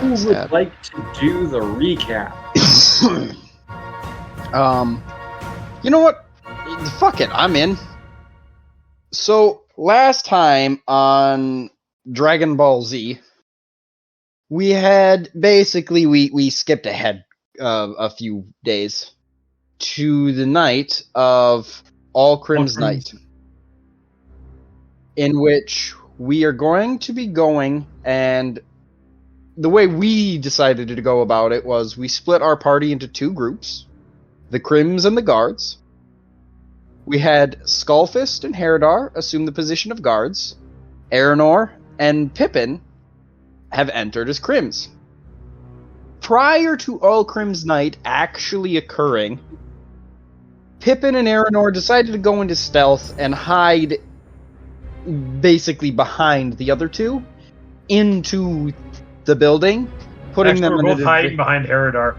Who Sad. would like to do the recap? You know what? Fuck it, I'm in. So, last time on Dragon Ball Z, we had basically we skipped ahead a few days to the night of All Crim's Night, in which we are going to be going, and the way we decided to go about it was we split our party into two groups, the Crims and the Guards. We had Skullfist and Herodar assume the position of guards. Aranor and Pippin have entered as Crims. Prior to All Crim's Night actually occurring, Pippin and Aranor decided to go into stealth and hide basically behind the other two into the building, putting them we're in both hiding behind Herodar.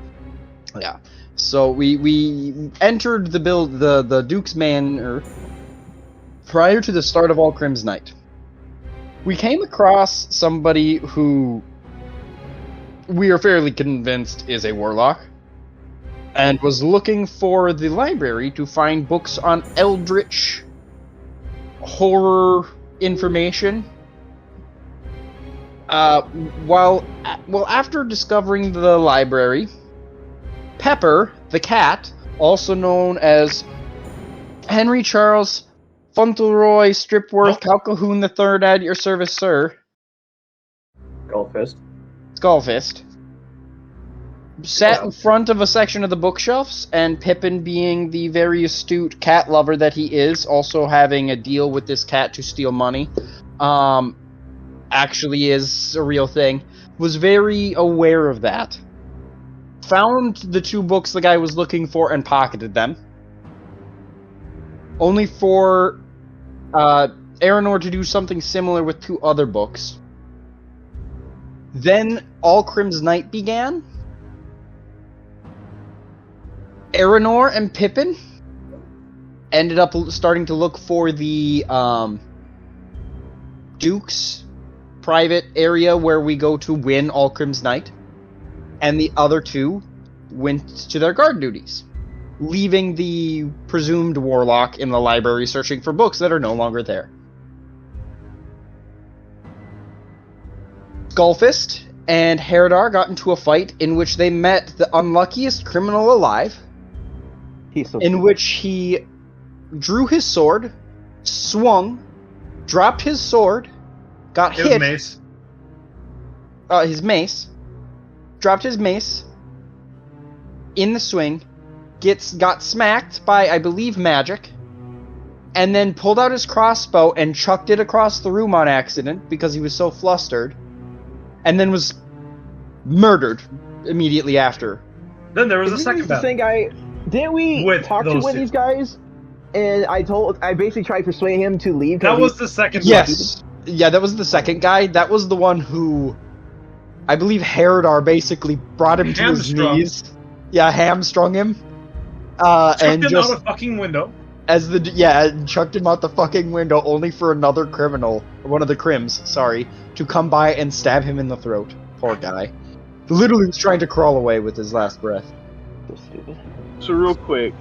Yeah. So we entered the Duke's Manor prior to the start of All Crim's Night. We came across somebody who we are fairly convinced is a warlock, and was looking for the library to find books on eldritch horror information. After discovering the library, Pepper, the cat, also known as Henry Charles Fauntleroy Stripworth Calcahoon III, at your service, sir. Skullfist. Sat in front of a section of the bookshelves, and Pippin, being the very astute cat lover that he is, also having a deal with this cat to steal money, actually is a real thing, was very aware of that. Found the two books the guy was looking for and pocketed them. Only for Aranor to do something similar with two other books. Then All Crim's Night began. Aranor and Pippin ended up starting to look for the Duke's private area where we go to win All Crim's Night. And the other two went to their guard duties, leaving the presumed warlock in the library searching for books that are no longer there. Skullfist and Herodar got into a fight in which they met the unluckiest criminal alive, in which he drew his sword, swung, dropped his sword, got hit. Mace. His mace. Dropped his mace in the swing, got smacked by, I believe, magic, and then pulled out his crossbow and chucked it across the room on accident because he was so flustered, and then was murdered immediately after. Then there was a second battle. The same guy. Didn't we talk to one of these guys? And I basically tried persuading him to leave. That was the second. Yes. Yeah, that was the second guy. That was the one who, I believe, Herodar basically brought him to his knees. Yeah, hamstrung him. Chucked and him just out a fucking window. Chucked him out the fucking window, only for another criminal, or one of the Crims, sorry, to come by and stab him in the throat. Poor guy. Literally was trying to crawl away with his last breath. So stupid. So real quick,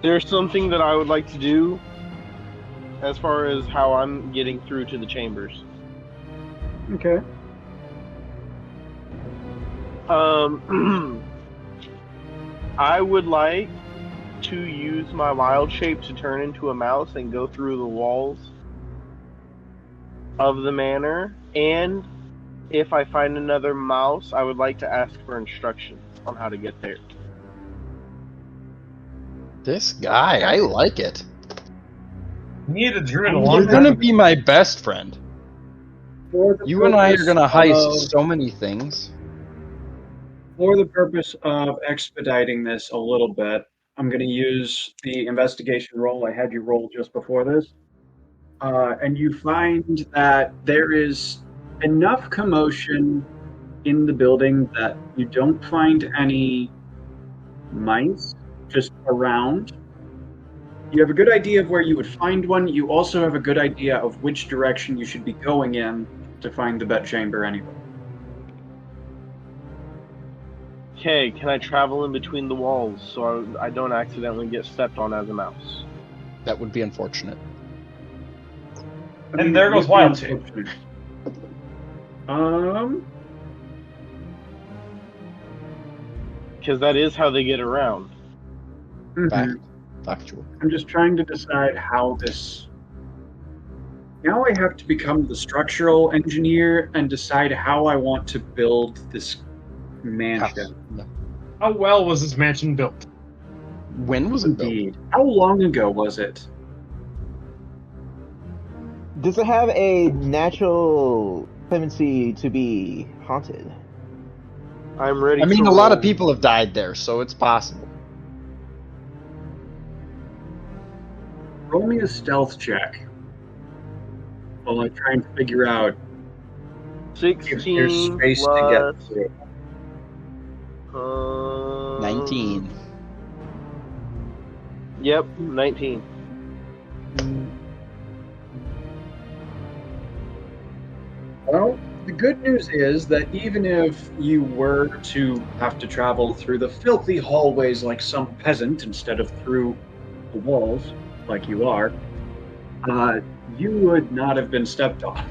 there's something that I would like to do as far as how I'm getting through to the chambers. Okay. I would like to use my wild shape to turn into a mouse and go through the walls of the manor, and if I find another mouse, I would like to ask for instructions on how to get there. This guy, I like it. Need a druid You're gonna be my best friend. You and I are gonna heist so many things. For the purpose of expediting this a little bit, I'm going to use the investigation roll I had you roll just before this. And you find that there is enough commotion in the building that you don't find any mice just around. You have a good idea of where you would find one. You also have a good idea of which direction you should be going in to find the bet chamber anyway. Okay, can I travel in between the walls so I don't accidentally get stepped on as a mouse? That would be unfortunate. And there goes Wild Shape. Because that is how they get around. Factual. I'm just trying to decide how this... Now I have to become the structural engineer and decide how I want to build this mansion. No. How well was this mansion built? When was it built? Indeed. How long ago was it? Does it have a natural tendency to be haunted? I'm ready. I mean, a lot of people have died there, so it's possible. Roll me a stealth check while I try and figure out 16 if there's space plus, to get through. 19. Yep, 19. Well, the good news is that even if you were to have to travel through the filthy hallways like some peasant instead of through the walls like you are, you would not have been stepped on.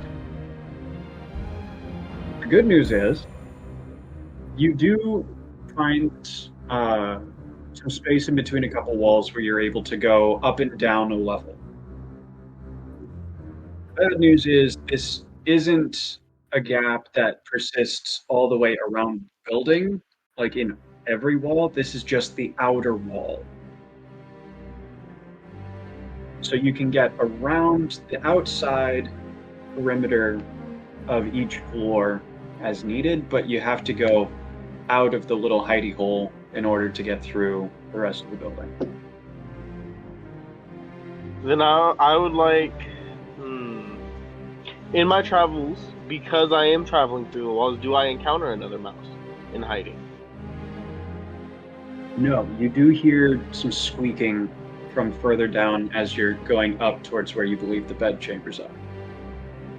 The good news is you do find some space in between a couple walls where you're able to go up and down a level. The bad news is this isn't a gap that persists all the way around the building, like in every wall. This is just the outer wall. So you can get around the outside perimeter of each floor as needed, but you have to go out of the little hidey hole in order to get through the rest of the building. Then I would like, in my travels, because I am traveling through the walls, do I encounter another mouse in hiding? No, you do hear some squeaking from further down as you're going up towards where you believe the bed chambers are.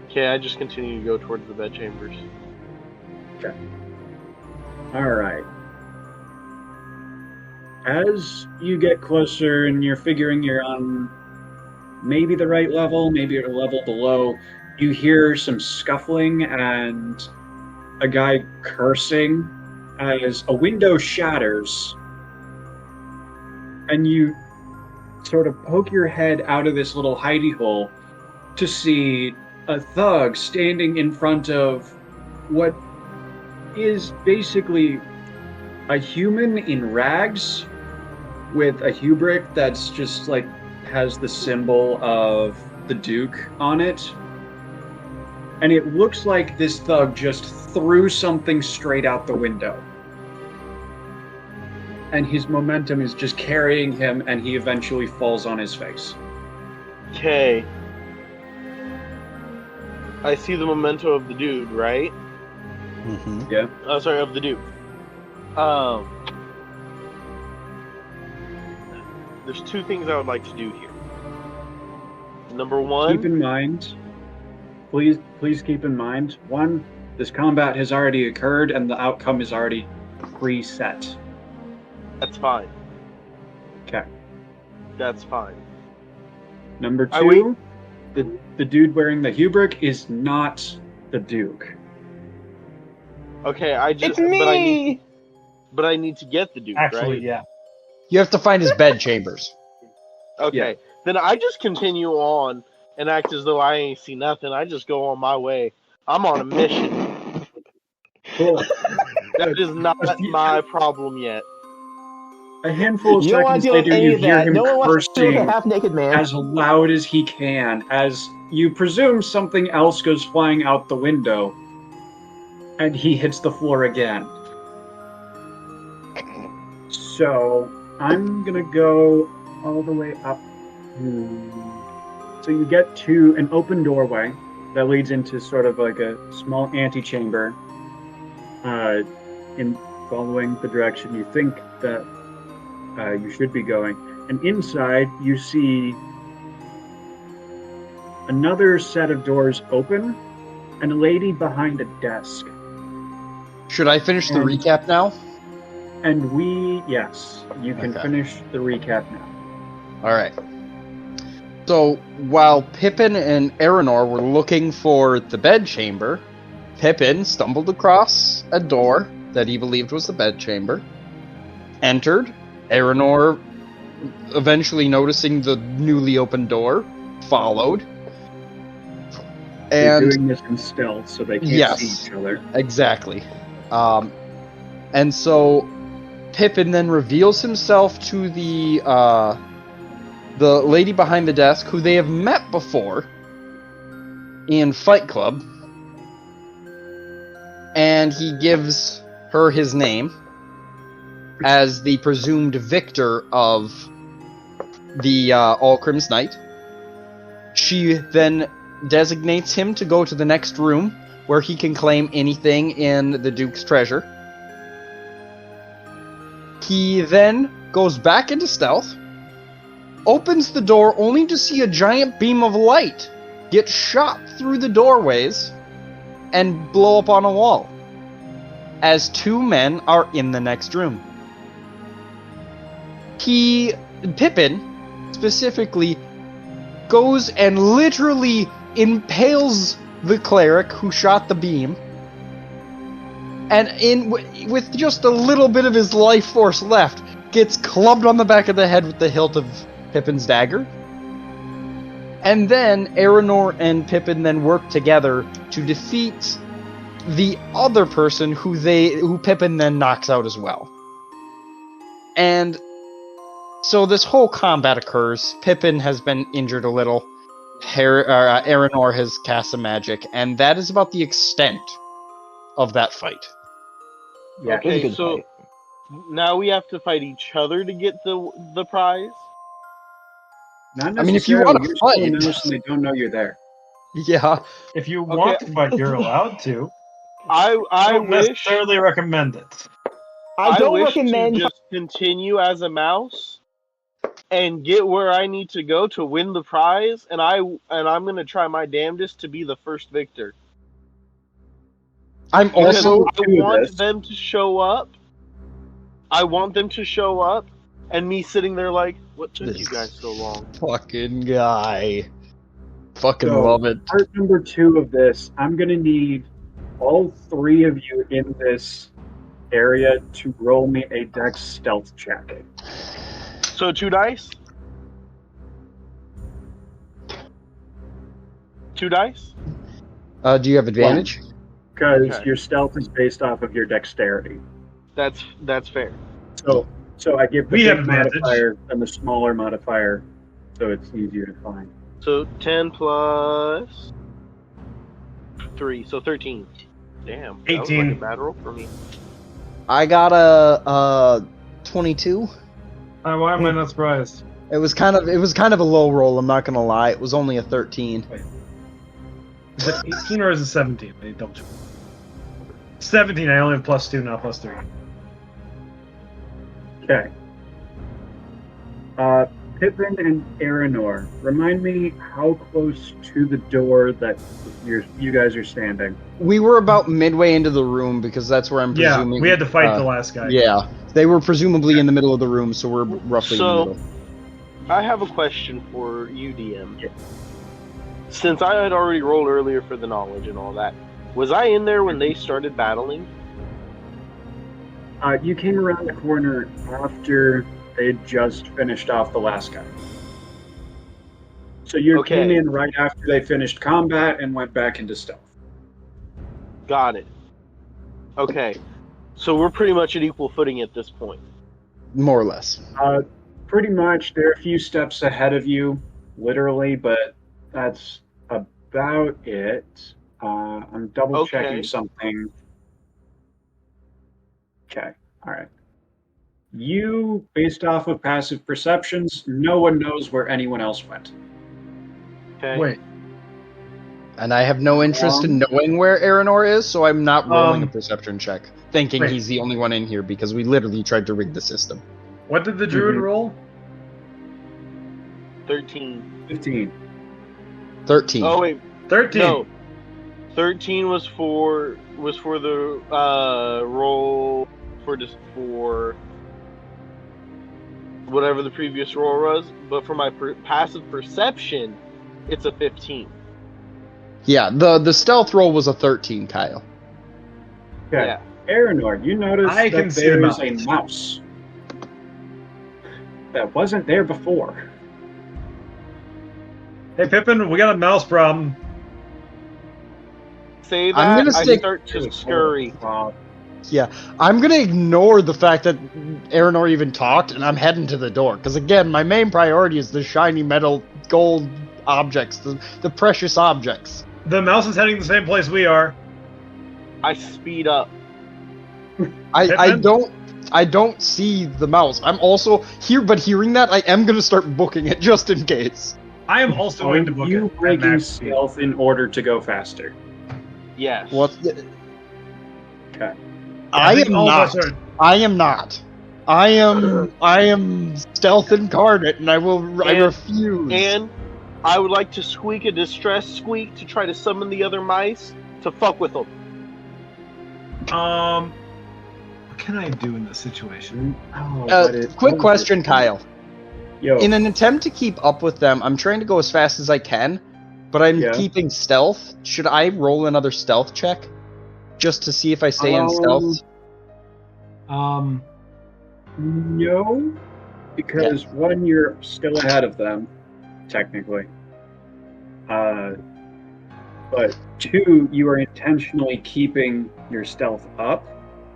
Okay, I just continue to go towards the bed chambers. Okay. Alright. As you get closer and you're figuring you're on maybe the right level, maybe a level below, you hear some scuffling and a guy cursing as a window shatters. And you sort of poke your head out of this little hidey hole to see a thug standing in front of what is basically a human in rags with a hubric that's just like has the symbol of the Duke on it. And it looks like this thug just threw something straight out the window. And his momentum is just carrying him, and he eventually falls on his face. Okay. I see the memento of the dude, right? Mm-hmm. Yeah. Oh, sorry, of the Duke. There's two things I would like to do here. Number one... Keep in mind, please keep in mind, one, this combat has already occurred, and the outcome is already preset. That's fine. Okay. That's fine. Number two, the dude wearing the hubric is not the Duke. Okay, It's me! But I need to get the Duke, Actually, right? yeah. You have to find his bed chambers. Okay, Yeah. Then I just continue on and act as though I ain't see nothing. I just go on my way. I'm on a mission. Cool. That is not my problem yet. A handful of You don't want seconds to deal with later, any you of hear that. him No one wants to deal with cursing a half-naked man. as loud as he can, as you presume something else goes flying out the window, and he hits the floor again. So, I'm gonna go all the way up. So you get to an open doorway that leads into sort of like a small antechamber, in following the direction you think that you should be going. And inside, you see another set of doors open, and a lady behind a desk. Should I finish the recap now? And yes, you can finish the recap now. All right. So while Pippin and Aranor were looking for the bedchamber, Pippin stumbled across a door that he believed was the bedchamber, entered. Aranor, eventually noticing the newly opened door, followed. They're doing this in stealth, so they can't see each other. Exactly. And so Pippin then reveals himself to the lady behind the desk, who they have met before in Fight Club, and he gives her his name as the presumed victor of the All Crim's Night. She then designates him to go to the next room, where he can claim anything in the Duke's treasure. He then goes back into stealth, opens the door only to see a giant beam of light get shot through the doorways and blow up on a wall, as two men are in the next room. Pippin, specifically, goes and literally impales the cleric who shot the beam, and with just a little bit of his life force left, gets clubbed on the back of the head with the hilt of Pippin's dagger. And then Aranor and Pippin then work together to defeat the other person who Pippin then knocks out as well. And so this whole combat occurs. Pippin has been injured a little. Aranor has cast some magic, and that is about the extent of that fight. Yeah, okay, so now we have to fight each other to get the prize? Not I mean, if you want to fight, they don't know you're there. Yeah. If you want to fight, you're allowed to. I don't necessarily recommend it. I don't wish recommend to just continue as a mouse and get where I need to go to win the prize, and I'm gonna try my damnedest to be the first victor. I want them to show up. I want them to show up, and me sitting there like, what took you guys so long? Fucking guy. Fucking love it. Part number 2 of this, I'm gonna need all 3 of you in this area to roll me a Dex stealth check. So 2 dice? 2 dice? Do you have advantage? Because your stealth is based off of your dexterity. That's fair. So I give the big modifier and the smaller modifier, so it's easier to find. So 10 plus 3, so 13. Damn, 18. That was like a bad roll for me. I got a 22. Why am I not surprised? It was kind of a low roll. I'm not gonna lie. It was only a 13. Wait. Is it 18 or is it 17? I double check. 17. I only have +2, not +3. Okay. Pippin and Aranor, remind me how close to the door that you guys are standing. We were about midway into the room, because that's where I'm presuming. Yeah, we had to fight the last guy. Yeah, they were presumably in the middle of the room, so we're roughly in the middle. I have a question for you, DM. Yeah. Since I had already rolled earlier for the knowledge and all that, was I in there when they started battling? You came around the corner after they just finished off the last guy. So you came in right after they finished combat and went back into stealth. Got it. Okay. So we're pretty much at equal footing at this point. More or less. Pretty much. They're a few steps ahead of you, literally, but that's about it. I'm double checking something. Okay. All right. You, based off of passive perceptions, no one knows where anyone else went. Okay. Wait. And I have no interest in knowing where Aranor is, so I'm not rolling a perception check, thinking he's the only one in here, because we literally tried to rig the system. What did the druid roll? 13. 15. 13. Oh wait. 13. No. 13 was for the roll for whatever the previous roll was, but for my passive perception, it's a 15. Yeah, the stealth roll was a 13, Kyle. Okay. Yeah. Aranor, you notice I that can see there's the a mouse that wasn't there before. Hey, Pippin, we got a mouse problem. Say that, I'm gonna I stick- start to scurry. Yeah, I'm gonna ignore the fact that Aranor even talked, and I'm heading to the door. Because again, my main priority is the shiny metal gold objects, the precious objects. The mouse is heading the same place we are. I speed up. I don't see the mouse. I'm also here, but hearing that, I am gonna start booking it just in case. I am also going to book you it. at breaking max speed. stealth in order to go faster. Yes. What? Okay. I think am all of not. us are- I am not. I am stealth incarnate, and I refuse. And I would like to squeak a distress squeak to try to summon the other mice to fuck with them. What can I do in this situation? Quick question, Kyle. Yo, In an attempt to keep up with them, I'm trying to go as fast as I can, but I'm Yeah. keeping stealth. Should I roll another stealth check just to see if I stay in stealth? no, because one, you're still ahead of them, technically. But two, you are intentionally keeping your stealth up,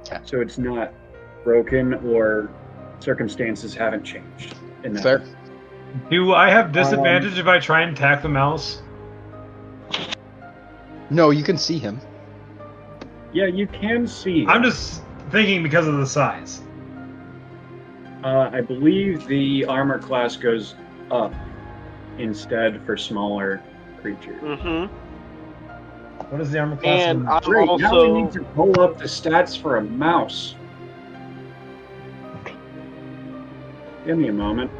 Okay. so it's not broken or circumstances haven't changed. In that. Fair. Do I have disadvantage if I try and attack the mouse? No, you can see him. Yeah, you can see. I'm just thinking because of the size. I believe the armor class goes up instead for smaller creatures. Mm-hmm. What is the armor class? And I'm Great, now we also need to pull up the stats for a mouse. Give me a moment.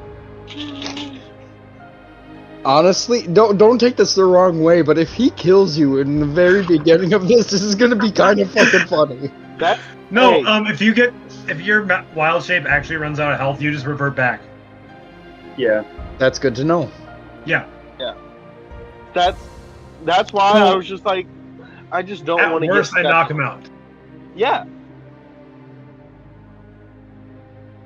Honestly, don't take this the wrong way, but if he kills you in the very beginning of this is going to be kind of fucking funny. that's No, hey, if your wild shape actually runs out of health, you just revert back. Yeah. That's good to know. Yeah. that's why I was just like, I just don't At want to get. worst, I knock him out. Yeah.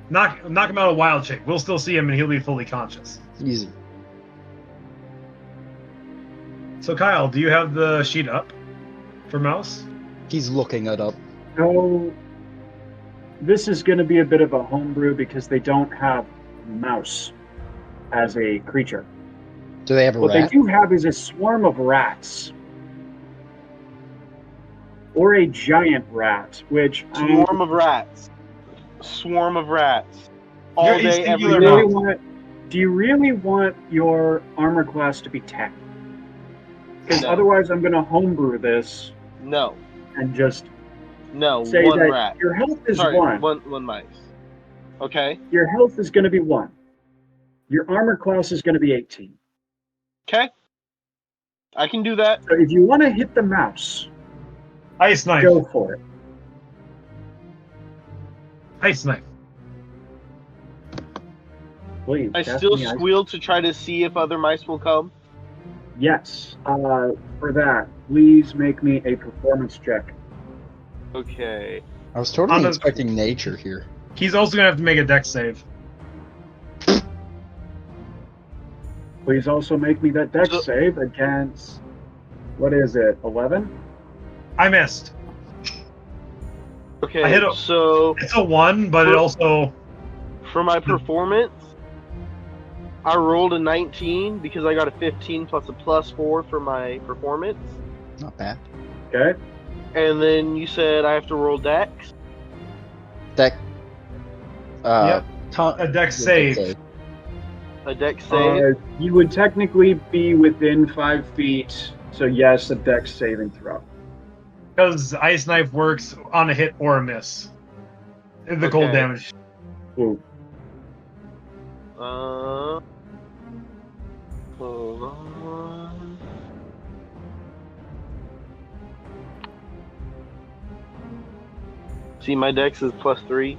Knock him out of wild shape. We'll still see him, and he'll be fully conscious. Easy. So, Kyle, do you have the sheet up for mouse? He's looking it up. So, this is going to be a bit of a homebrew because they don't have mouse as a creature. Do they have a What rat? they do have is a swarm of rats. Or a giant rat, which Swarm of rats. Swarm of rats. All You're day, a every singular day. mouse. do you really want your armor class to be 10? Because No. otherwise I'm going to homebrew this No. and just No. say One that rat. your health is Sorry, 1. one mice. Okay. Your health is going to be 1. Your armor class is going to be 18. Okay. I can do that. So if you want to hit the mouse, Ice knife. go for it. Ice knife. Please. I cast still me ice. squeal to try to see if other mice will come. Yes. For that, please make me a performance check. Okay. I was totally On the- expecting nature here. He's also gonna have to make a dex save. Please also make me that dex So- save against, what is it, 11? I missed. Okay. I hit a- So It's a 1, but it also for my performance, I rolled a 19 because I got a 15 plus a +4 for my performance. Not bad. Okay. And then you said I have to roll dex. Deck. Yep. a dex save. A dex save. You would technically be within 5 feet, so yes, a dex saving throw. Because ice knife works on a hit or a miss. The cold Okay. damage. Ooh. Hold on. See, my dex is +3.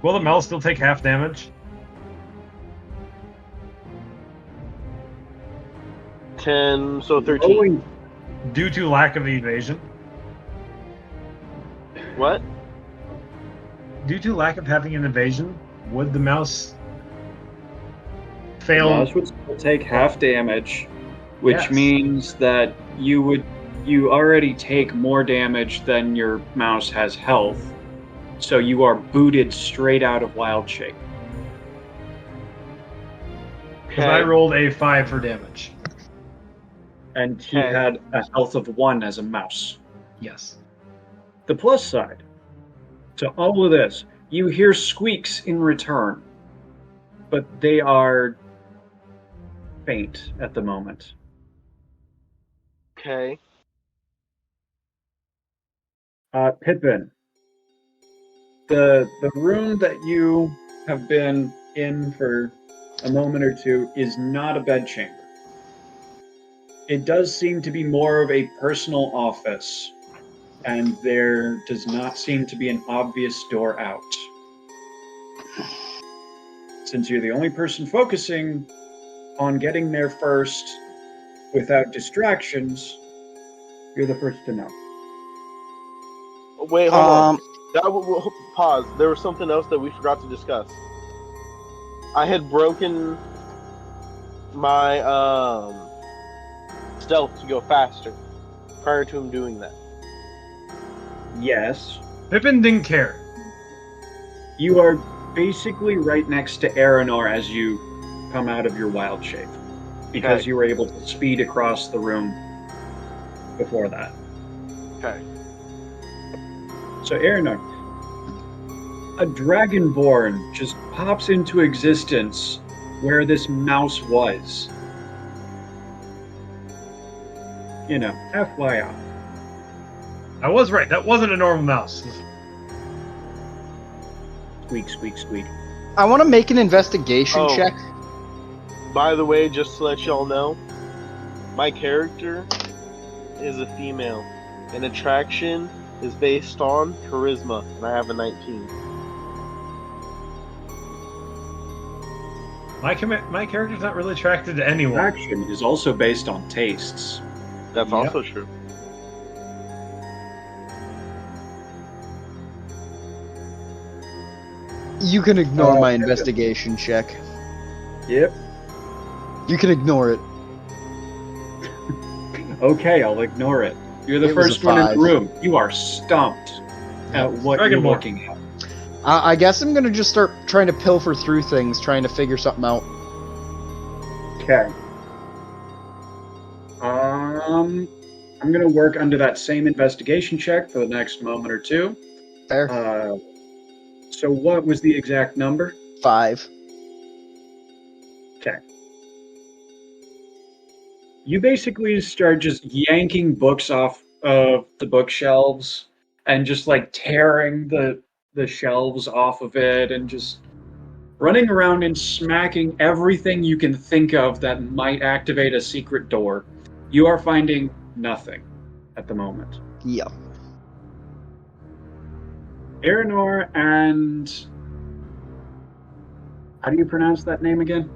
Will the mouse still take half damage? 10, so 13. Due to lack of evasion? What? Due to lack of having an evasion, would the mouse fail? The mouse would still take half damage, which means that you already take more damage than your mouse has health, so you are booted straight out of wild shape. Because I rolled a 5 for damage. And he had a health of 1 as a mouse. Yes. The plus side to all of this, you hear squeaks in return, but they are faint at the moment. Okay. Pippin, the room that you have been in for a moment or two is not a bedchamber. It does seem to be more of a personal office, and there does not seem to be an obvious door out. Since you're the only person focusing on getting there first without distractions, you're the first to know. Wait, hold on. Pause. There was something else that we forgot to discuss. I had broken my stealth to go faster prior to him doing that. Yes. Pippin didn't care. You are basically right next to Aranor as you come out of your wild shape, because you were able to speed across the room before that. Okay. So Aranor, a dragonborn just pops into existence where this mouse was. You know, FYI. I was right. That wasn't a normal mouse. Squeak, squeak, squeak. I want to make an investigation check. By the way, just to let y'all know, my character is a female, and attraction is based on charisma, and I have a 19. My character's not really attracted to anyone. Attraction is also based on tastes. That's also true. You can ignore my investigation check. Yep. You can ignore it. Okay, I'll ignore it. You're the first one in the room. You are stumped at what you're looking at. I guess I'm gonna just start trying to pilfer through things, trying to figure something out. Okay. I'm gonna work under that same investigation check for the next moment or two. Fair. So what was the exact number? 5. Okay. You basically start just yanking books off of the bookshelves and just like tearing the shelves off of it and just running around and smacking everything you can think of that might activate a secret door. You are finding nothing at the moment. Yeah. Aranor and... How do you pronounce that name again?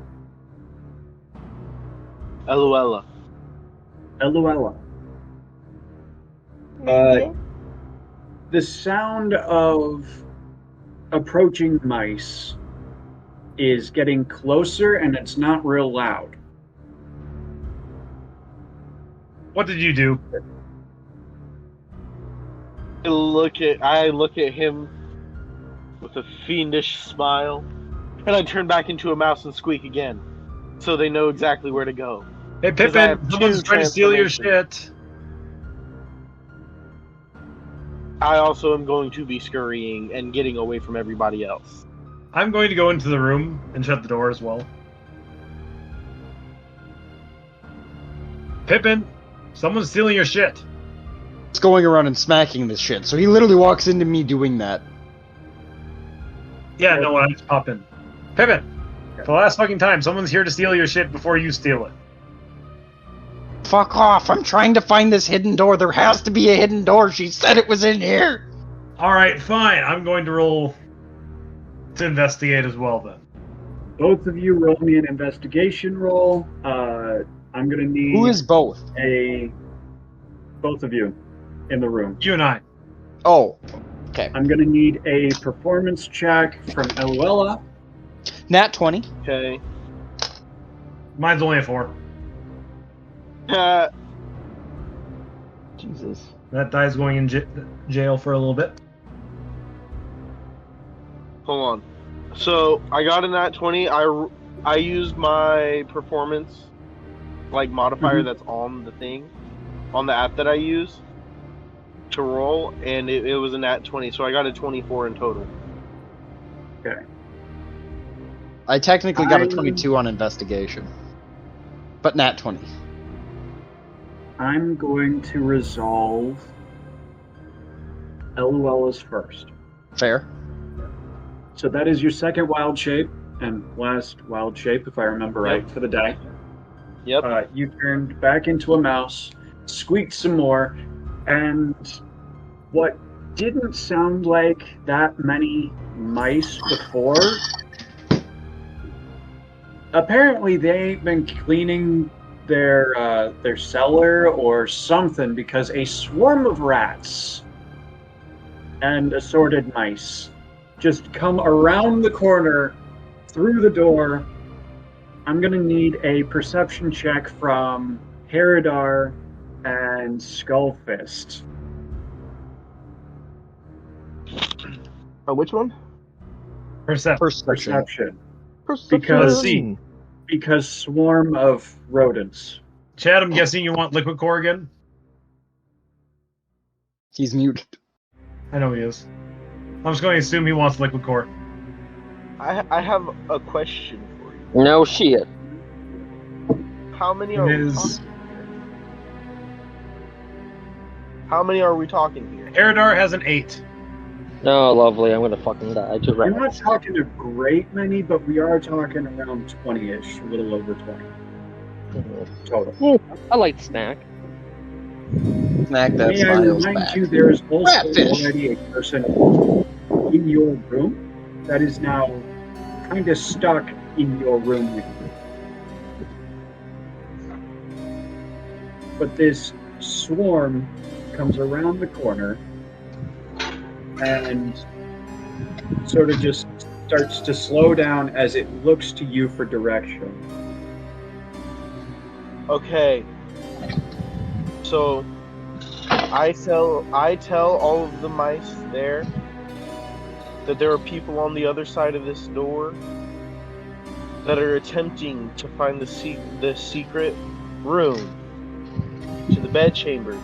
Eluella. Eluella. The sound of approaching mice is getting closer, and it's not real loud. What did you do? I look at him with a fiendish smile, and I turn back into a mouse and squeak again, so they know exactly where to go. Hey Pippin, someone's trying to steal your shit. I also am going to be scurrying and getting away from everybody else. I'm going to go into the room and shut the door as well. Pippin, someone's stealing your shit. It's going around and smacking this shit, so he literally walks into me doing that. Yeah, no, I just pop in. Pippin, for the last fucking time, someone's here to steal your shit before you steal it. Fuck off! I'm trying to find this hidden door. There has to be a hidden door. She said it was in here. All right, fine. I'm going to roll to investigate as well then. Both of you roll me an investigation roll. I'm going to need... Who is both? Both of you in the room. You and I. Oh, okay. I'm going to need a performance check from Eluella. Nat 20. Okay. Mine's only a 4. Jesus. That guy's going in jail for a little bit. Hold on. So I got a nat 20. I used my performance modifier that's on the thing, on the app that I use to roll, and it was a nat 20. So I got a 24 in total. Okay. I technically got a 22 on investigation, but nat 20. I'm going to resolve Eluella's first. Fair. So that is your second wild shape and last wild shape, if I remember right, for the day. Yep. You turned back into a mouse, squeaked some more, and what didn't sound like that many mice before, apparently they've been cleaning their cellar or something, because a swarm of rats and assorted mice just come around the corner through the door. I'm going to need a perception check from Herodar and Skullfist. Which one? Perception. Perception. Because swarm of rodents. Chad, I'm guessing you want Liquid Core again? He's muted. I know he is. I'm just going to assume he wants Liquid Core. I have a question for you. No shit. How many are we talking? How many are we talking here? Herodar has an 8. Oh, lovely. I'm gonna fucking die. We're not talking a great many, but we are talking around 20-ish, a little over 20. Total. I like snack. Snack that May I smiles remind back. you, there is also Ratfish. already a person in your room that is now kind of stuck in your room with you. But this swarm comes around the corner and sort of just starts to slow down as it looks to you for direction. Okay. So I tell all of the mice there that there are people on the other side of this door that are attempting to find the secret room to the bedchamber,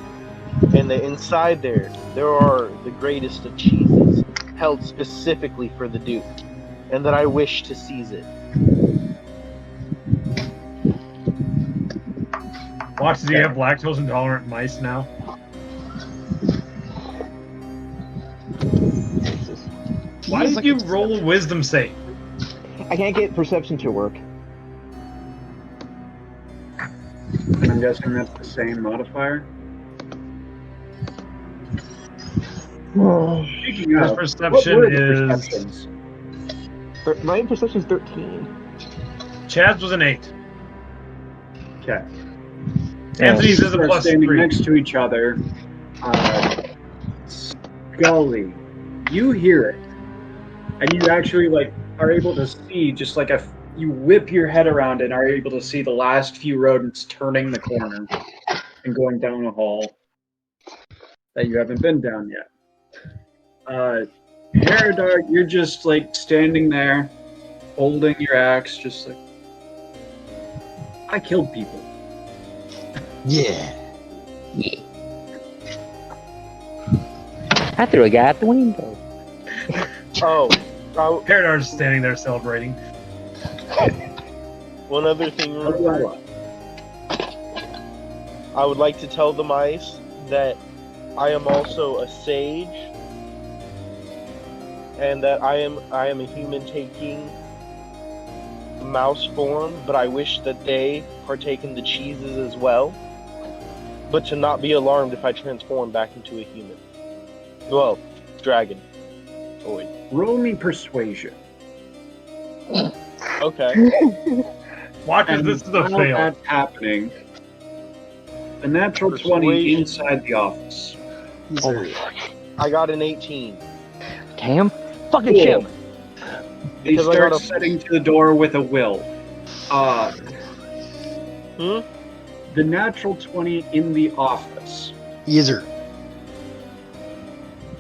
and that inside there are the greatest of cheeses held specifically for the Duke, and that I wish to seize it. Watch, do you have lactose intolerant mice now? Why did you roll a wisdom save? I can't get perception to work. And I'm guessing that's the same modifier. Speaking His of, perception what were the is... perceptions? My perception is 13. Chad's was an 8. Okay. Anthony's is a They're plus standing 3. next to each other. Scully, you hear it, and you actually are able to see just you whip your head around and are able to see the last few rodents turning the corner and going down a hall that you haven't been down yet. Herodar, you're just standing there, holding your axe, just I killed people. Yeah. I threw a guy out the window. Oh, Herodar's standing there celebrating. one other thing real quick. I would like to tell the mice that I am also a sage, and that I am a human taking mouse form, but I wish that they partake in the cheeses as well. but to not be alarmed if I transform back into a human. Well, dragon. Toy. Roll me persuasion. Okay. Watch as this is a while fail. that's happening, a natural 20 Persuasion. inside the office. I got an 18. Damn. Fucking Cool. shit. They Because I start got a- setting to the door with a will. The natural 20 in the office. Easer.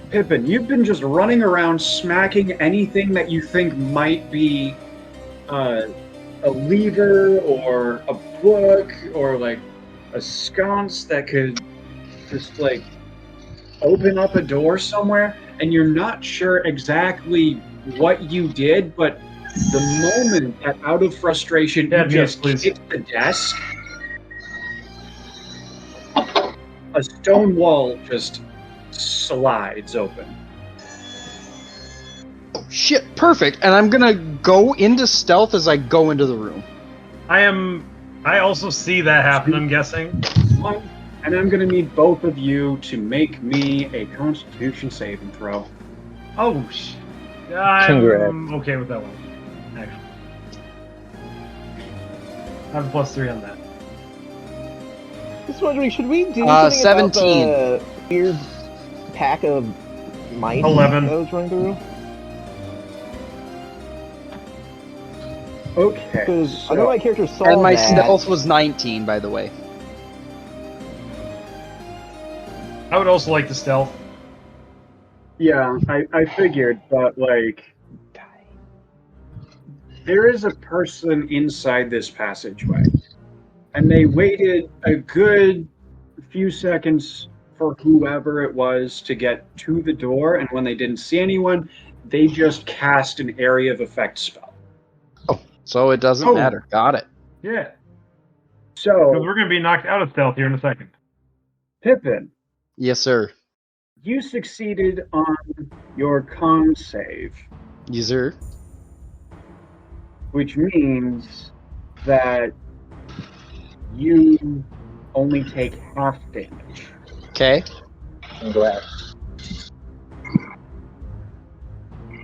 Pippin, you've been just running around smacking anything that you think might be a lever or a book or like a sconce that could just like open up a door somewhere, and you're not sure exactly what you did, but the moment that out of frustration Yeah, you just please. kicked the desk, a stone wall just slides open. Oh, shit, perfect. And I'm gonna go into stealth as I go into the room. I also see that happen, I'm guessing. And I'm gonna need both of you to make me a Constitution saving throw. Oh, I'm Congrats. okay with that one, actually. I have a +3 on that. Just wondering, should we do something 17. about the weird pack of mice 11. that was running through? Okay. Because I know my character saw And my that. stealth was 19, by the way. I would also like the stealth. Yeah, I figured, but like, there is a person inside this passageway, and they waited a good few seconds for whoever it was to get to the door, and when they didn't see anyone, they just cast an area of effect spell. So it doesn't Oh. matter. Got it. Yeah. Because So, we're going to be knocked out of stealth here in a second. Pippin, Yes, sir. you succeeded on your con save, Yes, sir. which means that you only take half damage. Okay. Congrats.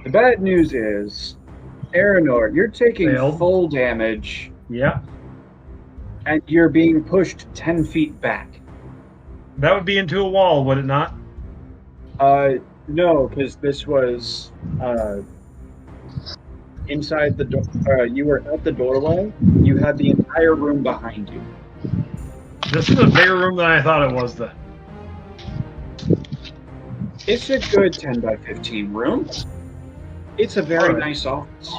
The bad news is, Aranor, you're taking Failed. full damage, Yeah. and you're being pushed 10 feet back. That would be into a wall, would it not? No, because this was inside the door. You were at the doorway. You had the entire room behind you. This is a bigger room than I thought it was, then. It's a good 10 by 15 room. It's a very Alright. nice office.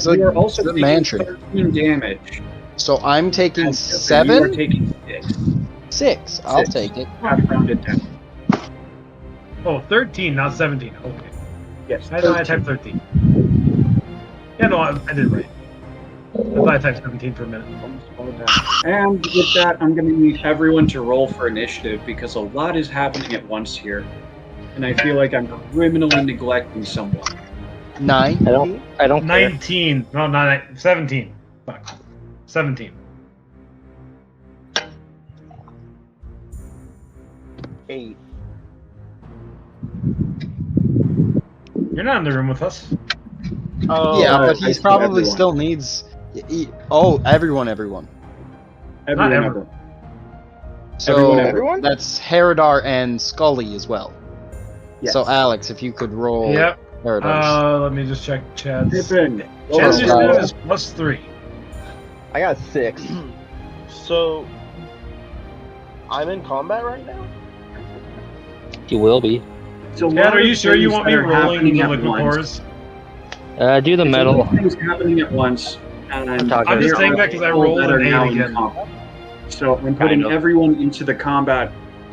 So You are also it's a taking mansion. 13 damage. So I'm taking And Pippin, you are 7? taking 6. 6. I'll 6. take it. Half rounded down. Oh, 13, not 17. Okay. Yes. I thought I 13. typed 13. Yeah, no, I did right. I thought I typed 17 for a minute. And with that, I'm going to need everyone to roll for initiative because a lot is happening at once here. And I feel like I'm criminally neglecting someone. 9. I don't care. 19. No, not 17. Fuck. 17. 8. You're not in the room with us. Oh, Yeah, but I he's see probably everyone. still needs. Oh, everyone. Everyone. So Everyone? that's Herodar and Scully as well. Yes. So Alex, if you could roll Yep. Herodar's. Let me just check Chad's. Pippin, roll Chad's for initiative it. is +3. I got 6. So, I'm in combat right now? You will be. It's a Chad, lot are of you sure you things want me that are rolling happening the at liquid once. cores? Do the It's a lot metal. of things happening at once. And I'm talking I'm just there saying are that 'cause I people rolled that an are 8 now in again. combat. So I'm putting Kind of. everyone into the combat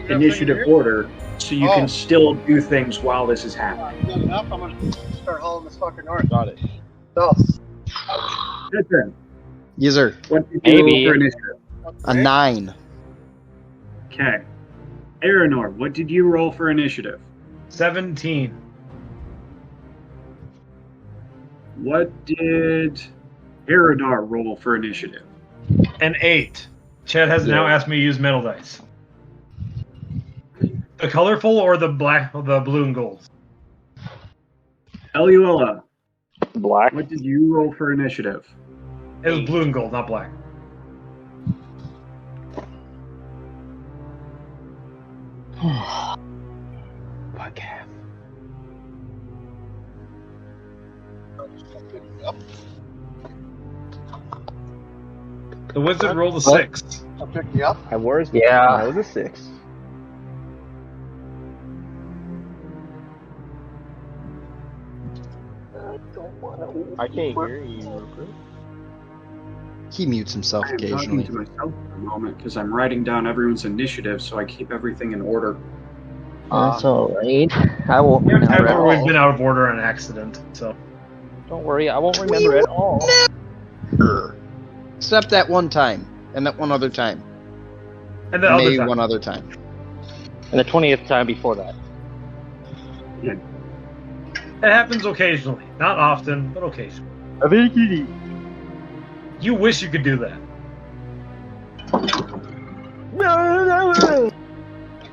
initiative order so you can still do things while this is happening. Good enough. I'm gonna start hauling this fucker north. Got it. So, Pippin, Yes, sir. what did you roll Maybe. for initiative? A 9. Okay. Aranor, what did you roll for initiative? 17. What did Herodar roll for initiative? And 8. Chad has now Yeah. asked me to use metal dice. The colorful or the black, the blue and gold? Eluella, Black. what did you roll for initiative? It was blue and gold, not black. Podcast. The wizard rolled a 6. I'll pick you up. I was. Yeah. I was a 6. I can't hear you, Rupert. He mutes himself I'm talking occasionally. to myself for a moment because I'm writing down everyone's initiative so I keep everything in order. That's alright. I won't I've remember at always all. been out of order on accident, so. Don't worry, I won't remember at all. Except that one time, and that one other time. And the other Maybe time. one other time. And the 20th time before that. It happens occasionally. Not often, but occasionally. You wish you could do that.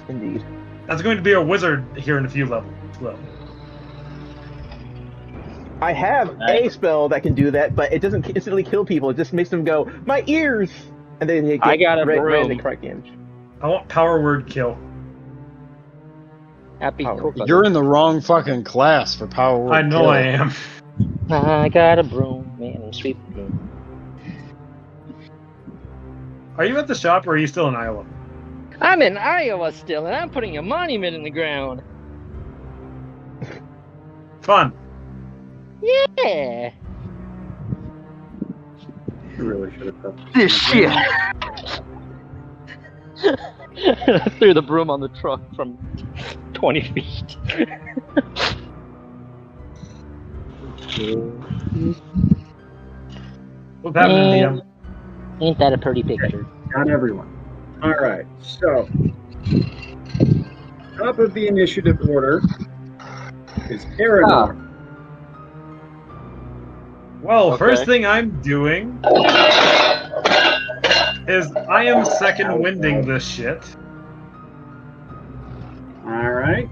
Indeed. That's going to be a wizard here in a few levels. So. I have a spell that can do that, but it doesn't instantly kill people. It just makes them go, my ears! And then they get I got a red broom. and crack damage. I want power word kill. Happy Oh, cookie. You're in the wrong fucking class for power word I know kill. I am. I got a broom, man, and sweep the broom. Are you at the shop or are you still in Iowa? I'm in Iowa still, and I'm putting a monument in the ground. Fun. Yeah. You really should have done This shit. Threw the broom on the truck from 20 feet. What's happening, DM? Ain't that a pretty picture? Got everyone. All right, so top of the initiative order is Aragorn. Well, Okay. first thing I'm doing is I am second winding this shit. All right,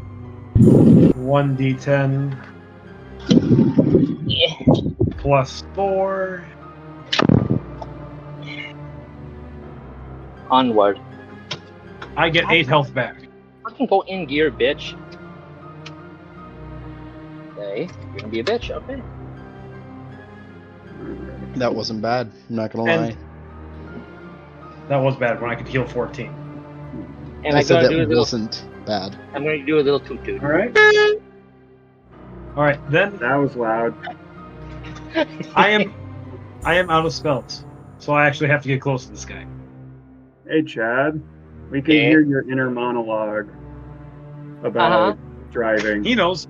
1d10 Yeah. plus 4. Onward. I get 8 health back. Fucking go in gear, bitch. Okay, you're gonna be a bitch, okay. That wasn't bad. I'm not gonna And- lie. That was bad when I could heal 14. And I I'm said gonna that do a little. wasn't bad. I'm gonna do a little toot toot. all right. Alright, then That was loud. I am out of spells. So I actually have to get close to this guy. Hey, Chad, we can Yeah. hear your inner monologue about driving. He knows.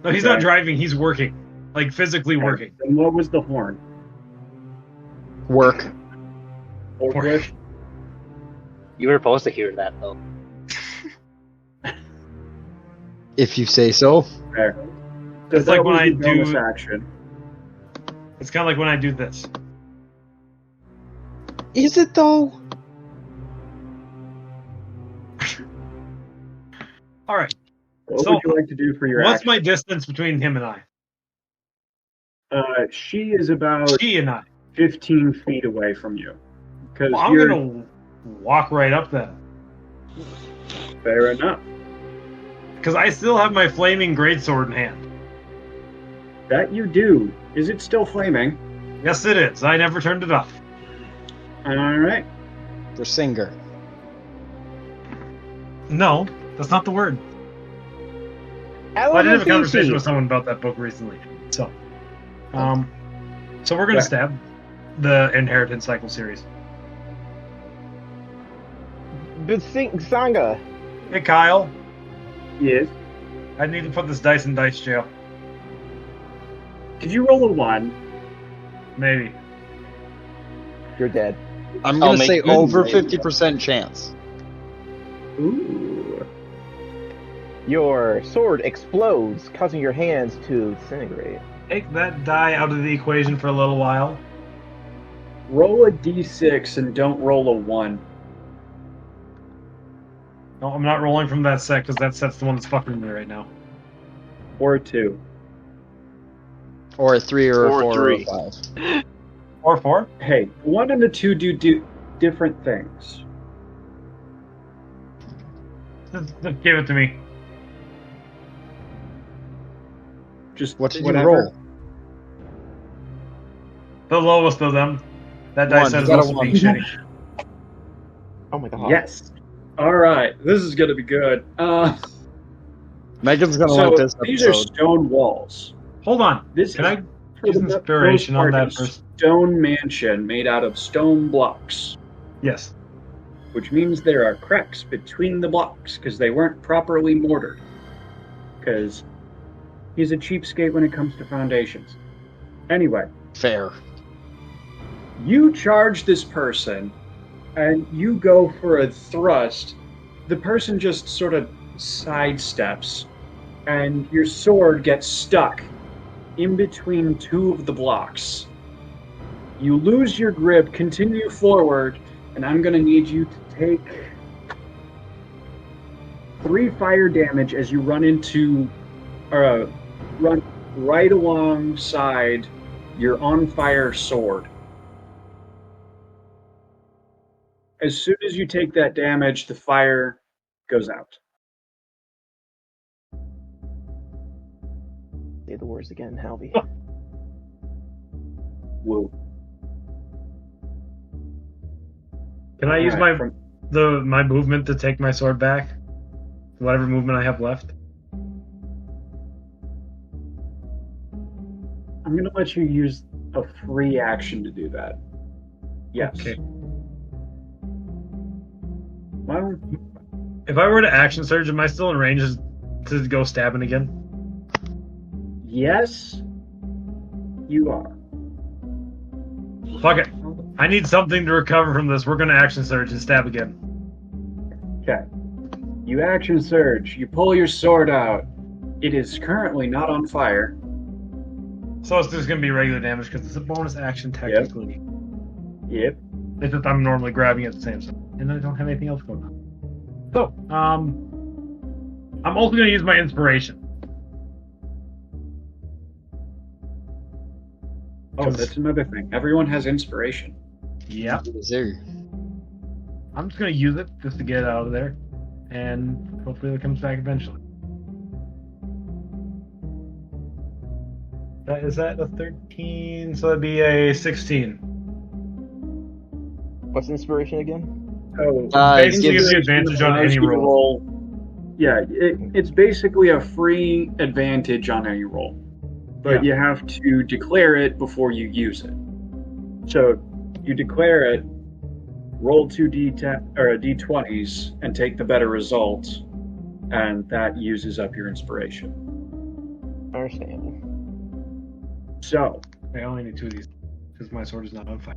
No, he's Okay. not driving, he's working. Like physically working. And what was the horn? Work. Forklift? You were supposed to hear that though. If you say so. There. It's That like when was I the bonus do- action. It's kind of like when I do this. Is it though? Alright, What So, would you like to do for your what's action? my distance between him and I? She is about She and I. 15 feet away from you. Because Well, I'm you're gonna walk right up then. fair enough. Because I still have my flaming greatsword in hand. That you do. Is it still flaming? Yes, it is. I never turned it off. All right. For Singer. No, that's not the word. Well, I did have a conversation with someone about that book recently. So we're gonna Yeah. stab the Inheritance Cycle series. Sanga. Hey, Kyle, Yes. I need to put this dice in dice jail. Did you roll a 1? Maybe. You're dead. I'm I'll gonna make say good over grades. 50% chance. Ooh. Your sword explodes, causing your hands to disintegrate. Take that die out of the equation for a little while. Roll a d6 and don't roll a 1. No, I'm not rolling from that set because that set's the one that's fucking me right now. Or 2. Or a 3 or a Or 4 3. or a 5. Or 4? Hey, 1 and the 2 do different things. Just give it to me. Just What did you whatever. roll? The lowest of them. That dice One, set you is got a also one. being shitty. Oh my god. Yes. All right, this is gonna be good. Megan's gonna So like this these are episode. stone walls. Hold on. This Can is, I for use the most inspiration on part, that a first? stone mansion made out of stone blocks, Yes. which means there are cracks between the blocks because they weren't properly mortared. Because he's a cheapskate when it comes to foundations. Anyway, Fair. you charge this person and you go for a thrust. The person just sort of sidesteps and your sword gets stuck in between 2 of the blocks. You lose your grip, continue forward, and I'm going to need you to take 3 fire damage as you run right alongside your on fire sword. As soon as you take that damage, the fire goes out. Say the words again, Halvey. Whoa. Can I use Alright, my movement to take my sword back? Whatever movement I have left. I'm going to let you use a free action to do that. Yes. Okay. Well, If I were to action surge, am I still in range to go stabbing again? yes, you are. Fuck it. I need something to recover from this. We're gonna action surge and stab again. Okay. You action surge. You pull your sword out. It is currently not on fire. So it's just gonna be regular damage because it's a bonus action technically. Yep. It's just I'm normally grabbing at the same time, and I don't have anything else going on. So, I'm also gonna use my inspiration. Oh, that's another thing. Everyone has inspiration. Yep. Is there? I'm just gonna use it just to get it out of there, and hopefully it comes back eventually. Is that a 13? So that'd be a 16. What's inspiration again? Oh, It Basically gives you advantage on allows any you to roll. Yeah, it's basically a free advantage on any roll, but you have to declare it before you use it. So you declare it, roll 2 d20s, and take the better result, and that uses up your inspiration. Understandable. So I only need 2 of these because my sword is not on fire.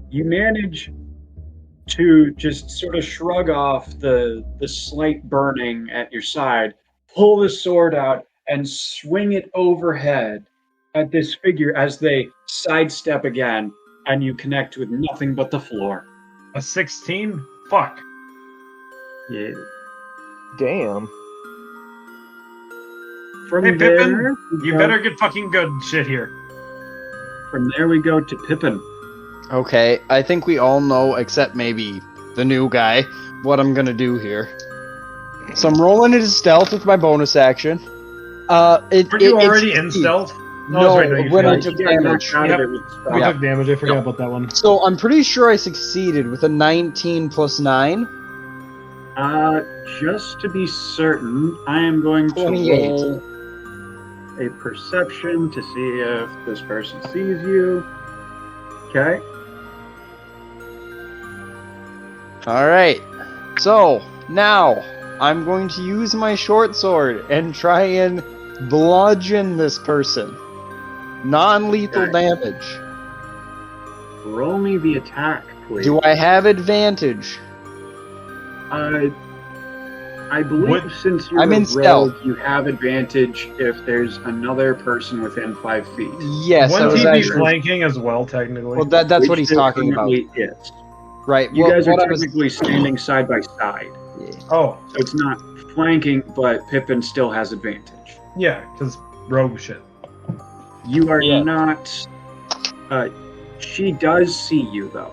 you manage to just sort of shrug off the slight burning at your side, pull the sword out, and swing it overhead at this figure as they sidestep again, and you connect with nothing but the floor. A 16? Fuck. Yeah. Damn. From Hey, there, Pippin, we you go- better get fucking good shit here. From there, we go to Pippin. Okay, I think we all know, except maybe the new guy, what I'm gonna do here. So I'm rolling into stealth with my bonus action. Aren't you already it's in easy. stealth? No, that's right, you when I failed. took You get damage. knocked out Yep. of it with the spell. You Yeah. took damage. I forgot about that one. So I'm pretty sure I succeeded with a 19 plus 9. Just to be certain, I am going to 28. roll a perception to see if this person sees you. Okay. Alright, so now I'm going to use my short sword and try and bludgeon this person. Non-lethal Okay. damage. Roll me the attack, please. Do I have advantage? I believe What- since you're I'm in a rogue, stealth. you have advantage if there's another person within 5 feet. Yes, I Wouldn't was he be actually... flanking as well, technically? Well, that's what Which he's there talking about. currently is. Right. You guys what are I was- technically standing side by side, Oh, so it's not flanking, but Pippin still has advantage. yeah, because rogue shit. You are Yeah. not. She does see you though,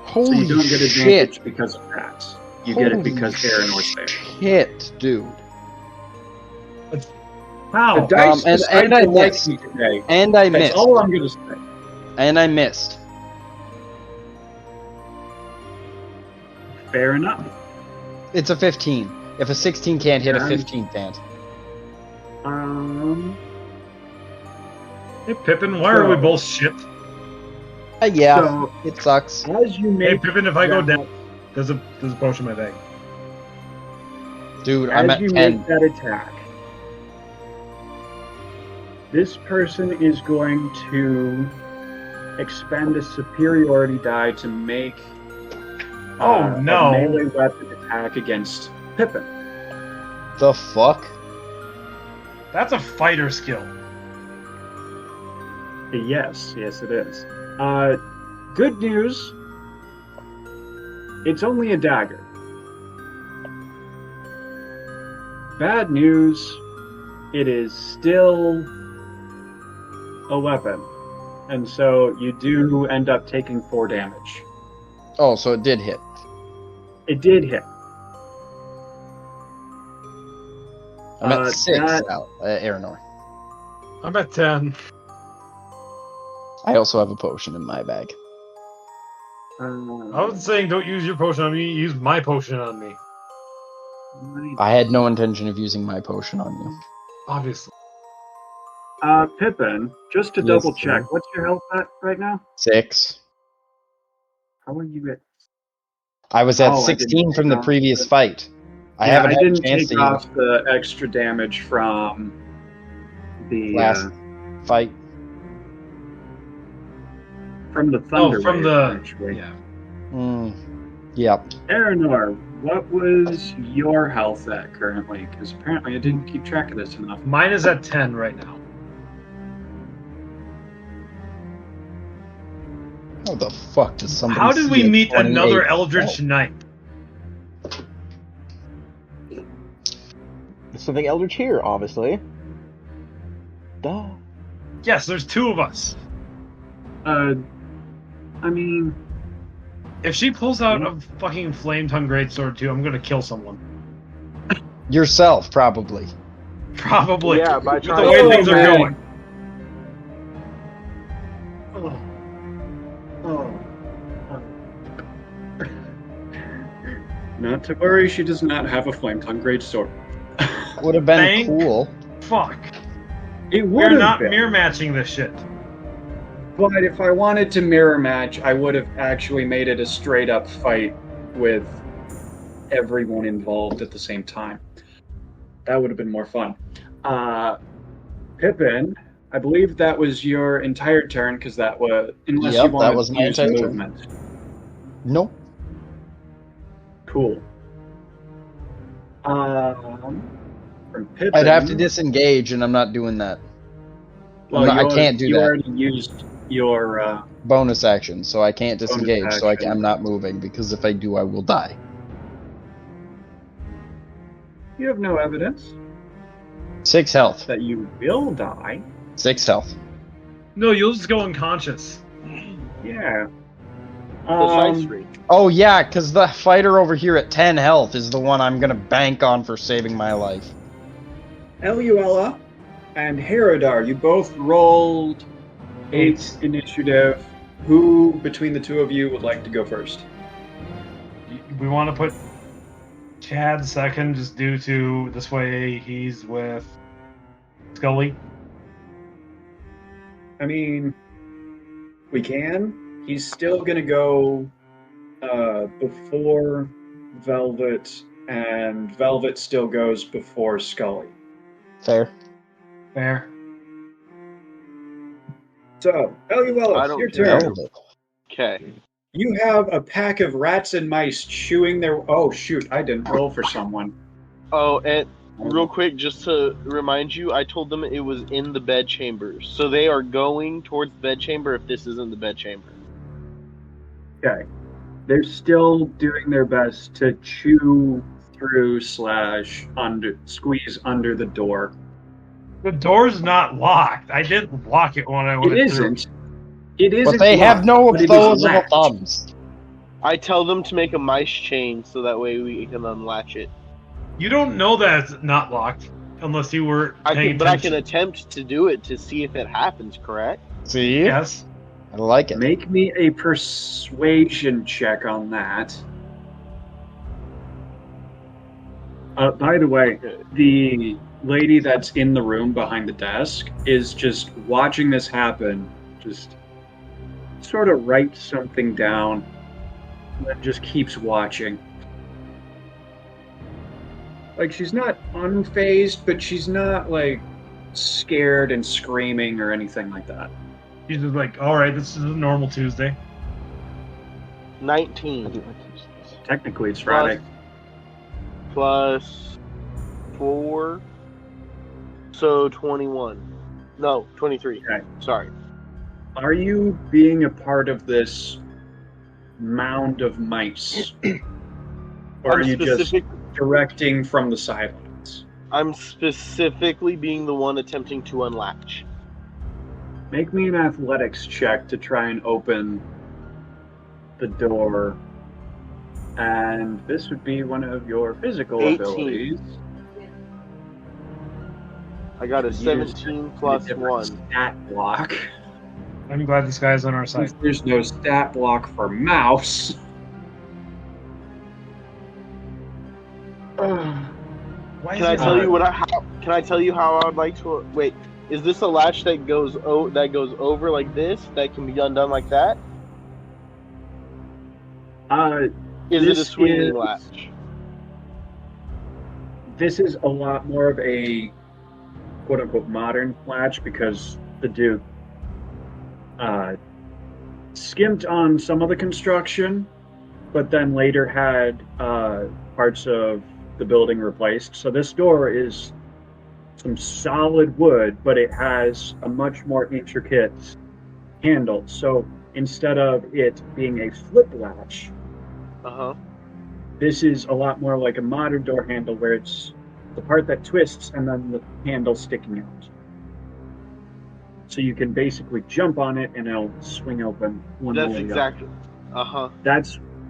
so Holy you don't get shit! advantage because of that. You get it Holy because Aranor's there. Shit, dude. How? The dice and decide I to like missed. me today. And I That's missed. all I'm gonna say. And I missed. Fair enough. It's a 15. If a 16 can't hit, a Yeah. 15 can't. Hey, Pippin, why are we both shit? Yeah, So it sucks. as you Hey, make Pippin, if I go that- down, there's a potion in my bag. Dude, I'm as at you 10. make that attack, this person is going to expend a superiority die to make Oh, no. a melee weapon attack against Pippin. The fuck? That's a fighter skill. Yes, it is. Good news. It's only a dagger. Bad news. It is still a weapon. And so you do end up taking 4 damage. Oh, so it did hit. It did hit. I'm at 6 that- now, Aranor. I'm at 10. I also have a potion in my bag. I was saying don't use your potion on me, use my potion on me. I had no intention of using my potion on you. Obviously. Pippin, just to Yes, double check, sir. what's your health at right now? 6. How are you at? I was at Oh, I 16 didn't from the take off previous the- fight. I Yeah, haven't I had a didn't chance take to off the extra damage from the last fight. from the thunder. from wave, the- actually. Yeah. Yep. Aranor, what was your health at currently? Because apparently I didn't keep track of this enough. Mine is at 10 right now. How the fuck does somebody How did see we a meet 28? another Eldritch Knight? There's something eldritch here, obviously. Duh. Yes, there's 2 of us. I mean, If she pulls out a fucking flame tongue greatsword too, I'm gonna kill someone. Yourself, probably. Probably. Yeah, by With the trying way to- things are man. going. not to worry, she does not have a flame tongue great sword. Would have been Thank- cool. Fuck. It would We're have not been, mirror matching this shit. but if I wanted to mirror match, I would have actually made it a straight up fight with everyone involved at the same time. That would have been more fun. Pippin, I believe that was your entire turn because that was unless Yep, you that wanted was to my use entire turn. movement. Nope. Cool. From Pippin, I'd have to disengage, and I'm not doing that. well, I you can't do you that. already used your. Bonus action, so I can't Bonus disengage, so action. I'm not moving, because if I do, I will die. You have no evidence 6 health. that you will die. 6 health. No, you'll just go unconscious. Yeah. Precisely. Oh yeah, because the fighter over here at 10 health is the one I'm gonna bank on for saving my life. Eluella and Herodar, you both rolled 8 initiative. Who between the two of you would like to go first? We want to put Chad second just due to this way he's with Scully. I mean, we can. He's still gonna go before Velvet, and Velvet still goes before Scully. Fair. Fair. So, I Eluella, don't your care. turn. Okay. You have a pack of rats and mice chewing their. Oh shoot! I didn't roll for someone. Oh, and real quick, just to remind you, I told them it was in the bed chambers. So they are going towards the bed chamber if this isn't the bed chamber. Okay. They're still doing their best to chew through / squeeze under the door. The door's not locked. I didn't lock it when I went It through. isn't. It isn't. But they have locked, no but it is opposable latched. thumbs. I tell them to make a mice chain so that way we can unlatch it. You don't know that it's not locked unless you were paying But I attention. can attempt to do it to see if it happens, correct? See? Yes. I like it. Make me a persuasion check on that. By the way, the lady that's in the room behind the desk is just watching this happen, just sort of writes something down, and then just keeps watching. Like, she's not unfazed, but she's not, like, scared and screaming or anything like that. She's just like, all right, this is a normal Tuesday. 19 Technically, it's Friday. plus 4, so 21. No, 23. Okay. Sorry. Are you being a part of this mound of mice? Or are you just directing from the sidelines? I'm specifically being the one attempting to unlatch. Make me an athletics check to try and open the door. And this would be one of your physical 18. abilities. I got a Use 17 plus a different 1. Stat block. I'm glad this guy's on our side. Since there's no stat block for mouse. Why Can I is it tell not- you can I tell you how I would like to wait? Is this a latch that goes over like this that can be undone like that? Is it a This swinging is- latch? This is a lot more of a quote-unquote modern latch because the Duke skimped on some of the construction, but then later had parts of the building replaced. So this door is some solid wood, but it has a much more intricate handle. So instead of it being a flip latch, this is a lot more like a modern door handle where it's the part that twists and then the handle sticking out. So you can basically jump on it and it'll swing open one That's way up. exactly.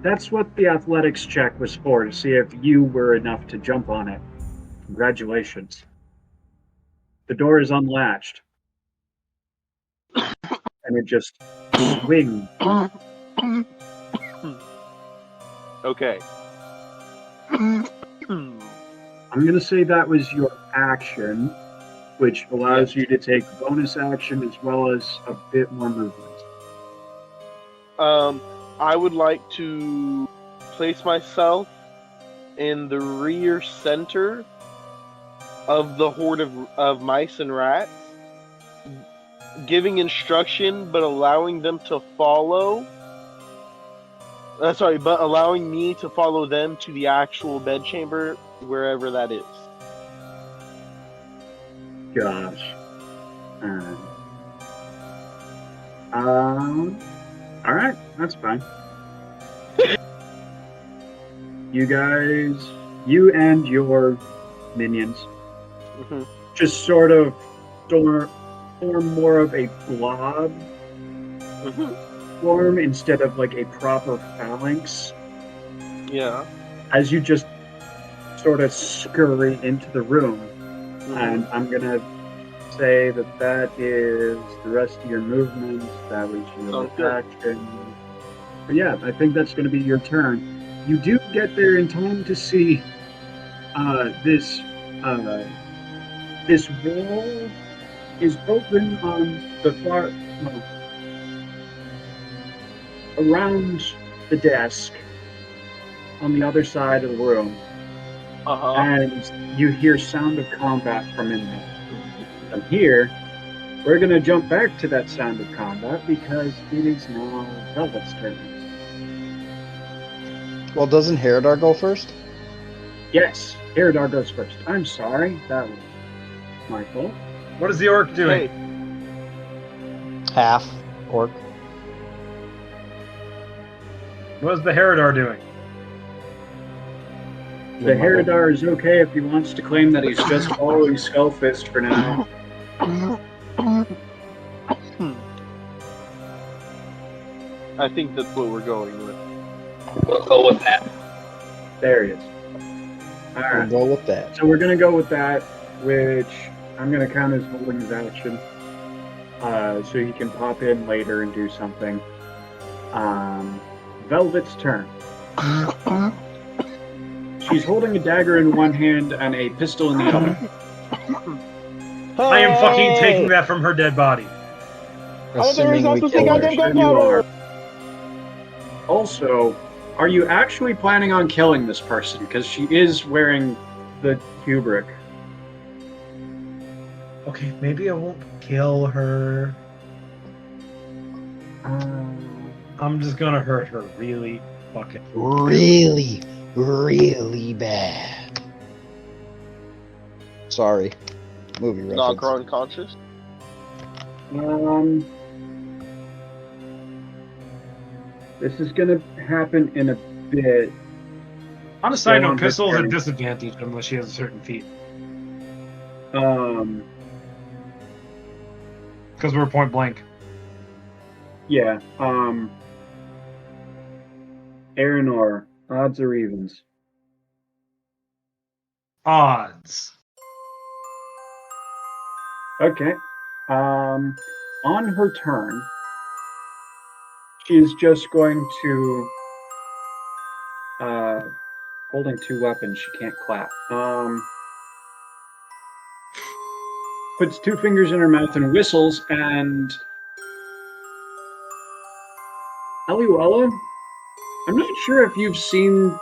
That's what the athletics check was for, to see if you were enough to jump on it. Congratulations. The door is unlatched. And it just swings. Okay. I'm going to say that was your action, which allows you to take bonus action as well as a bit more movement. I would like to place myself in the rear center of the horde of mice and rats, giving instruction but allowing them to follow. But allowing me to follow them to the actual bedchamber, wherever that is. Gosh. Alright, that's fine. You and your minions just sort of form more of a blob form instead of like a proper phalanx. Yeah. As you just sort of scurry into the room. And I'm gonna say that is the rest of your movement. That was your action. But yeah, I think that's gonna be your turn. You do get there in time to see this wall is open on the far around the desk on the other side of the room. And you hear sound of combat from in there. From here, we're going to jump back to that sound of combat because it is now Velvet's turn. Well, doesn't Herodar go first? Yes, Herodar goes first. I'm sorry, that was my fault. What is the orc doing? Half orc. What's the Herodar doing? The Herodar is okay if he wants to claim that he's just following Skullfist for now. I think that's what we're going with. We'll go with that. There he is. We'll Alright, go with that. so we're gonna go with that, which I'm gonna count as holding his action. So he can pop in later and do something. Velvet's turn. She's holding a dagger in one hand and a pistol in the other. I am fucking taking that from her dead body. Assuming we to kill take out her. them gunpowder. Also, are you actually planning on killing this person? Because she is wearing the Kubrick. Okay, maybe I won't kill her. I'm just gonna hurt her really fucking. Really, really bad. Sorry. Movie Knock her reference. unconscious. This is gonna happen in a bit. On a side Go on, note, pistol is a Victoria. disadvantage unless she has a certain feat. Because we're point blank. Yeah. Aranor, odds or evens? Odds. Okay. On her turn, she's just going to holding two weapons, she can't clap. Puts two fingers in her mouth and whistles, and Aliwala, I'm not sure if you've seen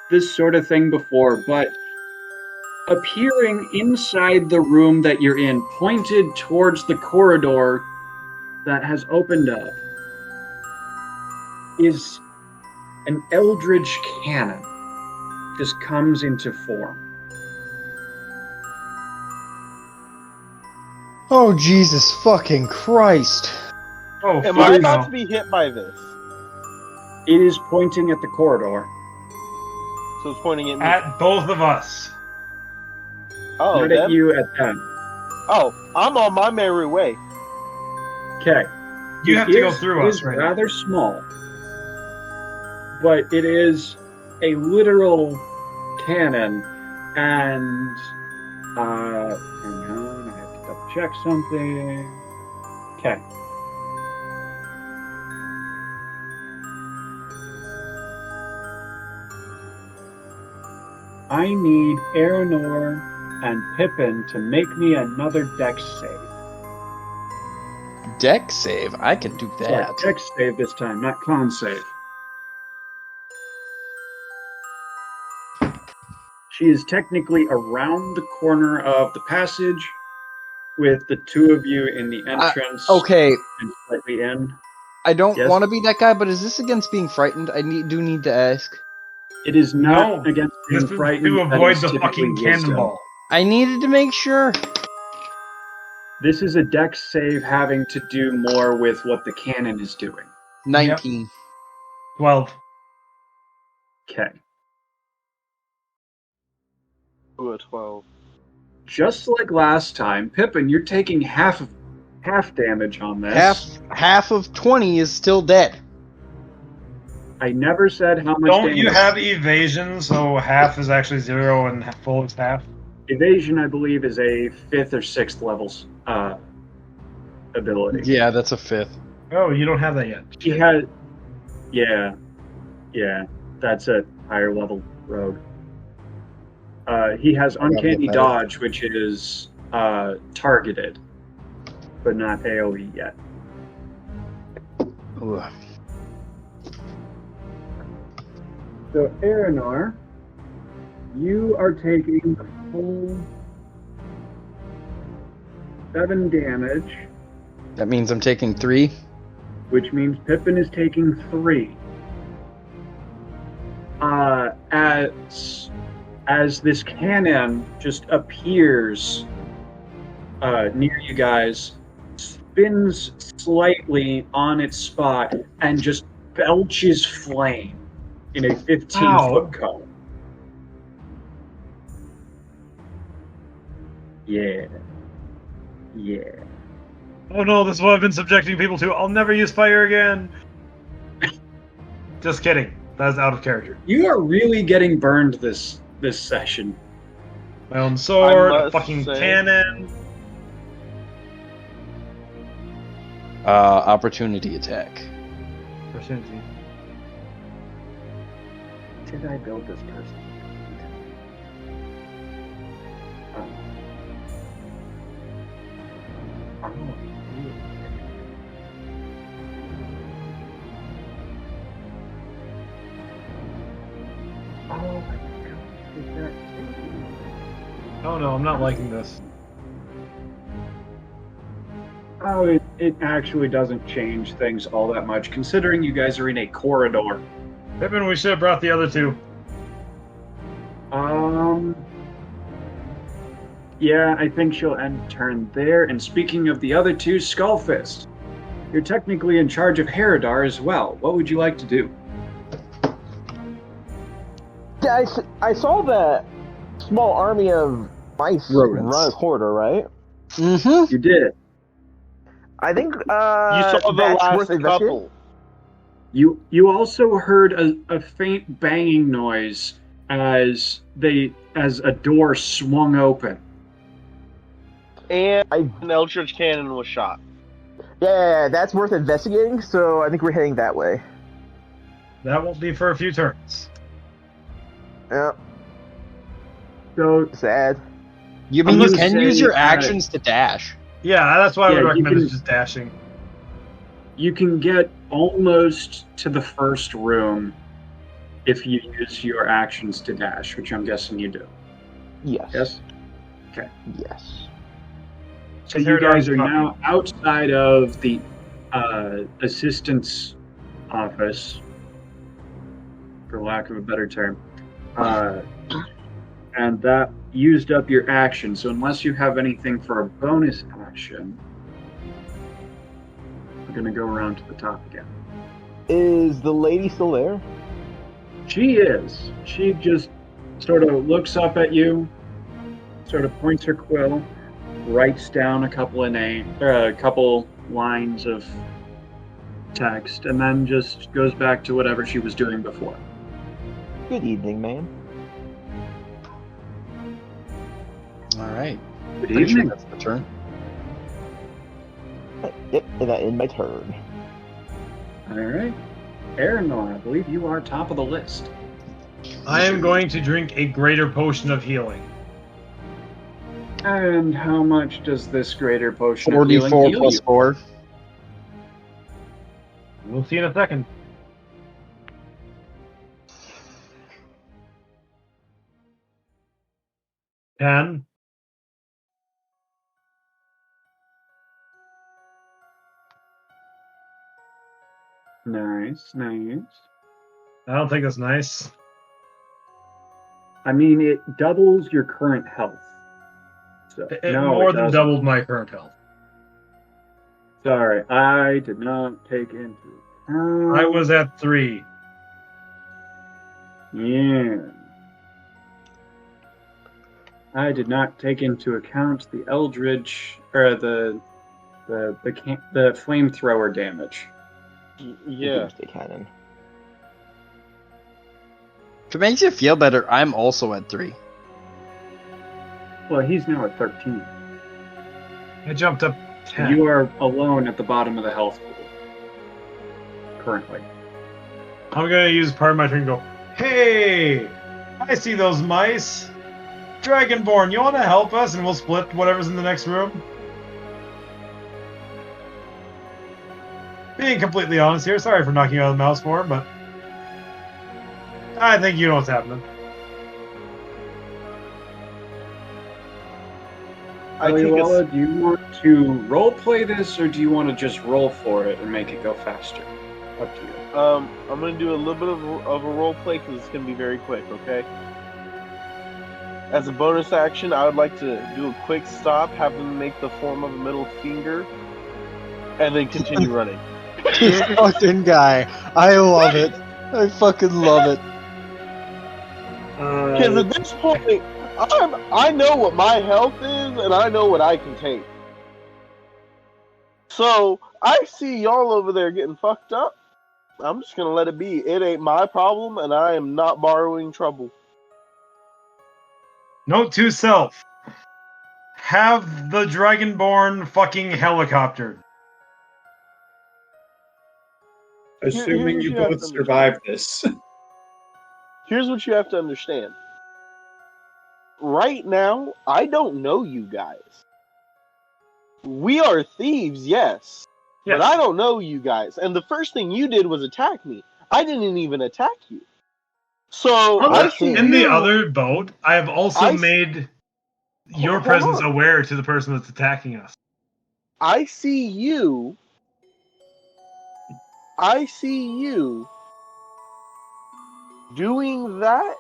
this sort of thing before, but appearing inside the room that you're in, pointed towards the corridor that has opened up, is an eldritch cannon. Just comes into form. Oh, Jesus fucking Christ. Oh, Am fuck I no. about to be hit by this? It is pointing at the corridor. So it's pointing at me. At both of us. Oh, Not at them? you, at them. Oh, I'm on my merry way. Okay. You have to go through It us is right now. rather small, but it is a literal cannon, and hang on, I have to double check something. Okay. I need Aranor and Pippin to make me another dex save. Deck save? I can do that. Sorry, dex save this time, not con save. She is technically around the corner of the passage, with the two of you in the entrance Okay, and slightly in. I don't Yes? want to be that guy, but is this against being frightened? I do need to ask. It is not No, against This being is frightened. to that avoid is the typically fucking wisdom. cannonball. I needed to make sure. This is a dex save having to do more with what the cannon is doing. 19. 12. Okay. Ooh, a 12. Just like last time, Pippin, you're taking half damage on this. Half of 20 is still dead. I never said how much Don't damage. you have evasion, so half is actually 0 and full is half? Evasion, I believe, is a 5th or 6th levels ability. Yeah, that's a 5th. Oh, you don't have that yet. He had, yeah, that's a higher level rogue. He has gotta get Uncanny better. Dodge, which is targeted, but not AoE yet. Ooh. So, Aranor, you are taking the full 7 damage, That means I'm taking 3. which means Pippin is taking 3. As this cannon just appears near you guys, spins slightly on its spot, and just belches flame in a 15-foot Ow. cone. Yeah. Yeah. Oh no, this is what I've been subjecting people to. I'll never use fire again. Just kidding. That's out of character. You are really getting burned this session. My own sword, I a must fucking say- cannon. Opportunity attack. Opportunity. Did I build this person? Oh my god, is that Oh no, I'm not liking this. Oh, it actually doesn't change things all that much, considering you guys are in a corridor. Pippin, we should have brought the other two. Yeah, I think she'll end turn there. And speaking of the other two, Skullfist, you're technically in charge of Herodar as well. What would you like to do? Yeah, I saw that small army of mice Rodents. run a corridor, right? Mm-hmm. You did. I think You saw the that's last worth investigating. couple. You also heard a faint banging noise as a door swung open. And I- an Eldritch Cannon was shot. Yeah, that's worth investigating. So I think we're heading that way. That won't be for a few turns. Yeah, So sad. You mean I'm you gonna can use say, your actions to dash? Yeah, that's why I Yeah, would you recommend can- just dashing. you can get almost to the first room if you use your actions to dash, which I'm guessing you do. Yes. Yes? Yes. So you guys are now outside of the assistant's office, for lack of a better term. And that used up your action. So unless you have anything for a bonus action, we're going to go around to the top again. Is the lady still there? She is. She just sort of looks up at you, sort of points her quill, writes down a couple of a couple lines of text, and then just goes back to whatever she was doing before. Good evening, ma'am. All right. Good Pretty sure evening. that's the turn. Yep, and that in my turn. All right. Arendelle, I believe you are top of the list. I am going to drink a greater potion of healing. And how much does this greater potion of healing 44 heal plus you? 4. We'll see in a second. Ten. Nice, nice. I don't think that's nice. I mean, it doubles your current health. So, It no, more it than doesn't. doubled my current health. Sorry, I did not take into account. I was at 3. Yeah. I did not take into account the Eldritch or the flamethrower damage. Yeah. Doomsday Cannon. If it makes you feel better, I'm also at 3. Well, he's now at 13. I jumped up 10. You are alone at the bottom of the health pool currently. I'm gonna use part of my turn and go, hey, I see those mice. Dragonborn, you wanna help us and we'll split whatever's in the next room? Being completely honest here, sorry for knocking you out of the mouse form, but I think you know what's happening. I think it's, Aliwala, do you want to role play this, or do you want to just roll for it and make it go faster? Up to you. I'm gonna do a little bit of a role play because it's gonna be very quick. Okay. As a bonus action, I would like to do a quick stop, have them make the form of a middle finger, and then continue running. This fucking guy. I love it. I fucking love it. Because at this point, I know what my health is, and I know what I can take. So, I see y'all over there getting fucked up. I'm just gonna let it be. It ain't my problem, and I am not borrowing trouble. Note to self. Have the Dragonborn fucking helicopter. Assuming Here's you what you have both to survive this. Here's what you have to understand. Right now, I don't know you guys. We are thieves, yes. Yes. But I don't know you guys. And the first thing you did was attack me. I didn't even attack you. So, I see in the you- other boat, I have also made your Hold presence on. aware to the person that's attacking us. I see you doing that,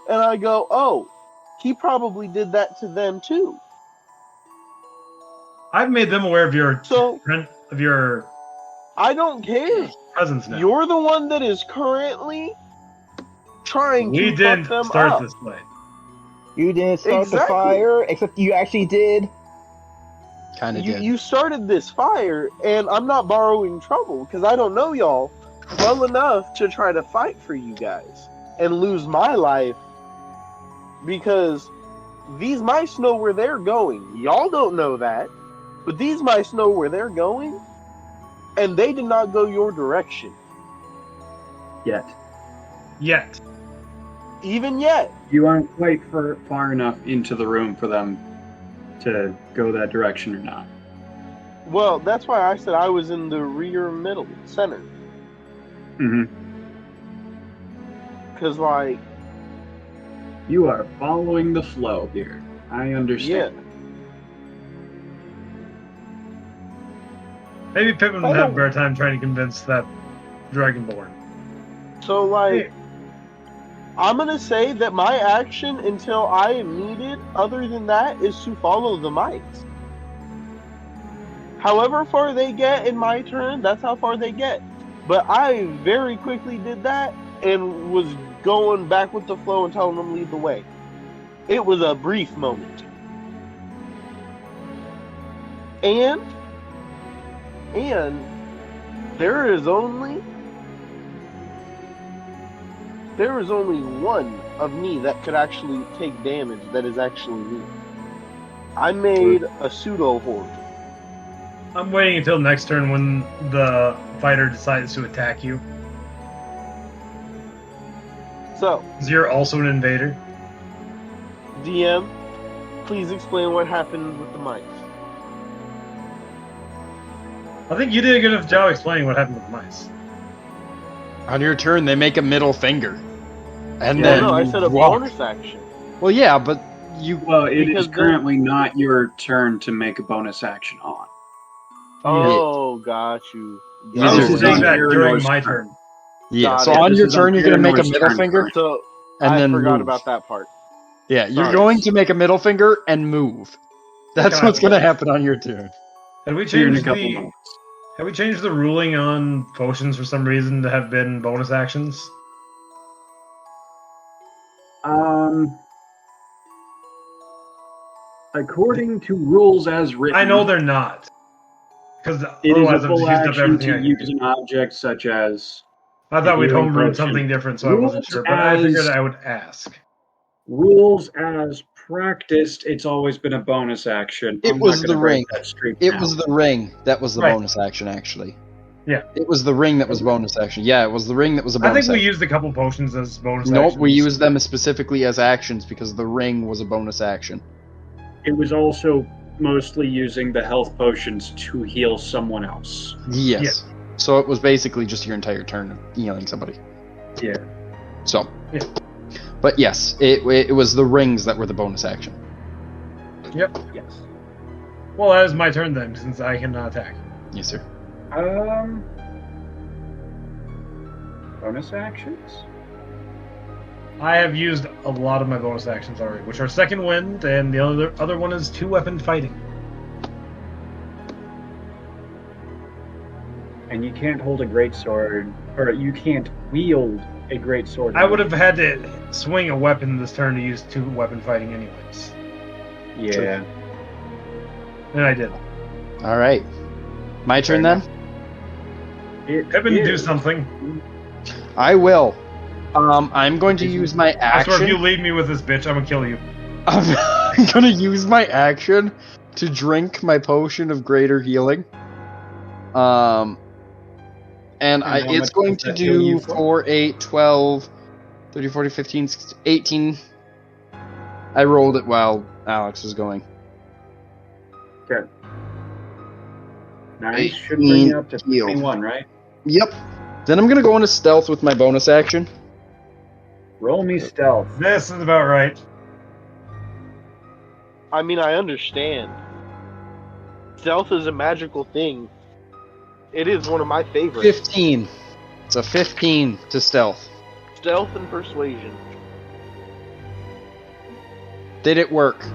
and I go, oh, he probably did that to them too. I've made them aware of your So, I don't care. presence now. You're the one that is currently trying We to didn't fuck them start up. this way. You didn't start the Exactly. fire, except you actually did. Kind of did. You started this fire, and I'm not borrowing trouble because I don't know y'all well enough to try to fight for you guys and lose my life because these mice know where they're going. Y'all don't know that, but these mice know where they're going, and they did not go your direction. Yet. Even yet. You aren't quite far enough into the room for them to go that direction or not. Well, that's why I said I was in the rear middle, center. Mm-hmm. Because, like... You are following the flow here. I understand. Maybe Pippin would have a better time trying to convince that Dragonborn. So, like, I'm going to say that my action until I am needed, other than that, is to follow the mice. However far they get in my turn, that's how far they get. But I very quickly did that and was going back with the flow and telling them to lead the way. It was a brief moment. And there is only one of me that could actually take damage that is actually me. I made a pseudo horde. I'm waiting until next turn when the fighter decides to attack you. So, 'Cause you're also an invader. DM, please explain what happened with the mice. I think you did a good enough job explaining what happened with mice. On your turn, they make a middle finger. And Well, then no, I said a walk. bonus action. Well, yeah, but you... Well, it Because is currently not your turn to make a bonus action on. Oh, got you. Yeah, I this was is saying not that during Aragorn's my turn. turn. Yeah, Got so it. on This your is turn, on you're going to make a Aragorn's middle turn finger, currently. So, and I then forgot move. about that part. Yeah, you're Sorry. going to make a middle finger and move. That's Got what's it. going to happen on your turn. Have we Here in a changed couple the months. Have we changed the ruling on potions for some reason to have been bonus actions? According to rules as written, I know they're not. Because it is otherwise a I've just full used up action everything I to could use do. an object such as I thought we'd healing homebrewed potion. something different, so I wasn't Rules sure. But I as- figured I would ask. rules as practiced. It's always been a bonus action. It I'm was not the gonna break ring. that streak It now. was the ring that was the Right. bonus action, actually. Yeah. It was the ring that was bonus action. Yeah, it was the ring that was a I bonus think we action. used a couple potions as bonus Nope, actions. we used them specifically as actions because the ring was a bonus action. It was also mostly using the health potions to heal someone else. Yes. So it was basically just your entire turn of healing somebody. Yeah. So. Yeah. But yes, it was the rings that were the bonus action. Yep. Yes. Well, that is my turn then, since I cannot attack. Yes, sir. Bonus actions? I have used a lot of my bonus actions already, which are Second Wind, and the other one is Two-Weapon Fighting. and you can't hold a greatsword, or you can't wield a greatsword. I would have had to swing a weapon this turn to use 2-weapon fighting anyways. Yeah. And I did. All right. My turn then? Pippin, do something. I will. I'm going to use my I swear, if you action. leave me with this bitch, I'm gonna kill you. I'm going to use my action to drink my potion of greater healing. And how it's much going does to that heal do you for? 4, 8, 12, 30, 40, 15, 16, 18. I rolled it while Alex was going. Okay. Nice. Should bring you up to Heal. 21, right? Yep. Then I'm going to go into stealth with my bonus action. Roll me stealth. This is about right. I mean, I understand. Stealth is a magical thing. It is one of my favorites. 15. It's a 15 to stealth. Stealth and persuasion. Did it work?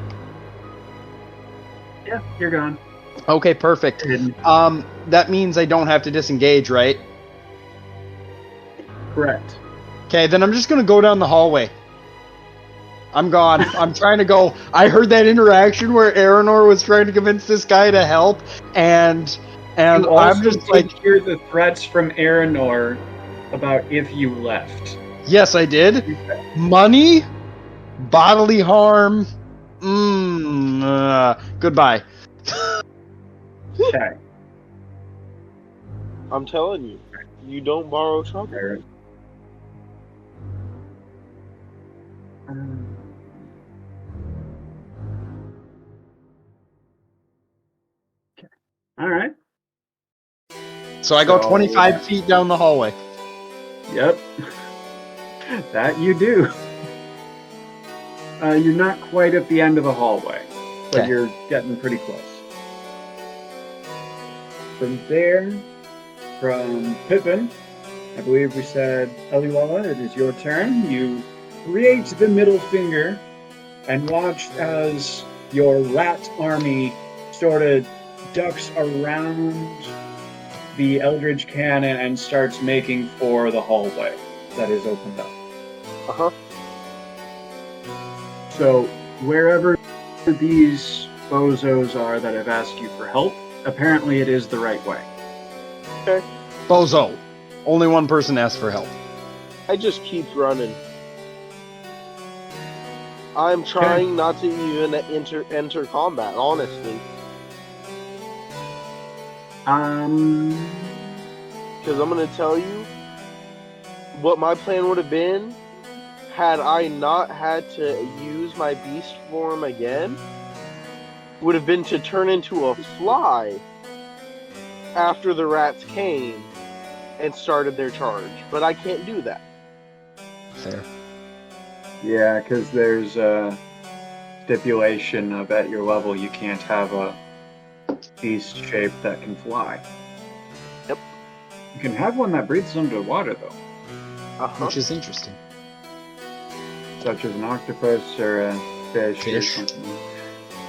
Yeah, you're gone. Okay, perfect. Hidden. That means I don't have to disengage, right? Correct. Okay, then I'm just gonna go down the hallway. I'm gone. I'm trying to go. I heard that interaction where Aranor was trying to convince this guy to help, and You I'm also just did like, hear the threats from Aranor about if you left. yes, I did. Money, bodily harm. Goodbye. Okay. I'm telling you, you don't borrow trouble. There. Okay. All right. So I go So- 25 feet down the hallway. Yep. That you do. You're not quite at the end of the hallway, but Okay. you're getting pretty close. From there, from Pippin, I believe we said, Eliwala, it is your turn. You create the middle finger and watch as your rat army sort of ducks around the Eldritch Cannon and starts making for the hallway that is opened up. Uh-huh. So, wherever these bozos are that have asked you for help, apparently it is the right way. Bozo. Only one person asked for help. I just keep running. I'm trying not to even enter combat, honestly. Because I'm going to tell you what my plan would have been had I not had to use my beast form again. Would have been to turn into a fly after the rats came and started their charge. But I can't do that. Fair. Yeah, because there's a stipulation of at your level you can't have a beast shape that can fly. Yep. You can have one that breathes underwater, though, Uh-huh. Which is interesting. such as an octopus or a fish. Or Fish. something.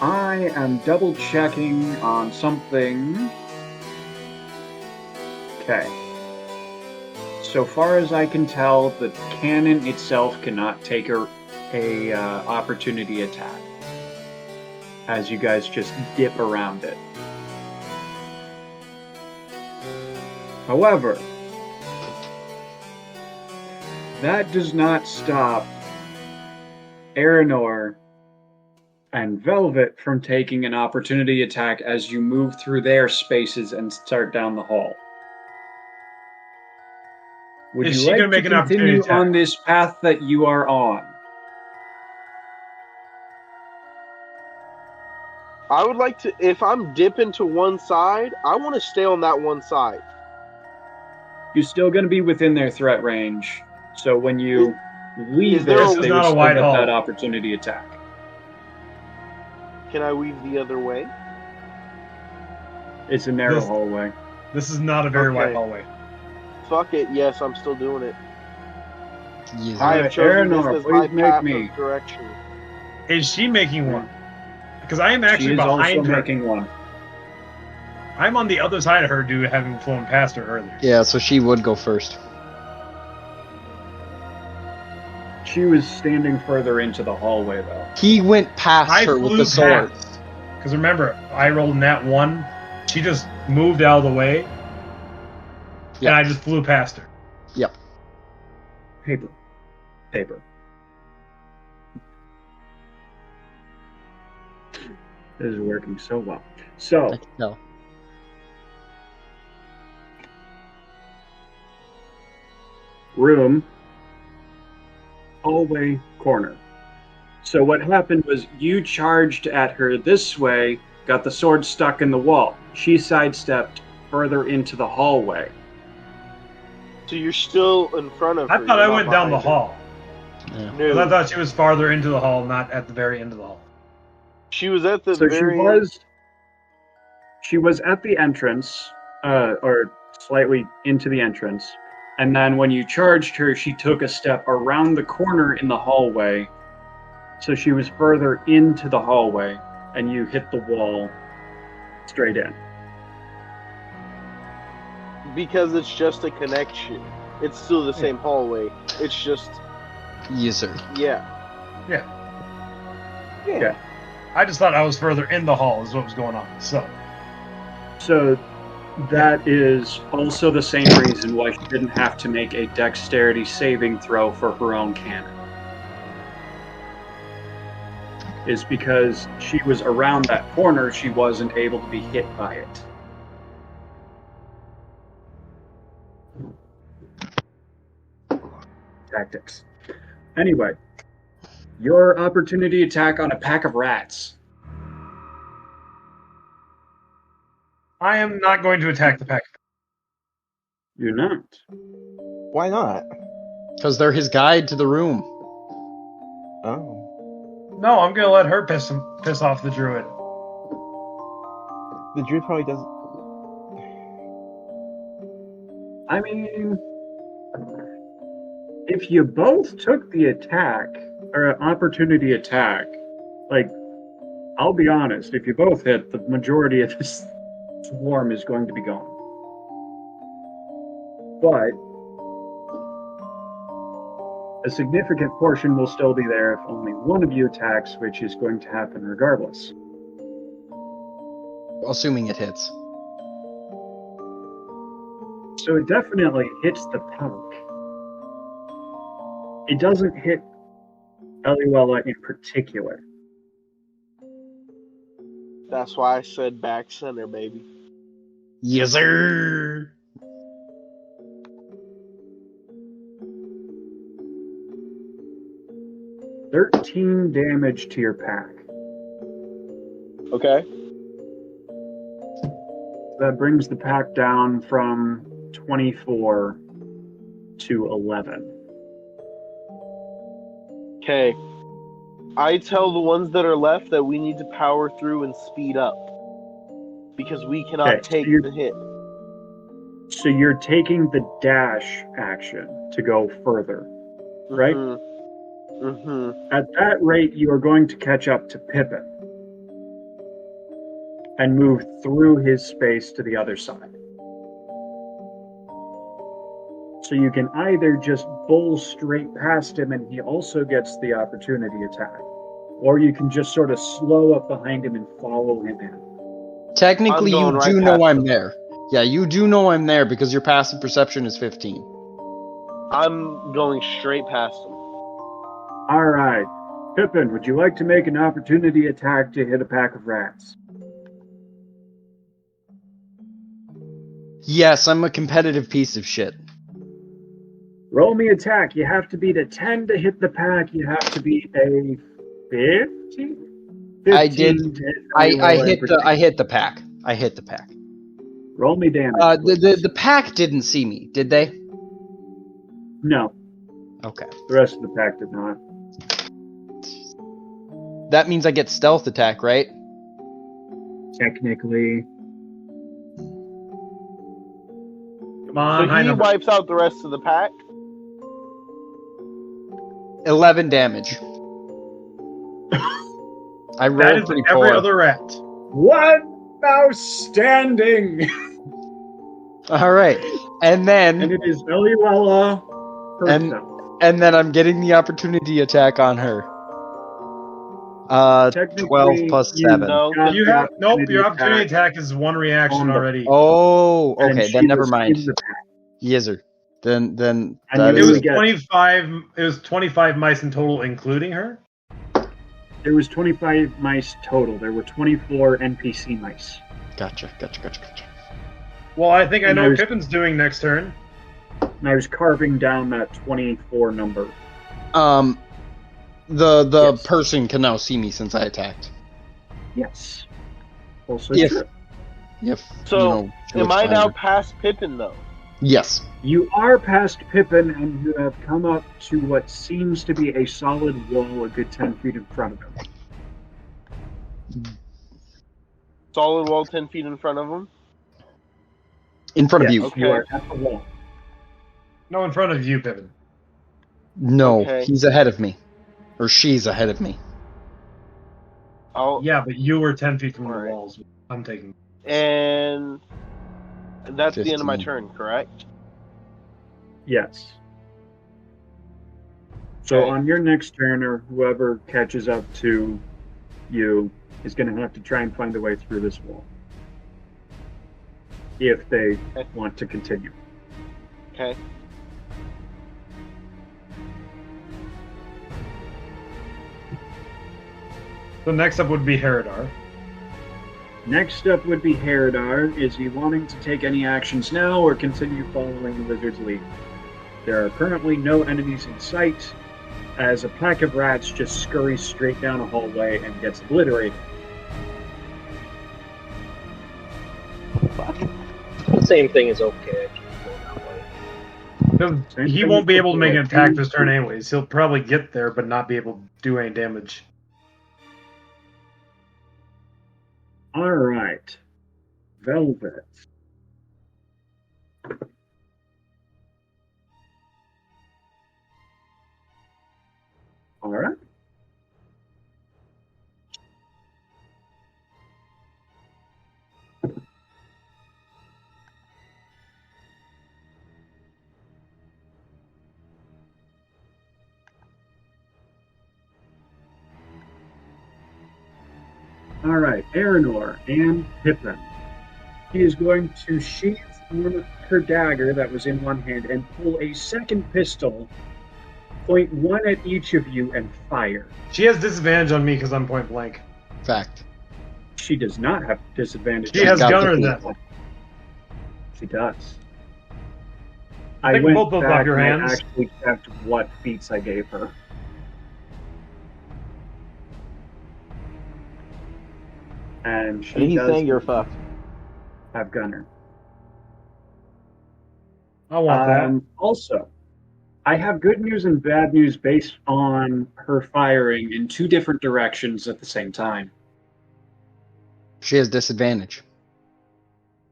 I am double checking on something. Okay. So far as I can tell, the cannon itself cannot take a opportunity attack, as you guys just dip around it. However, that does not stop Aranor and Velvet from taking an opportunity attack as you move through their spaces and start down the hall. Would Is you she like gonna make to an opportunity continue attack? on this path that you are on? I would like to, if I'm dipping to one side, I want to stay on that one side. You're still going to be within their threat range, so when you leave is there this, a- they This is not will a still wide get hall. that opportunity attack. Can I weave the other way? It's a narrow This- hallway. This is not a very wide Okay. hallway. Fuck it, yes, I'm still doing it. Yeah. I have chosen Aranor, this as my please make path me. of direction. Is she making one? Because I am actually She is behind also her. making one. I'm on the other side of her, dude, having flown past her earlier. Yeah, so she would go first. She was standing further into the hallway, though. He went past her with the sword. Because remember, I rolled nat 1. She just moved out of the way. Yep. And I just flew past her. Yep. Paper. This is working so well. So, No. room, hallway, corner. So what happened was you charged at her this way, got the sword stuck in the wall. She sidestepped further into the hallway. So you're still in front of her. I thought you're I not went down the behind her. hall. Yeah. Because I thought she was farther into the hall, not at the very end of the hall. She was at the So very end. she was at the entrance, or slightly into the entrance, and then when you charged her, she took a step around the corner in the hallway, so she was further into the hallway, and you hit the wall straight in. Because it's just a connection. It's still the same hallway. It's just, Yes, sir. yeah. Yeah. I just thought I was further in the hall is what was going on. So that is also the same reason why she didn't have to make a dexterity saving throw for her own cannon. Is because she was around that corner, she wasn't able to be hit by it. Tactics. Anyway, your opportunity attack on a pack of rats. I am not going to attack the pack. You're not. Why not? Because they're his guide to the room. Oh. No, I'm going to let her piss off the druid. The druid probably doesn't. I mean, if you both took the attack, or an opportunity attack, like, I'll be honest, if you both hit, the majority of this swarm is going to be gone. But a significant portion will still be there if only one of you attacks, which is going to happen regardless. Assuming it hits. So it definitely hits the pack. It doesn't hit Eliwella in particular. That's why I said back center, baby. Yes, sir. $13 damage to your pack. Okay. That brings the pack down from 24 to 11. Okay. I tell the ones that are left that we need to power through and speed up. Because we cannot Okay, so take you're- the hit. So you're taking the dash action to go further, right? Mm-hmm. At that rate, you are going to catch up to Pippin and move through his space to the other side. So you can either just bull straight past him and he also gets the opportunity attack, or you can just sort of slow up behind him and follow him in. Technically, I'm you going right do know past I'm them. there. Yeah, you do know I'm there because your passive perception is 15. I'm going straight past him. All right. Pippin, would you like to make an opportunity attack to hit a pack of rats? Yes, I'm a competitive piece of shit. Roll me attack. You have to beat a 10 to hit the pack. You have to beat a 15? I did. 15 to hit I roll hit everything. I hit the pack. I hit the pack. Roll me damage. The pack didn't see me, did they? No, Okay. the rest of the pack did not. That means I get stealth attack, right? Technically. Come on, So high he number. wipes out the rest of the pack. 11 damage. I That rolled is pretty every poor. other rat. What? now standing. All right, and And then it is Veluella herself. and then I'm getting the opportunity attack on her. Technically, 12 plus you 7. No, got You the have nope. Your opportunity attack attack is one reaction on the- already. Oh, and okay. she Then never was mind. in the pack. Yes, sir. Then And that you It is was get- 25. It was 25 mice in total, including her. There was 25 mice total. There were 24 NPC mice. gotcha. Well, I think I And know I what was- Pippin's doing next turn. And I was carving down that 24 number. The Yes. person can now see me since I attacked. Yes. Also Yes. true. If So, you know, am which I now finder. past Pippin though? Yes. You are past Pippin, and you have come up to what seems to be a solid wall a good 10 feet in front of him. Solid wall 10 feet in front of him? In front of Yes, you. Okay. You are at the wall. No, in front of you, Pippin. No, Okay. he's ahead of me, or she's ahead of me. I'll, Yeah, but you were 10 feet from the Alright. walls. I'm taking. And that's the end of my 15. turn, correct? Yes. So Okay. on your next turn, or whoever catches up to you is going to have to try and find a way through this wall. If they Okay. want to continue. Okay. So next up would be Herodar. Next up would be Herodar. Is he wanting to take any actions now or continue following the wizard's lead? There are currently no enemies in sight, as a pack of rats just scurries straight down a hallway and gets obliterated. The same thing is okay. Same He thing won't be with able to make an the- attack this turn anyways. He'll probably get there, but not be able to do any damage. All right. Velvet. All right. All right, Aranor and Pippin. She is going to sheath her dagger that was in one hand and pull a second pistol, point one at each of you, and fire. She has disadvantage on me because I'm point blank. Fact. She does not have disadvantage. She has got gunner the then. She does. I think both those off your and hands. I actually checked what feats I gave her. And she And he's does saying you're fucked. have gunner. I want that. Also, I have good news and bad news based on her firing in two different directions at the same time. She has disadvantage.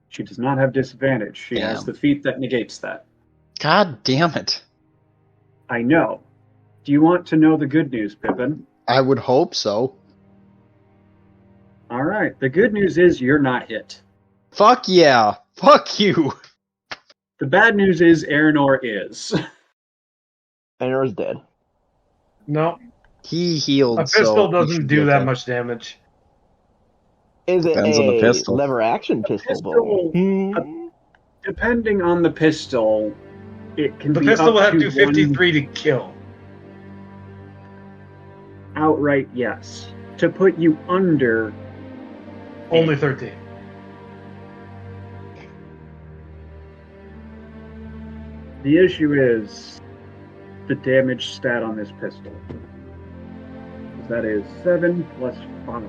She does not have disadvantage. She has Damn. the feat that negates that. God damn it. I know. Do you want to know the good news, Pippin? I would hope so. All right. The good news is you're not hit. Fuck yeah. Fuck you. The bad news is Aranor is. Anor's dead. No, He healed. a pistol so he doesn't should do be that okay. much damage. Is it Depends on the a pistol. lever action pistol? Pistol- though? Depending on the pistol, it can The be pistol up will have to to 53 to kill. outright yes. To put you under, Only 13. the issue is the damage stat on this pistol. That is 7 plus 5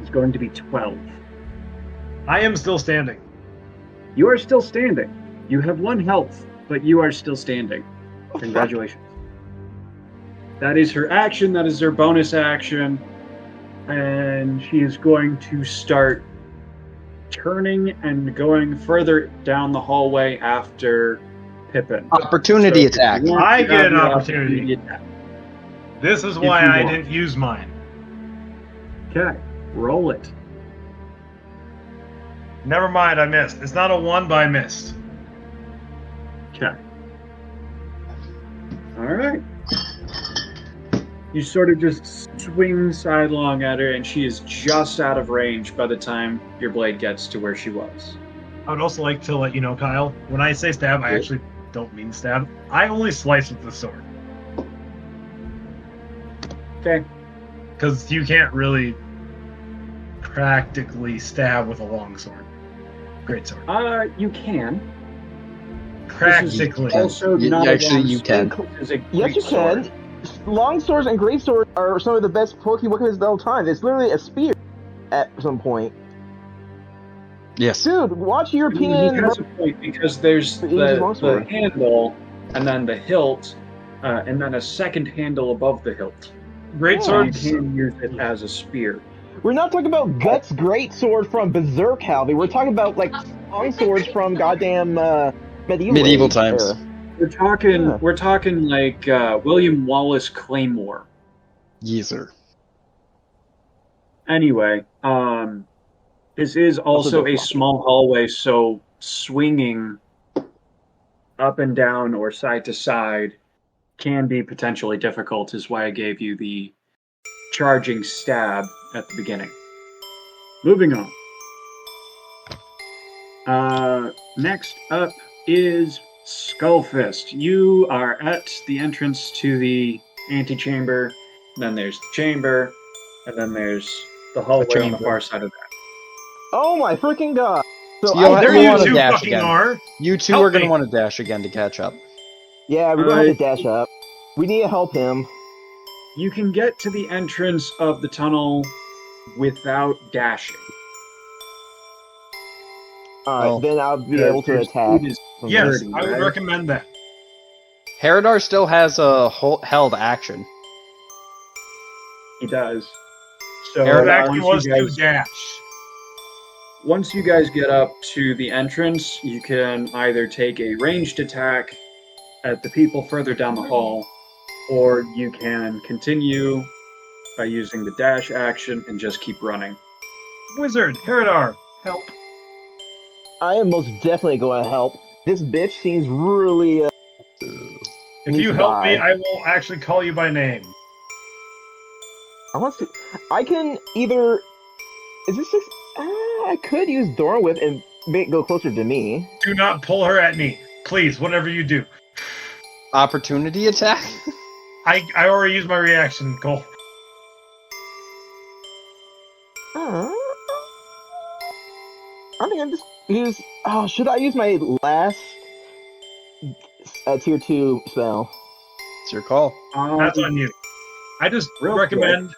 is going to be 12. I am still standing. You are still standing. You have 1 health, but you are still standing. Congratulations. That is her action. That is her bonus action. And she is going to start turning and going further down the hallway after Pippin. Opportunity So if attack. you want I to get have an your opportunity. attack. This is If why you I want. didn't use mine. Okay, roll it. Never mind, I missed. It's not a 1, but I missed. Okay. All right. You sort of just swing sidelong at her, and she is just out of range by the time your blade gets to where she was. I would also like to let you know, Kyle, when I say stab, I actually don't mean stab. I only slice with the sword. Okay. Because you can't really practically stab with a long sword. Great sword. You can. Practically. This is also not Actually, a long you can. sword. It is a Yes, you great sword. can. Long swords and great swords are some of the best poking weapons of all time. It's literally a spear at some point. Yes. Dude, watch He European. has a point because there's The English the longsword. handle, and then the hilt, and then a second handle above the hilt. Great So you swords. can use it as a spear. We're not talking about Guts' great sword from Berserk Halvey. We're talking about like long swords from goddamn medieval age times. era. We're talking like William Wallace Claymore. Yeezer. Anyway, this is also a difficult. small hallway, so swinging up and down or side to side can be potentially difficult, is why I gave you the charging stab at the beginning. Moving on. Next up is Skullfist. You are at the entrance to the antechamber, then there's the chamber, and then there's the hallway on the chamber. far side of that. Oh my freaking god! So You'll I There We'll you wanna two dash fucking again. are. You two Help are going to me. want to dash again to catch up. yeah, we're gonna have to dash up. We need to help him. You can get to the entrance of the tunnel without dashing. Alright, Oh. then I'll be able to Your attack. speed is Yes, 30, I would right? recommend that. Herodar still has a held action. He does. So Eric It actually once was you to guys- dash. Once you guys get up to the entrance, you can either take a ranged attack at the people further down the hall, or you can continue by using the dash action and just keep running. Wizard, Herodar, help. I am most definitely going to help. This bitch seems really. If Needs you to help me, die. I will actually call you by name. I want to. I can either. Is this just? I could use Thornwhip and make it go closer to me. Do not pull her at me. Please, whatever you do. Opportunity attack? I already used my reaction, Cole. I think I'm just use. Oh, should I use my last tier 2 spell? It's your call. That's on you. I just Real recommend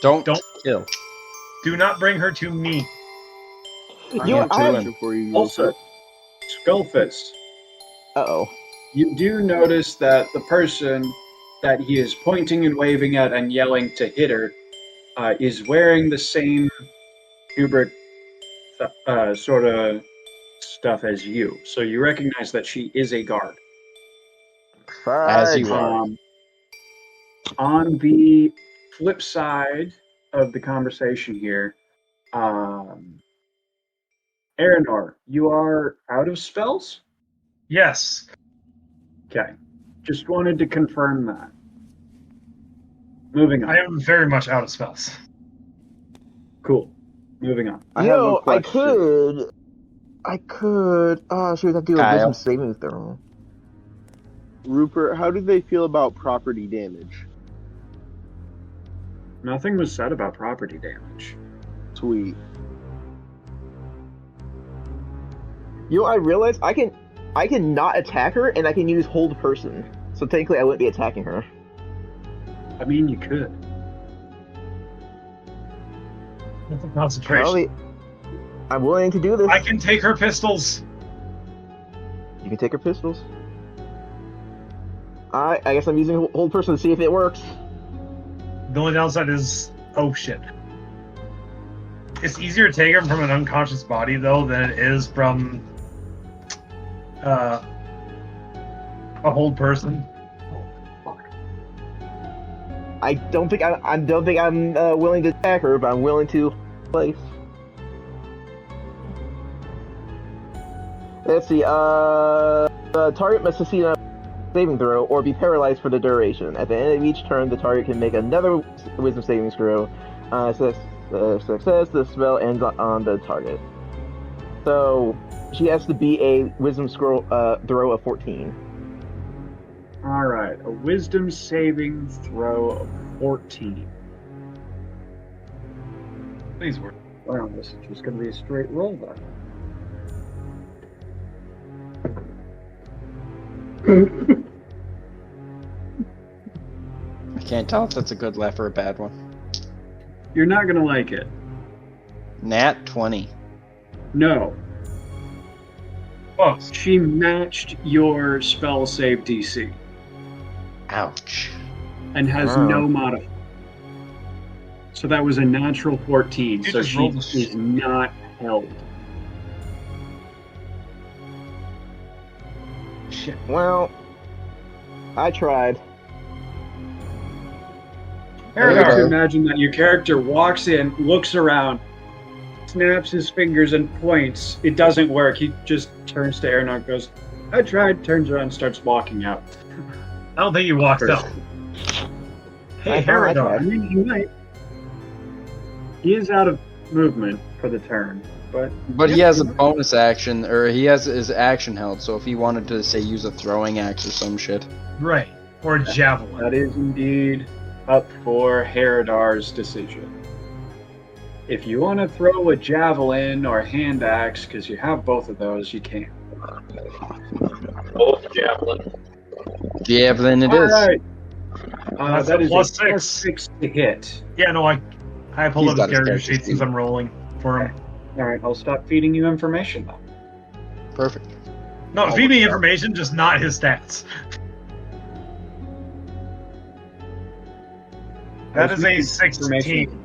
Don't Don't- kill. do not bring her to me. You know, am I too, have. and- Before you Also, Skullfist, Uh-oh. you do notice that the person that he is pointing and waving at and yelling to hit her is wearing the same Kubrick sort of stuff as you. So you recognize that she is a guard. As you are. On the flip side of the conversation here, Aranor, you are out of spells? Yes. Okay. Just wanted to confirm that. Moving on. I am very much out of spells. Cool. Moving on. I You have know, a question. I could. Oh, should I do a Kyle. wisdom saving throw? Rupert, how do they feel about property damage? Nothing was said about property damage. Sweet. You know, I realized I can not attack her, and I can use hold person. So technically, I wouldn't be attacking her. I mean, you could. That's a concentration. Probably, I'm willing to do this. I can take her pistols. You can take her pistols. I guess I'm using hold person to see if it works. The only downside is, oh shit. It's easier to take her from an unconscious body though than it is from a hold person. I don't think I'm willing to attack her, but I'm willing to place. Let's see. The target must succeed on a saving throw or be paralyzed for the duration. At the end of each turn, the target can make another wisdom saving throw. Success, the spell ends on the target. So she has to be a wisdom throw of 14. All right, a wisdom saving throw of 14. Please work. Well, this is just going to be a straight roll then. I can't tell if that's a good laugh or a bad one. You're not going to like it. Nat 20. No. Close. She matched your spell save DC Ouch. and has Oh. no modifier. So that was a natural 14, You so just she rolled a is not held. Shit. Well, I tried. I like to Paradar. imagine that your character walks in, looks around, snaps his fingers and points. It doesn't work. He just turns to Aranor, goes, I tried, turns around, and starts walking out. I don't think he walked First. out. Hey, I thought I Herodar. I mean, he might. He is out of movement for the turn, but But he has a bonus action, or he has his action held, so if he wanted to, say, use a throwing axe or some shit. Right. Or javelin. that is indeed up for Heradar's decision. If you want to throw a javelin or hand axe, because you have both of those, you can. Both javelin. Javelin it All is. right. That's That a is plus a plus 6. 6 to hit. Yeah, no, I pulled He's up got his his character character sheet sheet. since I'm rolling for him. All right, I'll stop feeding you information now. Perfect. No, feed me information, just not his stats. That is a 16.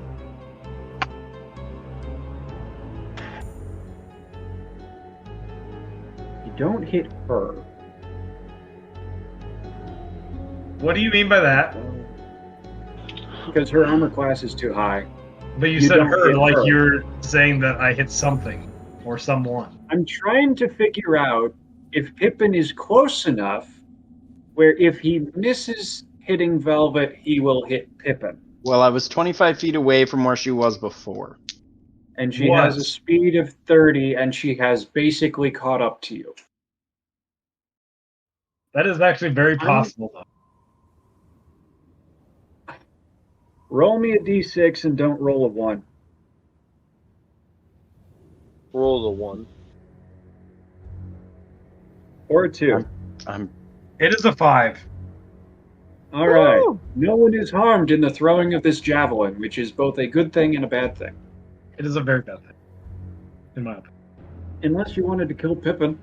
You don't hit her. What do you mean by that? Because her armor class is too high. But you You said don't her hit like her. you're saying that I hit something or someone. I'm trying to figure out if Pippin is close enough where if he misses hitting Velvet, he will hit Pippin. Well, I was 25 feet away from where she was before. And she What? has a speed of 30, and she has basically caught up to you. That is actually very possible, though. Roll me a d6 and don't roll a 1. Roll the 1. Or a 2. I'm It is a 5. All right. Woo! No one is harmed in the throwing of this javelin, which is both a good thing and a bad thing. It is a very bad thing, in my opinion. Unless you wanted to kill Pippin.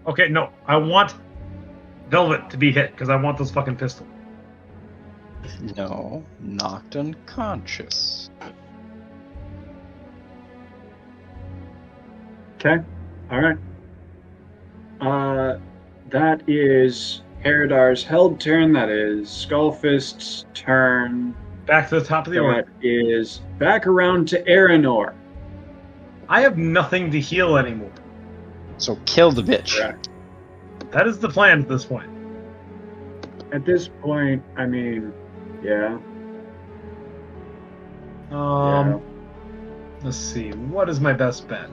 Okay, no, I want Velvet to be hit because I want this fucking pistol. no knocked unconscious. Okay. All right. That is Heradar's held turn. That is Skullfist's turn. Back to the top of the order. That is back around to Aranor. I have nothing to heal anymore. So kill the bitch. Correct. That is the plan at this point. At this point, I mean, yeah. Yeah. Let's see. What is my best bet?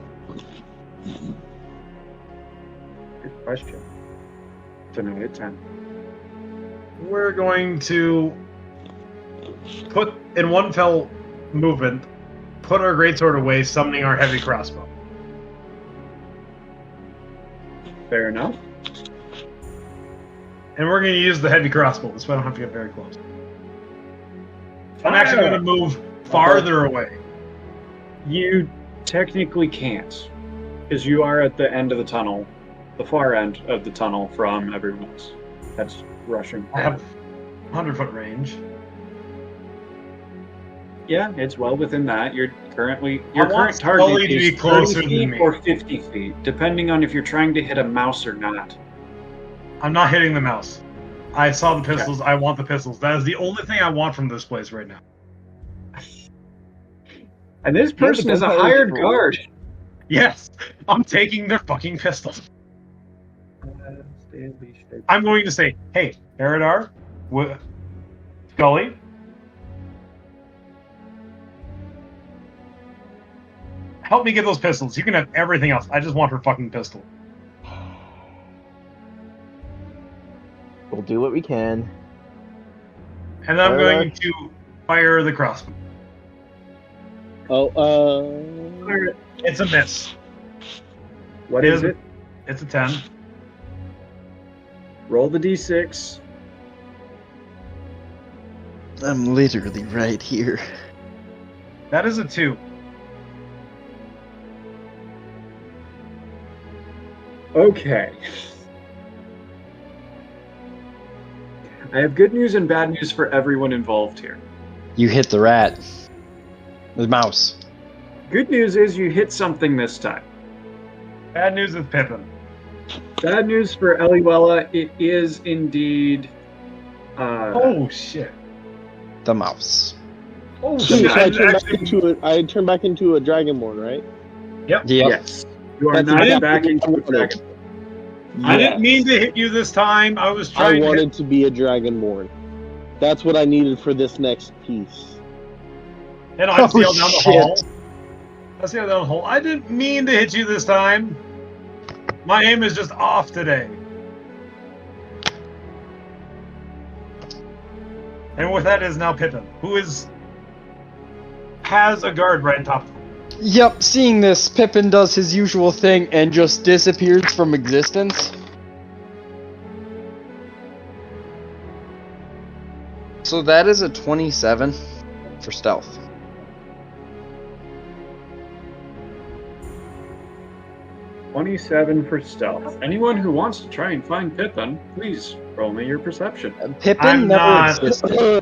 Good question. Tonight at 10. We're going to put in one fell movement, put our greatsword away, summoning our heavy crossbow. Fair enough. And we're going to use the heavy crossbow, so I don't have to get very close. I'm actually going to move farther away. You technically can't, because you are at the end of the tunnel, the far end of the tunnel from everyone else that's rushing. I have 100-foot range. Yeah, it's well within that. You're currently I your want current Scully target to is be closer 30 feet than me. or 50 feet, depending on if you're trying to hit a mouse or not. I'm not hitting the mouse. I saw the pistols. I want the pistols. That is the only thing I want from this place right now. And this person is a hired guard. Yes, I'm taking their fucking pistols. I'm going to say, hey, Eridar, Scully, help me get those pistols. You can have everything else. I just want her fucking pistol. We'll do what we can. And I'm going to fire the crossbow. It's a miss. What is it? It's a 10. Roll the d6. I'm literally right here. That is a 2. Okay. I have good news and bad news for everyone involved here. You hit the rat. The mouse. Good news is you hit something this time. Bad news with Pippin. Bad news for Eliwella, it is indeed... Oh, shit. The mouse. Oh, So shit. I turn back into a Dragonborn, right? Yep. Yes. You are That's not exactly back into a what I wanted. dragon. I didn't mean to hit you this time. I was I trying to wanted to be a Dragonborn. That's what I needed for this next piece. And I sailed down the shit. hall. I sailed down the hall. I didn't mean to hit you this time. My aim is just off today. And with that is now Pippin, who has a guard right on top of him. Yep, seeing this, Pippin does his usual thing and just disappears from existence. So that is a 27 for stealth. 27 for stealth. Anyone who wants to try and find Pippin, please roll me your perception. Pippin I'm never not- existed. So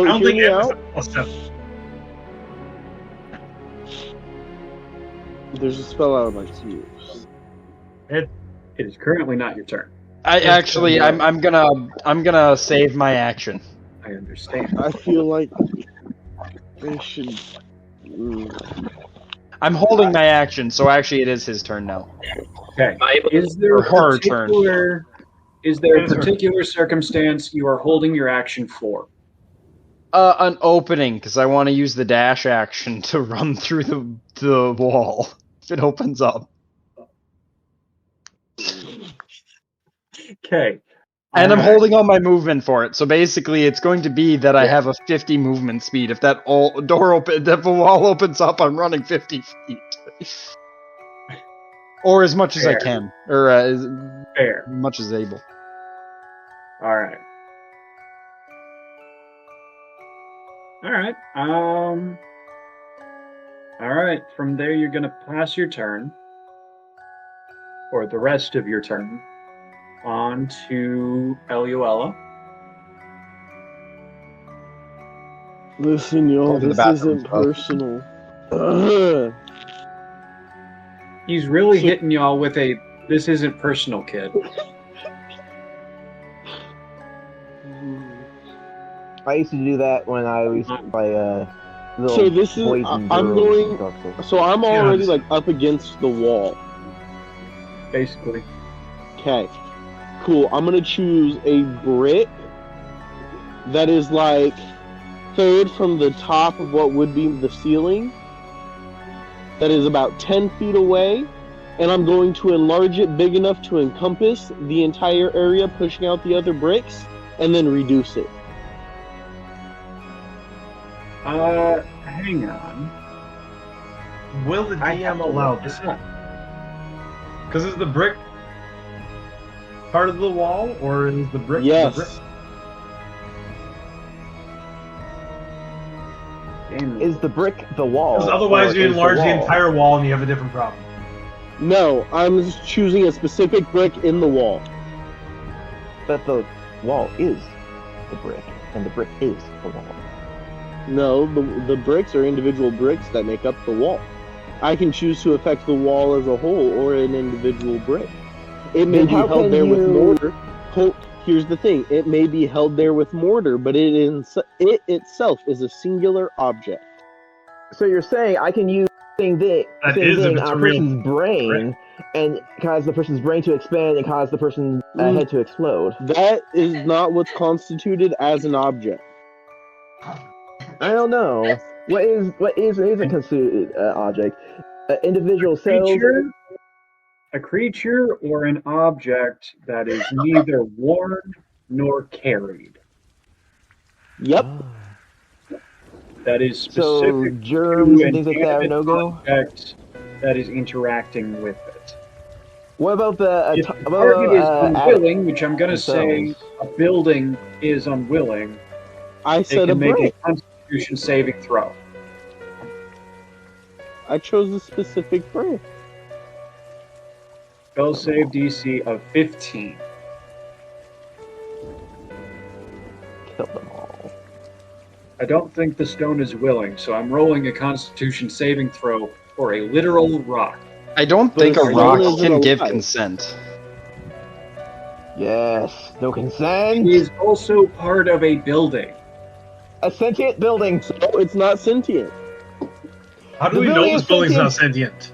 I don't hear think me it was out. a +7. There's a spell out of my cubes. It is currently not your turn. I'm gonna save my action. I understand. I feel like they should. I'm holding my action, so actually it is his turn now. Okay. Am I able to- Is there Or a her turn. particular is there a His turn. particular circumstance you are holding your action for? An opening, because I want to use the dash action to run through the wall. If it opens up. Okay. And I'm Alright. holding all my movement for it, so basically it's going to be that I have a 50 movement speed. If that if the wall opens up, I'm running 50 feet. Or as much as I Fair. can. Or as Fair. much as able. All right. All right. All right. From there, you're gonna pass your turn, or the rest of your turn, on to Eliuella. Listen, y'all, Go to the this bathroom, isn't bro. personal. Ugh. He's really hitting y'all with a "this isn't personal, kid." I used to do that when I was by little So this is. boys and I'm girls going. and stuff, so- So I'm already Yeah. like up against the wall. Basically. Okay. Cool. I'm gonna choose a brick that is like third from the top of what would be the ceiling. That is about 10 feet away. And I'm going to enlarge it big enough to encompass the entire area, pushing out the other bricks, and then reduce it. Hang on. Will the I have DM to allow look this? this up. Because is the brick part of the wall, or is the brick? Yes. The brick? Game Is the brick the wall? Because otherwise, or you is enlarge the wall- entire wall, and you have a different problem. No, I'm just choosing a specific brick in the wall. But the wall is the brick, and the brick is the wall. No, the bricks are individual bricks that make up the wall. I can choose to affect the wall as a whole or an individual brick. It may Then be how held can there with you- mortar. Here's the thing: it may be held there with mortar, but it itself is a singular object. So you're saying I can use Same thing. That Same is if thing it's on a a real person's brain, and cause the person's brain to expand and cause the person's head to explode. That is not what's constituted as an object. I don't know. What is a considered object? Individual cells. A creature or an object that is neither worn nor carried. Yep. That is So specific germs to and things like that are inanimate no-go? object that is interacting with it. What about the If the target is unwilling, which I'm going to say themselves? a building is unwilling, I it said a can make brick. a Constitution saving throw. I chose a specific brick. Spell save DC of 15. Kill them all. I don't think the stone is willing, so I'm rolling a Constitution saving throw for a literal rock. I don't But think a it's rock not can give alive. consent. Yes. No It consent. is also part of a building. A sentient building. So it's not sentient. How do The we know building this is building's not sentient?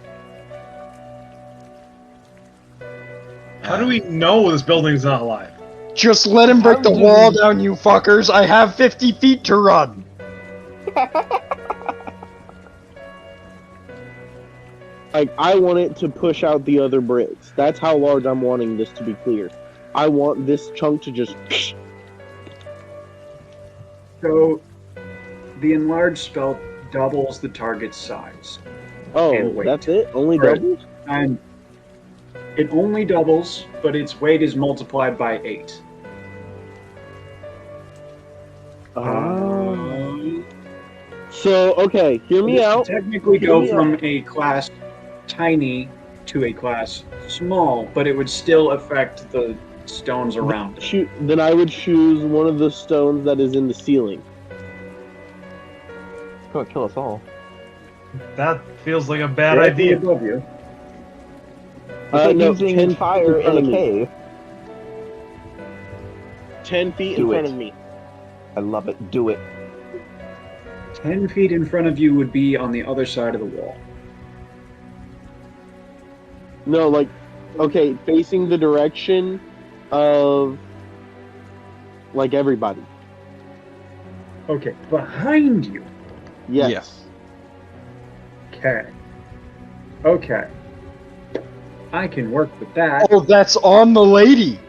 How do we know this building's not alive? Just let him break the How do wall we- down, you fuckers. I have 50 feet to run. Like, I want it to push out the other bricks. That's how large I'm wanting this to be clear. I want this chunk to just... So, the enlarged spell doubles the target's size. Oh, And weight. that's it? Only Right. doubles? And it only doubles, but its weight is multiplied by 8. So, okay, hear me It can out. technically Hear go me from a class tiny to a class small, but it would still affect the stones around it. Then I would choose one of the stones that is in the ceiling. Gonna kill us all. That feels like a bad Directly idea. above you. It's like No, using 10 fire feet in front in of a me. cave. 10 feet Do in front it. of me. I love it. Do it. 10 feet in front of you would be on the other side of the wall. No, like, okay, facing the direction of, like, everybody. Okay, behind you. Yes. Yes. Okay. Okay. I can work with that. Oh, that's on the lady.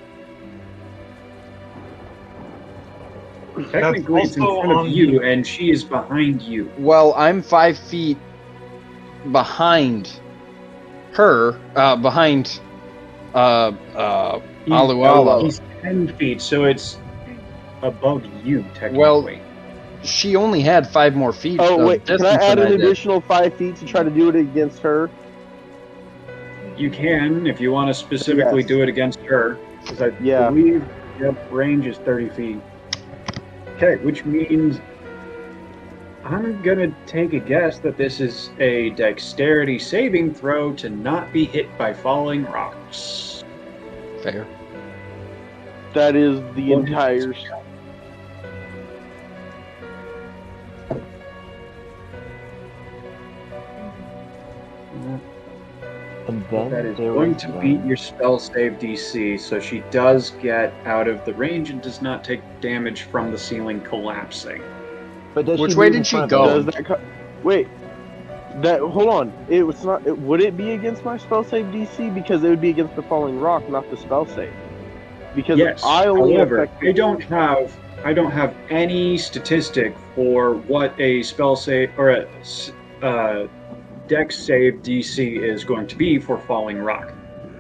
Technically, it's in also front of on you, you. and she is behind you. Well, I'm 5 feet behind her, behind Aluala. He's 10 feet, so it's above you, technically. Well, she only had 5 more feet. Oh, of wait, can I distance add than an did. additional 5 feet to try to do it against her? you can, if you want to specifically Yes. do it against her, because I Yeah. believe range is 30 feet. Okay, which means I'm going to take a guess that this is a dexterity saving throw to not be hit by falling rocks. Fair. That is the Well, entire... And then That is there going was to the- beat your spell save DC, so she does get out of the range and does not take damage from the ceiling collapsing. But does Which she way move did in she front go? of Does that wait, that hold on. It was not. Would it be against my spell save DC? Because it would be against the falling rock, not the spell save. Because Yes, I only however, affect. I don't have any statistic for what a spell save or a dex save DC is going to be for falling rock.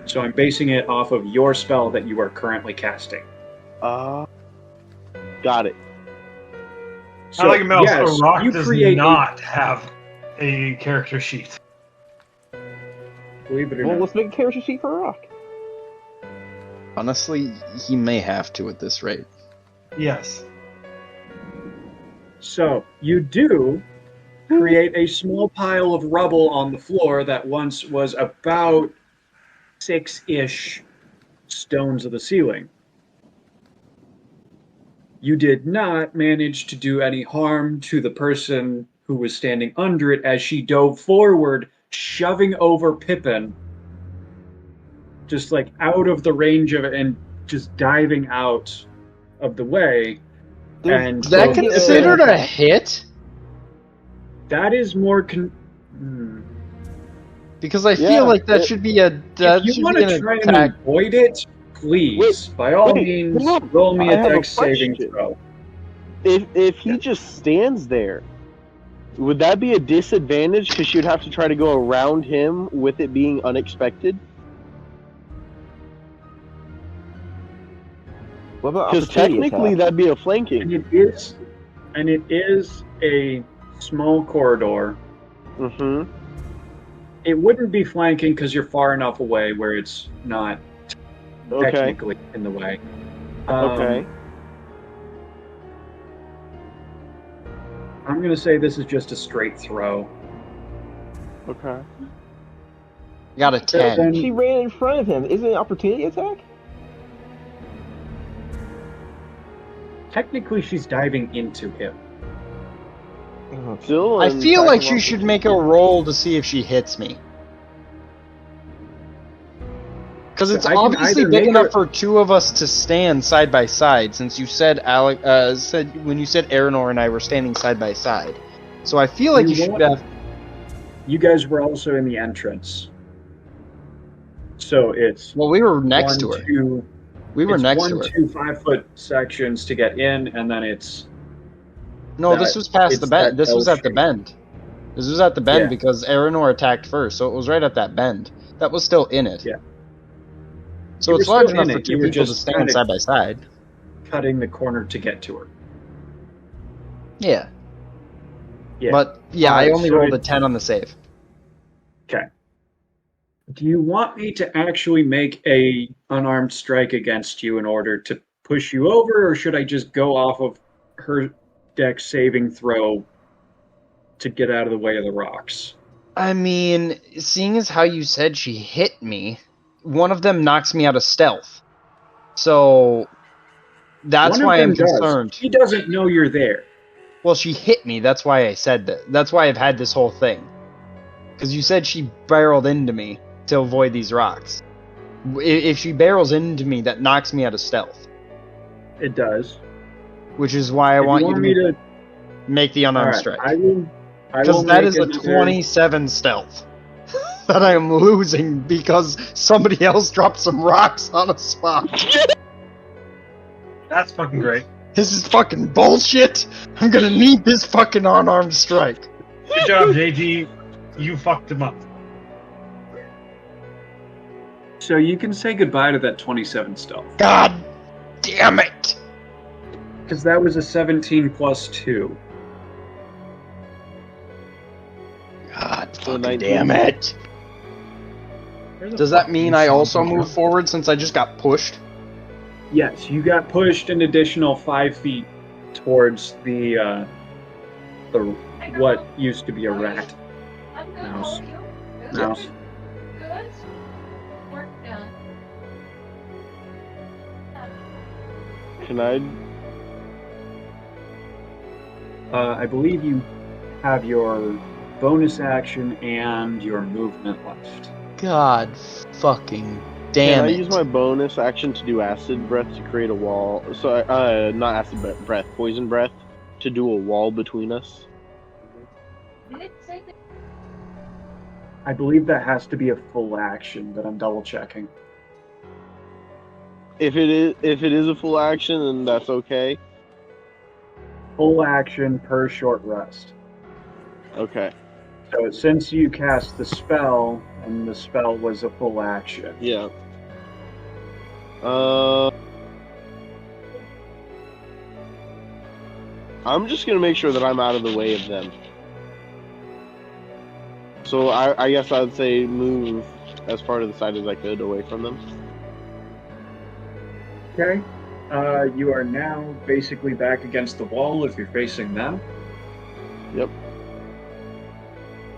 So I'm basing it off of your spell that you are currently casting. Got it. So, I like a mouse. yes, a rock you does create not have a character sheet. believe it or Well, not. let's make a character sheet for a rock. Honestly, he may have to at this rate. Yes. So you do create a small pile of rubble on the floor that once was about 6-ish stones of the ceiling. You did not manage to do any harm to the person who was standing under it as she dove forward, shoving over Pippin, just like out of the range of it and just diving out of the way. And Is that so- considered a hit? That is more Because I Yeah, feel like that it- should be a that if you should want be to an try attack. and avoid it, please, by all means, hold on. roll me I a have a dex saving question. throw. If he just stands there, would that be a disadvantage? Because you'd have to try to go around him with it being unexpected. What about Because opportunity technically attack? that'd be a And flanking. it is a small corridor. Mm-hmm. It wouldn't be flanking because you're far enough away where it's not Okay. technically in the way. Okay. I'm gonna say this is just a straight throw. Okay. Got a 10. Then- She ran in front of him. Isn't it an opportunity attack? Technically, she's diving into him. Still. I an feel attack like of you should make a roll to see if she hits me. Because it's I can obviously either big make enough her- for two of us to stand side by side. Since you said when you said Aranor and I were standing side by side, so I feel like You you should want- have. You guys were also in the entrance, so it's Well, we were next one, to her. two- We were it's next one, to her. 2 5-foot sections to get in, and then it's No, that- this was past it's the bend. that This was L at the shape. bend. This was at the bend Yeah. because Aranor attacked first, so it was right at that bend. That was still in it. Yeah. So You it's were large still enough in for it, two you were people to just stand kinda- side by side. cutting the corner to get to her. Yeah. Yeah. But yeah, I Alright, only so rolled a it- 10 on the save. Okay. Do you want me to actually make a unarmed strike against you in order to push you over, or should I just go off of her dex saving throw to get out of the way of the rocks? I mean, seeing as how you said she hit me, one of them knocks me out of stealth. So that's One of why them I'm does. concerned. He doesn't know you're there. Well, she hit me. That's why I said that. That's why I've had this whole thing. Because you said she barreled into me to avoid these rocks. If she barrels into me, that knocks me out of stealth. It does. Which is why I If want you you want to me to, make the unarmed alright, strike. I will Because that make is a another- 27 stealth that I am losing because somebody else dropped some rocks on a spot. That's fucking great. This is fucking bullshit. I'm gonna need this fucking unarmed strike. Good job, JD. You fucked him up. So you can say goodbye to that 27 stealth. God damn it. Because that was a 17 plus 2. God So fucking 19. damn it. Does that mean I also move forward since I just got pushed? Yes, you got pushed an additional 5 feet towards the what used to be a rat. Mouse. Mouse. Can I? I believe you have your bonus action and your movement left. God fucking Can damn I it. use my bonus action to do acid breath to create a wall? So, not acid breath, poison breath to do a wall between us. I believe that has to be a full action, but I'm double checking. If it is a full action, then that's okay. Full action per short rest. Okay. So since you cast the spell, and the spell was a full action. Yeah. I'm just gonna make sure that I'm out of the way of them. So I guess I'd say move as far to the side as I could away from them. Okay. You are now basically back against the wall if you're facing them. Yep.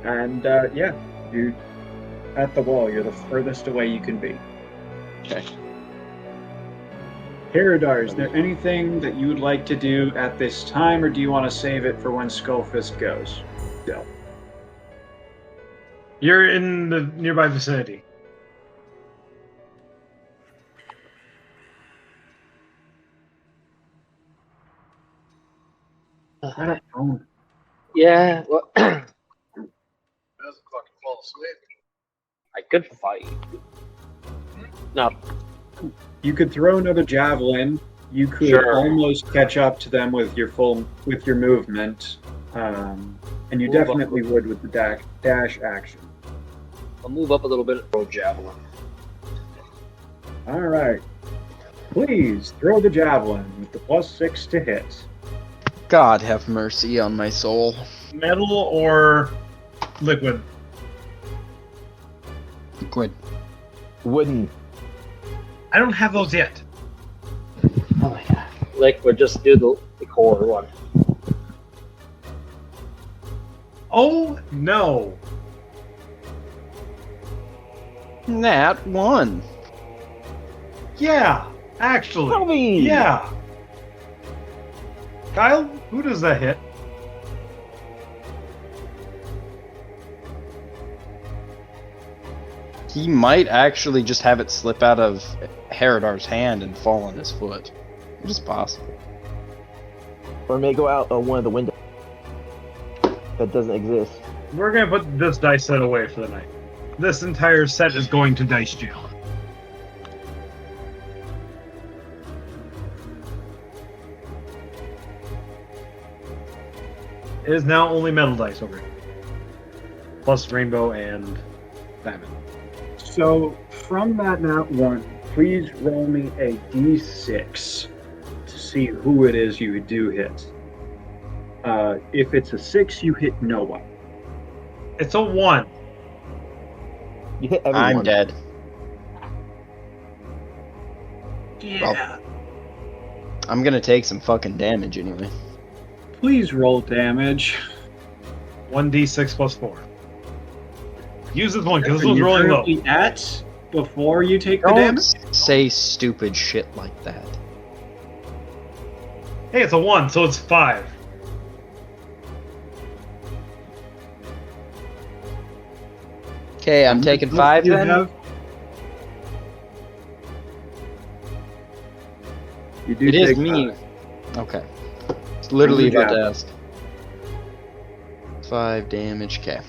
And yeah, you're at the wall. You're the furthest away you can be. Okay. Herodar, is there anything that you would like to do at this time, or do you want to save it for when Skullfist goes? No. You're in the nearby vicinity. Oh, Yeah, well, Doesn't fucking fall asleep. I could fight. No, you could throw another javelin. You could Sure. almost catch up to them with your movement, and you Move up. definitely would with the dash action. I'll move up a little bit and throw a javelin. All right. Please throw the javelin with the +6 to hit. God have mercy on my soul. Metal or liquid? Good. Wooden. I don't have those yet. Oh my god. Liquid, just do the core one. Oh no. Nat 1. Yeah, actually. Tell me. Yeah. Kyle, who does that hit? He might actually just have it slip out of Heridar's hand and fall on his foot. It is possible. Or may go out one of the windows. That doesn't exist. We're gonna put this dice set away for the night. This entire set is going to dice jail. It is now only metal dice over here. Plus rainbow and diamond. So from that nat 1, please roll me a d6 to see who it is you do hit. If it's a 6, you hit no one. It's a 1. You hit everyone. I'm dead. Yeah. I'm gonna take some fucking damage anyway. Please roll damage. 1d6 plus 4. Use this one because this Are one's you rolling low. currently at before you take the Don't damage? say stupid shit like that. Hey, it's a 1, so it's 5. Okay, I'm taking 5 You then. have- You do It is take me. 5. Okay. It's literally Good about to job. ask. 5 damage, okay.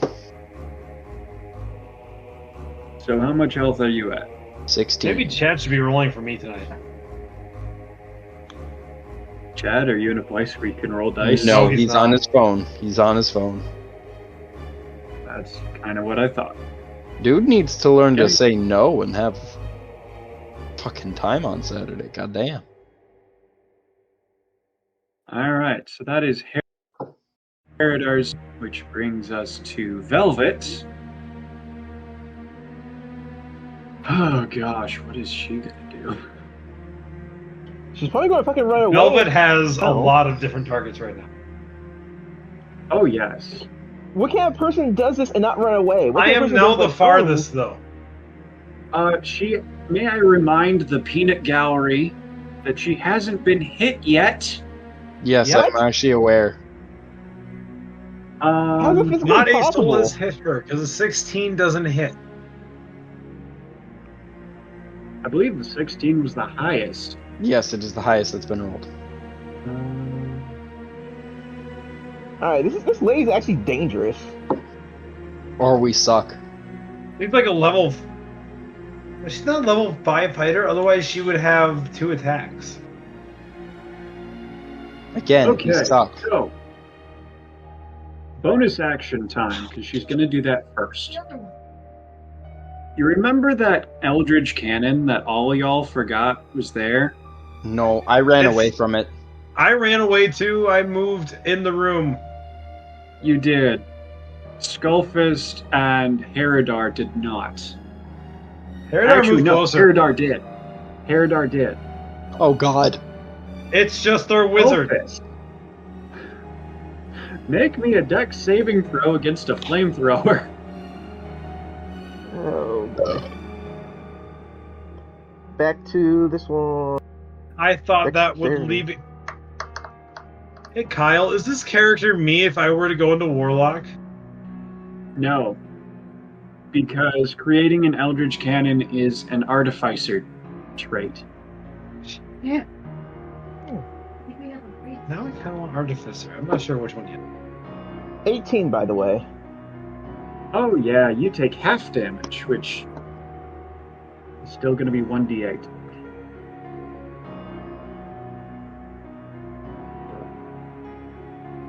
So how much health are you at? 16. Maybe Chad should be rolling for me tonight. Chad, are you in a place where you can roll dice? No, he's he's not. on his phone. He's on his phone. That's kind of what I thought. Dude needs to learn to Okay. say no and have fucking time on Saturday. Goddamn. All right, so that is Heridar's, which brings us to Velvet. Oh gosh, what is she gonna do? She's probably going to fucking run away. Velvet has a Oh. lot of different targets right now. Oh yes, What kind of person does this and not run away? What I kind of am person now goes the like, farthest, though. she. May I remind the peanut gallery that she hasn't been hit yet? Yes, What? I'm actually aware. How's it physically Not a possible? soulless hit her, because a 16 doesn't hit. I believe the 16 was the highest. Yes, it is the highest that's been rolled. Alright, this lady's actually dangerous. Or we suck. She's like a level. She's not a level 5 fighter, otherwise, she would have 2 attacks. Again, Okay, we suck. so bonus action time because she's gonna do that first. You remember that Eldridge cannon that all y'all forgot was there? No, I ran It's- away from it. I ran away too. I moved in the room. You did. Skullfist and Herodar did not. Herodar Actually, moved no, closer. Herodar did. Herodar did. Oh god. It's just their wizard. Skullfist. Make me a dex saving throw against a flamethrower. Oh, boy. Back to this one. I thought that would Dexterity. leave it. Hey, Kyle, is this character me if I were to go into Warlock? No. Because creating an Eldritch Cannon is an artificer trait. Yeah. Now I kind of want Artificer. I'm not sure which one yet. 18, by the way. Oh yeah, you take half damage, which is still going to be 1d8.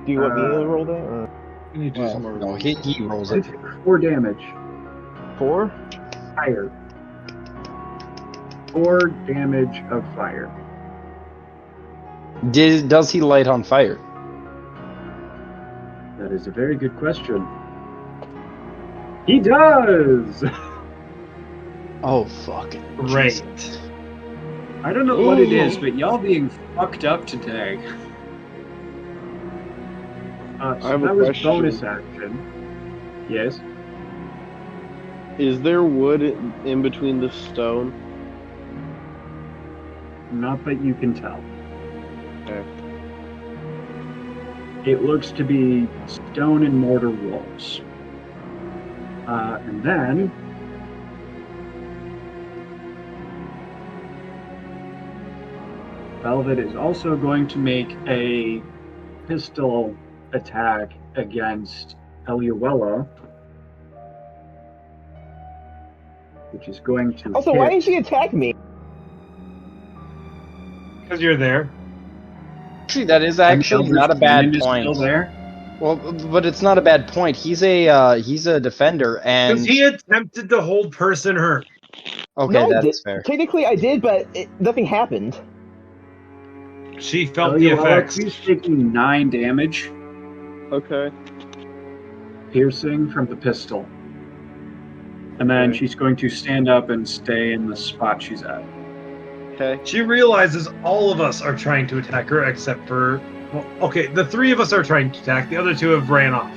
Do you want me to roll that? Or We need to do some more. No, he rolls I it. take 4 damage. 4? Fire. 4 damage of fire. Does he light on fire? That is a very good question. He does! Oh, fucking Great. Jesus. I don't know what it is, but y'all being fucked up today. I So have a that was question. bonus action. Yes. Is there wood in between the stone? Not that you can tell. Okay. It looks to be stone and mortar walls. And then Velvet is also going to make a pistol attack against Eliuella, which is going to Also, hit. why did she attack me? Because you're there. Actually, that is And actually Eldritch not a bad Cannon is point. Still there. Well, but it's not a bad point. He's a defender, and Because he attempted to hold person hurt. okay, No, I that's did. fair. Technically, I did, but nothing happened. She felt the Eliuella, effects. she's taking 9 damage Okay. piercing from the pistol. And then Okay. she's going to stand up and stay in the spot she's at. Okay. She realizes all of us are trying to attack her except for. Well, okay, the 3 of us are trying to attack. The other 2 have ran off.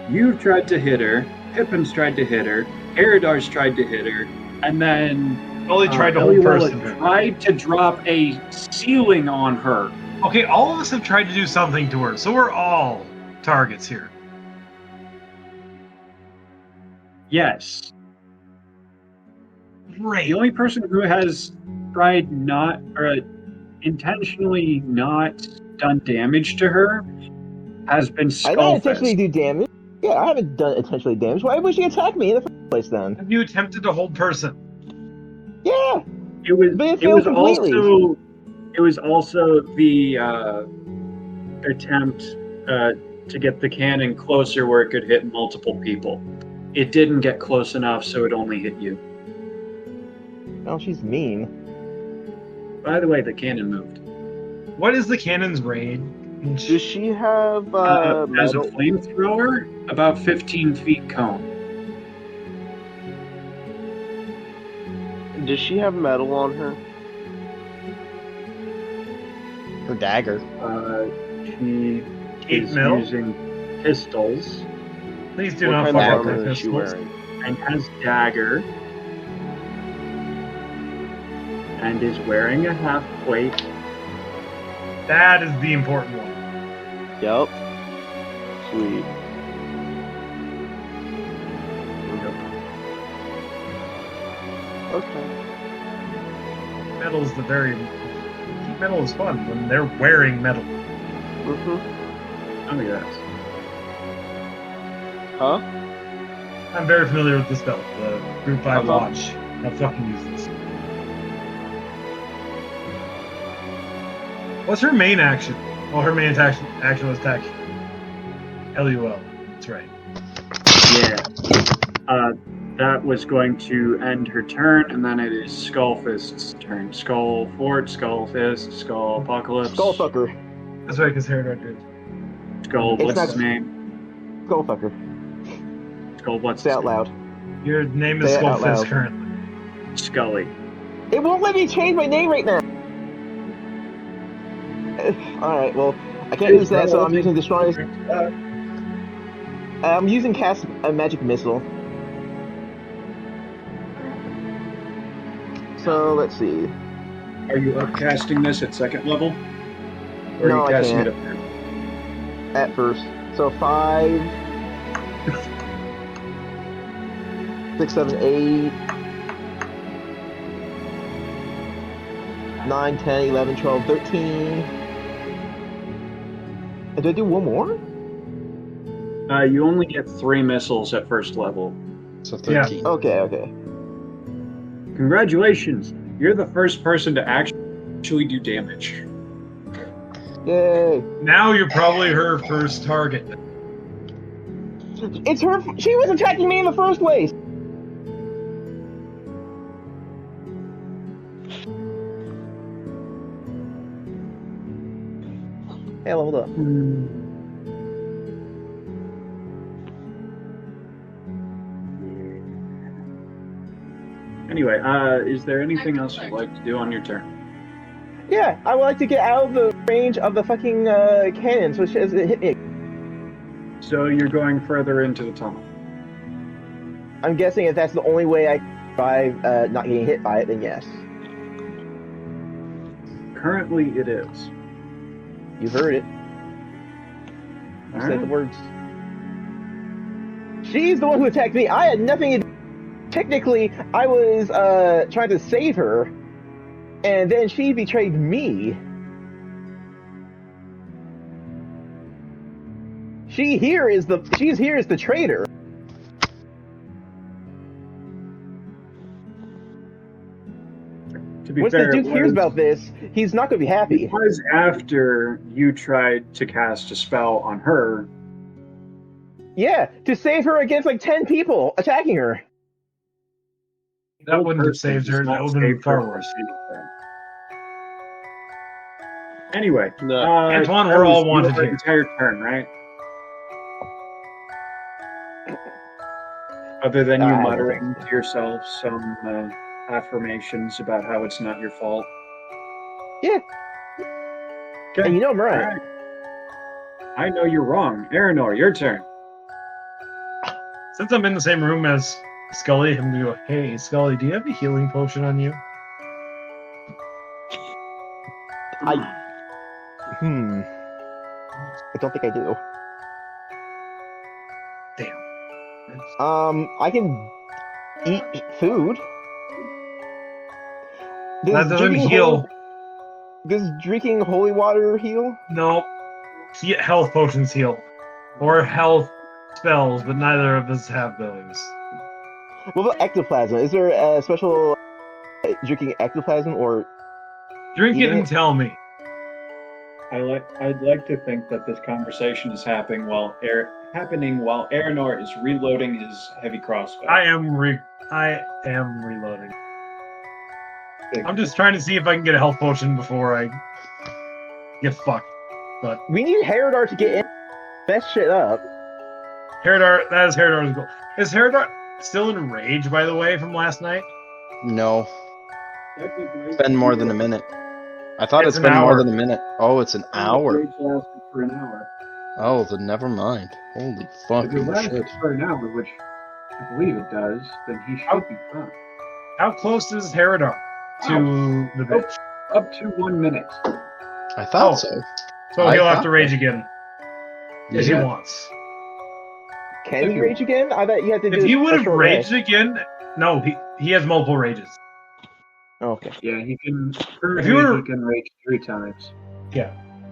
You've tried to hit her, Pippin's tried to hit her, Eridar's tried to hit her, and then Only tried to hold Eliuella person hurt. tried to drop a ceiling on her. Okay, all of us have tried to do something to her, so we're all targets here. Yes. Great. The only person who has tried not, or intentionally not done damage to her has been I didn't intentionally Skullfist. do damage. Yeah, I haven't done intentionally damage. Why would she attack me in the first place then? Have you attempted to hold person? Yeah, It was, But it it failed was completely. also, it was also the attempt to get the cannon closer where it could hit multiple people. It didn't get close enough, so it only hit you. oh, she's mean. By the way, the cannon moved. What is the cannon's range? Does she have As a metal? flamethrower, about 15 feet cone. Does she have metal on her? Her dagger. She 8 is mil? using pistols Please do What not kind of fuck up armor my is she pistols. wearing? and has dagger and is wearing a half plate. That is the important one. Yep. Sweet. Okay. Metal is the very. Metal is fun when they're wearing metal. Mhm. Oh yes. Huh? I'm very familiar with the spell. The group I Uh-huh. watch. I'll fucking use this. What's her main action? Well, her main action was attack. LUL. That's right. Yeah. That was going to end her turn, and then it is Skullfist's turn. Skull Fort, Skull Fist, Skull Apocalypse. Skullfucker. That's right, because Herodot did. Skull, It's what's not- his name? Skullfucker. Skull, what's Say his out name? loud. Your name is Say it out Skullfist loud. currently. Scully. It won't let me change my name right now. Alright, well, I can't use that, so I'm using the strongest. I'm using cast a magic missile. So let's see. Are you upcasting this at second level? Or No, are I you casting can't. it up there? At first. So 5, 6, 7, 8, 9, 10, 11, 12, 13. Did I do one more? You only get 3 missiles at first level. So 13. Okay. Congratulations! You're the first person to actually do damage. Yay. Now you're probably her first target. It's her. She was attacking me in the first place. Hey, hold up. Anyway, is there anything else you'd like to do on your turn? Yeah, I would like to get out of the range of the fucking cannon, so she doesn't hit me. So you're going further into the tunnel. I'm guessing if that's the only way I survive not getting hit by it, then yes. Currently, it is. You heard it. You said the Alright. words. She's the one who attacked me. I had nothing to do. Technically, I was trying to save her, and then she betrayed me. She's here is the traitor. To be Once fair, the Duke it hears was- about this, he's not going to be happy. It was after you tried to cast a spell on her. Yeah, to save her against like 10 people attacking her. That wouldn't have person saved her. does That not would have been save far her worse. from anything. Anyway, No. Antoine, that we're all was wanted your here. entire turn, right? Other than you I don't muttering to yourself some affirmations about how it's not your fault. Yeah. Okay. And you know I'm right. Alright. I know you're wrong. Aranor, your turn. Since I'm in the same room as Scully, I'm gonna go, hey, Scully, do you have a healing potion on you? I don't think I do. Damn. I can eat food. That doesn't drinking heal. Does drinking holy water heal? No. Health potions heal. Or health spells, but neither of us have those. What about ectoplasm? Is there a special drinking ectoplasm or? Drink it Yeah. and tell me. I'd like to think that this conversation is happening while Aranor is reloading his heavy crossbow. I am reloading. I'm just trying to see if I can get a health potion before I get fucked. But We need Herodar to get in, mess shit up. Herodar, that is Herodar's goal. Is Herodar still in rage, by the way, from last night? No, it's been more than a minute. I thought It's it's an been more hour. than a minute. Oh, it's an hour. Rage lasted for an hour. Oh, then never mind. Holy If it fucking lasts shit. for an hour, which I believe it does, then he should be fine. How close is Herodar to the bitch? Up to 1 minute. I thought Oh. so. So I he'll have thought to rage again, if he Yeah. wants. Can he rage again? I bet you have to do. If he would have special raged rest. again, no, he has multiple rages. Okay. Yeah, he can. If you were- he can rage 3 times,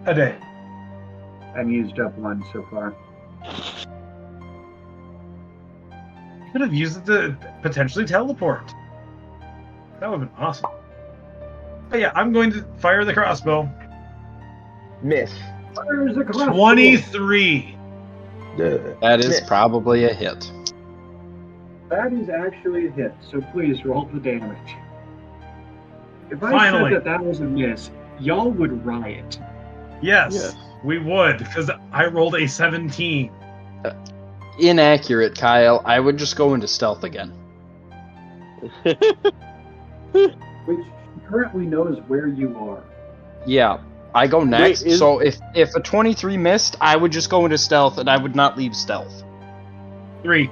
A day. and used up 1 so far. He could have used it to potentially teleport. That would have been awesome. But yeah, I'm going to fire the crossbow. Miss. There's a crossbow. 23. That is Miss. probably a hit. That is actually a hit, so please roll the damage. If I Finally. said that was a miss, y'all would riot. Yes, Yes. we would, because I rolled a 17. Inaccurate, Kyle. I would just go into stealth again. Which she currently knows where you are. Yeah, I go next. is- So if a 23 missed, I would just go into stealth and I would not leave stealth. 3.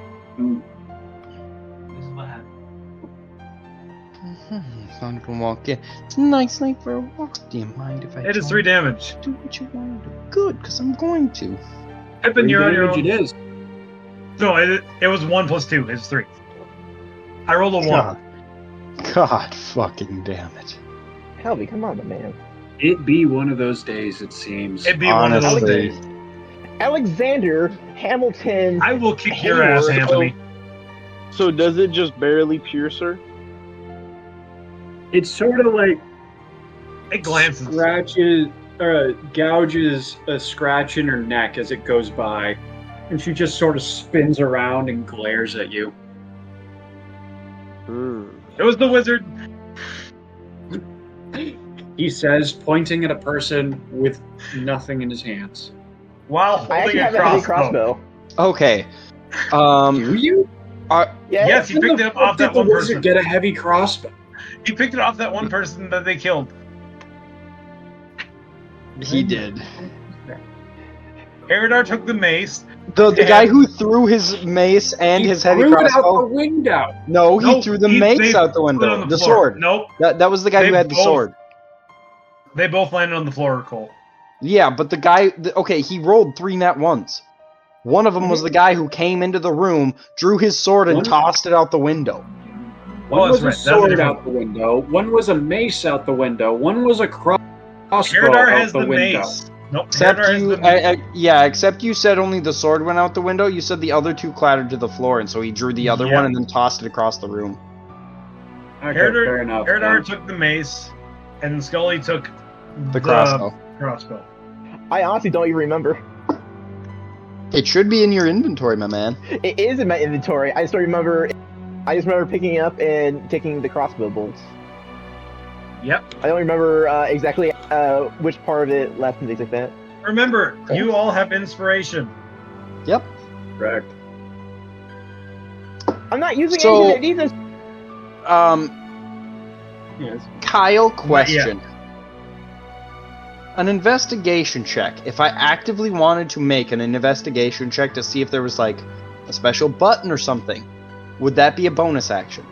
not gonna walk in. It's a nice night for a walk. Do you mind if I It is join? 3 damage. Do what you want to do. Good, because I'm going to. Pippin, you're on your own. It is. No, it was 1 plus 2. It's 3. I rolled a 1. God fucking damn it. Helby, come on, man. It be one of those days, it seems. It'd be one of those Honestly. days. Alexander Hamilton. I will kick your ass, Hayward. Anthony. So does it just barely pierce her? It's sort of like It glances. gouges a scratch in her neck as it goes by, and she just sort of spins around and glares at you. It was the wizard. He says, pointing at a person with nothing in his hands. While I holding actually a have a heavy crossbow. crossbow. Okay. Do you? Yes, he picked it up off that the one wizard person. get a heavy crossbow? He picked it off that one person that they killed. He did. Eridar took the mace. The guy who threw his mace and He his heavy threw it out the crossbow. window. No, he Nope, threw the they mace out the put it window. on The floor. sword. Nope. That was the guy They who had the both- sword. They both landed on the floor, Cole. Yeah, but the guy. Okay, he rolled 3 net ones. One of them was the guy who came into the room, drew his sword, and One- tossed it out the window. One that's was a right. That's sword different. out the window. One was a mace out the window. One was a crossbow Eridar out has the the window. mace. Nope. Except Eridar has you, the mace. yeah. Except you said only the sword went out the window. You said the other 2 clattered to the floor, and so he drew the other Yeah. one and then tossed it across the room. Okay, Eridar- fair enough. Eridar took the mace, and Scully took The crossbow. crossbow. I honestly don't even remember. It should be in your inventory, my man. It is in my inventory. I just remember picking it up and taking the crossbow bolts. Yep. I don't remember exactly which part of it left and things like that. Remember, you all have inspiration. Yep. Correct. I'm not using So- any of these. Yes. Kyle, question. An investigation check. If I actively wanted to make an investigation check to see if there was like a special button or something, would that be a bonus action?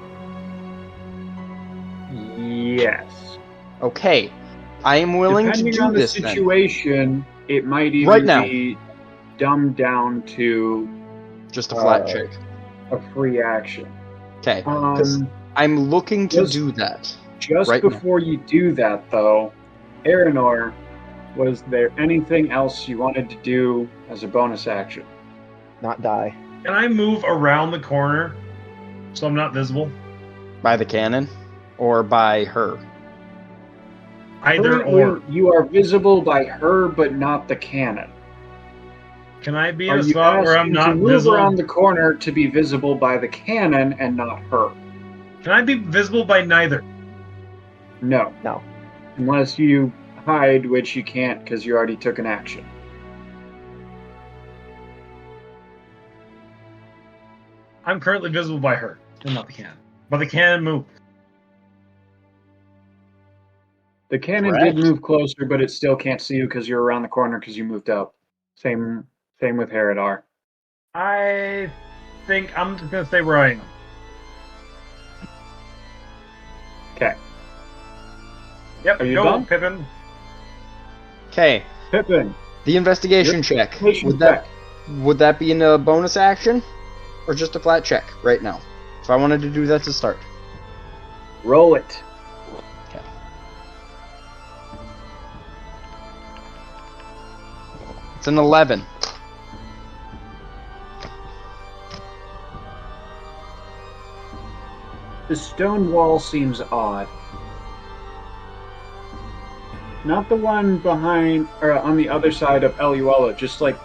Yes. Okay. I am willing Depending to do on the this then. situation, it might even Right now. be dumbed down Just a flat Uh, check. a free action. Okay. 'Cause I'm looking to just- do that. Just Right now. before you do that, though, Aranor, was there anything else you wanted to do as a bonus action? Not die. Can I move around the corner so I'm not visible? By the cannon? Or by her? Either Currently, or. you are visible by her, but not the cannon. Can I be in Are a you spot where I'm asking to not move visible? around the corner to be visible by the cannon and not her? Can I be visible by neither? No. No. Unless you hide, which you can't because you already took an action. I'm currently visible by her, and not the cannon. But the cannon moved. The cannon Correct. did move closer, but it still can't see you because you're around the corner because you moved up. Same with Herodar. I think I'm just gonna stay where I am. Okay. Yep, Are you go, done? Pippin. Okay. Pippin, The investigation check. patient Would that be in a bonus action? Or just a flat check right now? If I wanted to do that to start. roll it. It's an 11. The stone wall seems odd. Not the one behind or on the other side of Eluella, just like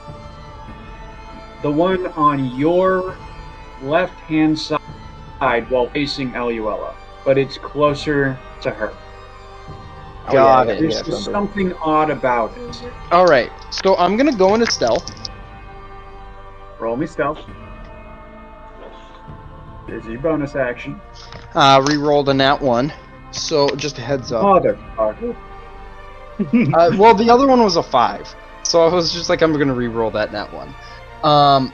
the one on your left-hand side while facing Eluella, but it's closer to her. Got it. There's Yeah, just remember. something odd about it. Alright, so I'm gonna go into stealth. Roll me stealth. There's your bonus action. Rerolled a nat 1. So, just a heads up. Motherfucker. Well, the other one was a 5. So I was just like, I'm gonna reroll that nat 1.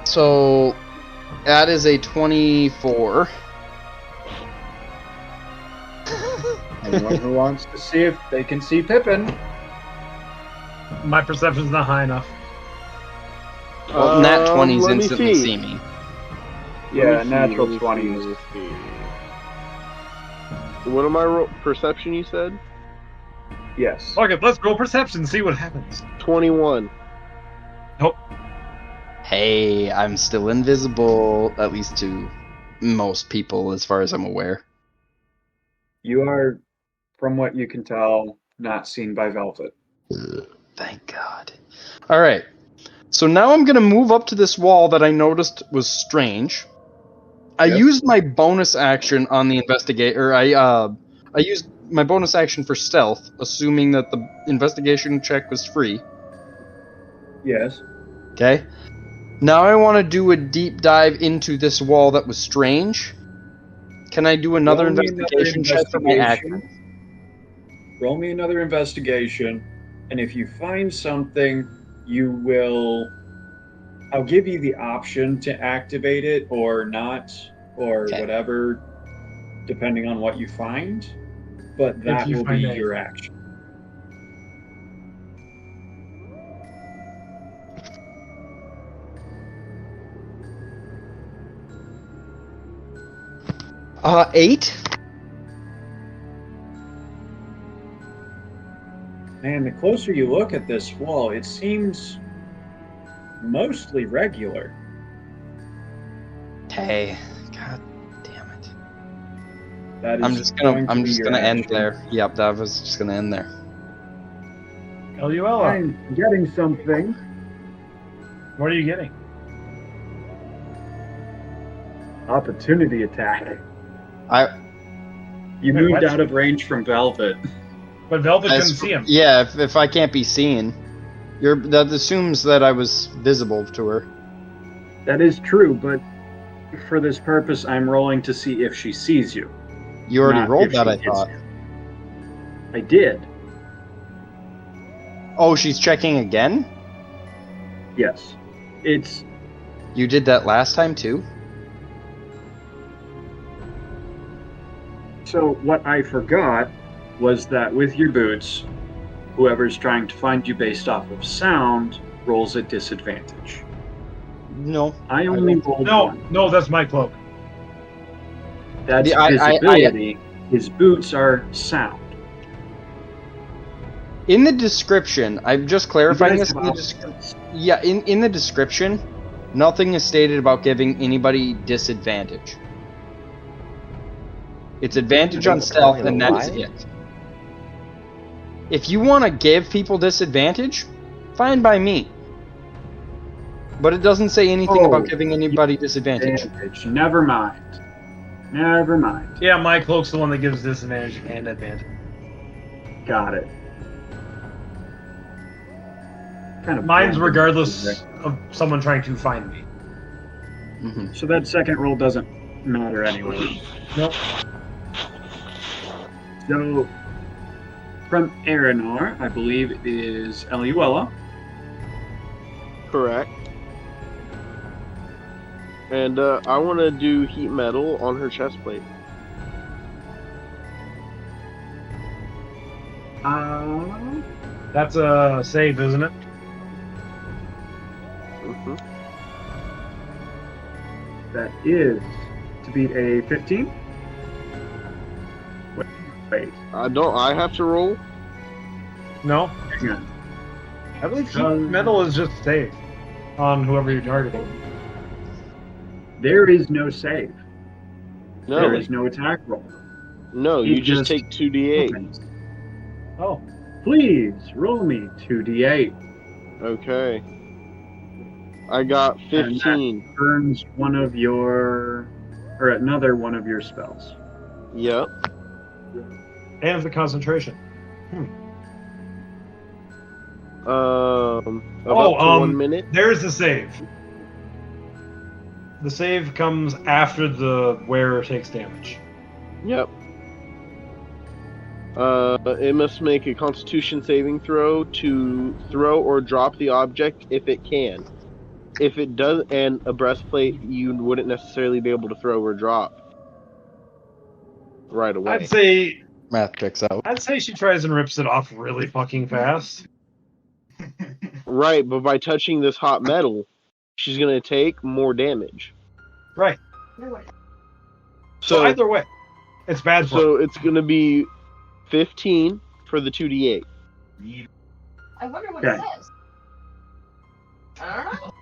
So, that is a 24. Anyone who wants to see if they can see Pippin. My perception's not high enough. Well, nat 20s let me instantly see me. Yeah, Let me see, natural let me 20 see, is. let me see. What am I perception? You said Yes. Fuck it, let's roll perception, see what happens. 21. Hey, I'm still invisible, at least to most people, as far as I'm aware. You are, from what you can tell, not seen by Velvet. Thank God. All right. So now I'm going to move up to this wall that I noticed was strange. I Yep. used my bonus action on the investigator. I used my bonus action for stealth, assuming that the investigation check was free. Yes. Okay. Now I want to do a deep dive into this wall that was strange. Can I do another Roll me another investigation check for my investigation. action? Roll me another investigation, and if you find something, you will. I'll give you the option to activate it or not, or Okay. whatever, depending on what you find. But that you will be find your anything. action. Eight. Man, the closer you look at this wall, it seems mostly regular. Hey, God damn it! That is I'm just going gonna to be your end action. there. Yep, that was just gonna end there. LUL, I'm getting something. what are you getting? Opportunity attack. You Wait, moved what? out of range from Velvet. But Velvet As- couldn't see him. Yeah, if I can't be seen, that assumes that I was visible to her. That is true, but for this purpose, I'm rolling to see if she sees you. You already Not rolled if that, she I hits thought. you. I did. Oh, she's checking again? Yes. It's You did that last time too? so what I forgot was that with your boots, whoever's trying to find you based off of sound rolls at disadvantage. No. I only rolled No, one. no, that's my cloak. That's Yeah, visibility. His boots are sound. In the description, I'm just clarifying You guys this. have options. Yeah, in the description, nothing is stated about giving anybody disadvantage. It's advantage on stealth, and that's it. If you want to give people disadvantage, fine by me. But it doesn't say anything Oh, about giving anybody disadvantage. Advantage. Never mind. Never mind. Yeah, my cloak's the one that gives disadvantage and advantage. Got it. Kind of Mine's random. regardless of someone trying to find me. Hmm. So that second roll doesn't matter anyway. Nope. So, from Aranar, I believe it is Eliuela. Correct. And I want to do heat metal on her chest plate. That's a save, isn't it? Mm-hmm. That is to beat a 15. Wait, I have to roll. No. hang on. I believe heat metal is just save on whoever you're targeting. There is no save. No, There is no attack roll. no, It you just just take 2d8. Opens. Oh. Please roll me 2d8. Okay. I got And 15. Burns one of your, or another one of your spells. Yep. And the concentration. About Oh, to 1 minute. There's the save. The save comes after the wearer takes damage. Yep. It must make a Constitution saving throw to throw or drop the object if it can. If it does, and a breastplate, you wouldn't necessarily be able to throw or drop right away. I'd say Math checks out. I'd say she tries and rips it off really fucking fast. Right, but by touching this hot metal, she's gonna take more damage. Right. So So either way, it's bad for her. so it's gonna be 15 for the 2d8. I wonder what Okay. it says. I don't know.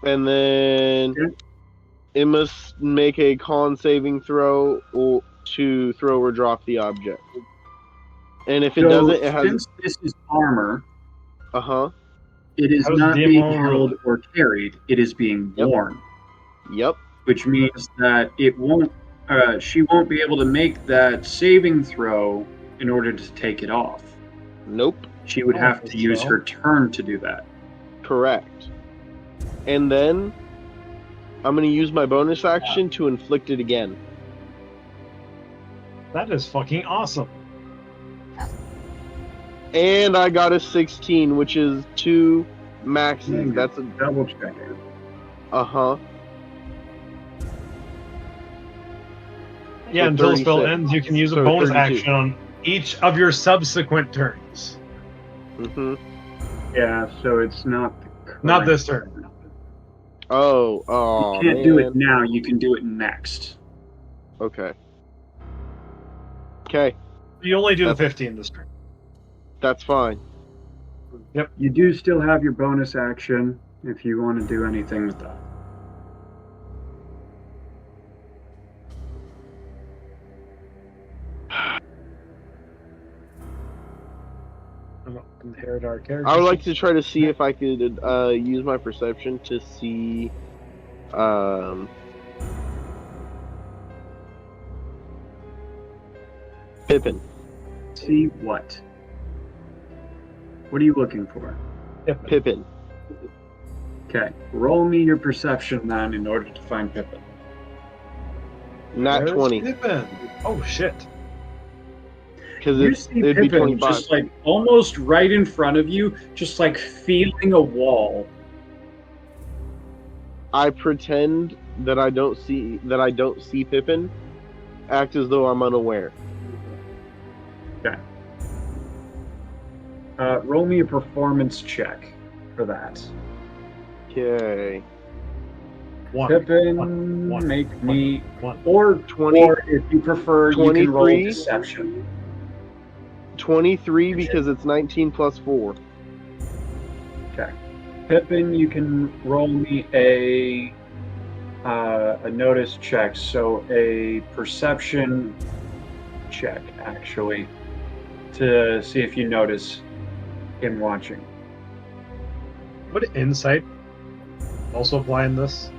And then Okay. it must make a con saving throw or to throw or drop the object. And if it So, doesn't, it has since this is armor, it is How does not DM being roll? held or carried. It is being Yep. worn, Yep. which means that it won't. She won't be able to make that saving throw in order to take it off. Nope. She would Oh, have to use so? her turn to do that. Correct. And then I'm gonna use my bonus action to inflict it again. That is fucking awesome. And I got a 16, which is 2 maxes. That's a Double check. uh-huh. Yeah, So until the spell 36. ends, you can use a So bonus 32. action on each of your subsequent turns. Mm-hmm. Yeah, so it's not. The Not correct this turn. Oh, You can't do it man. now. You can do it next. Okay. Okay, You only do the That's- 15 this turn. that's fine. You do still have your bonus action if you want to do anything with that. Inherit our character. I would like to try to see if I could use my perception to see Pippin. See what? What are you looking for? Pippin. Okay, roll me your perception then in order to find Pippin. Nat Where's 20. Pippin? Oh shit. Because You see it'd be Pippin 25. just like almost right in front of you, just like feeling a wall. I pretend that I don't see Pippin, act as though I'm unaware. Roll me a performance check for that. Okay. One. Pippin, One. make me, One. or 20 or if you prefer, you can roll 23. deception. 23 because it's 19 plus 4. Pippin, you can roll me a notice check, so a perception check actually, to see if you notice him watching. Would insight also apply in this?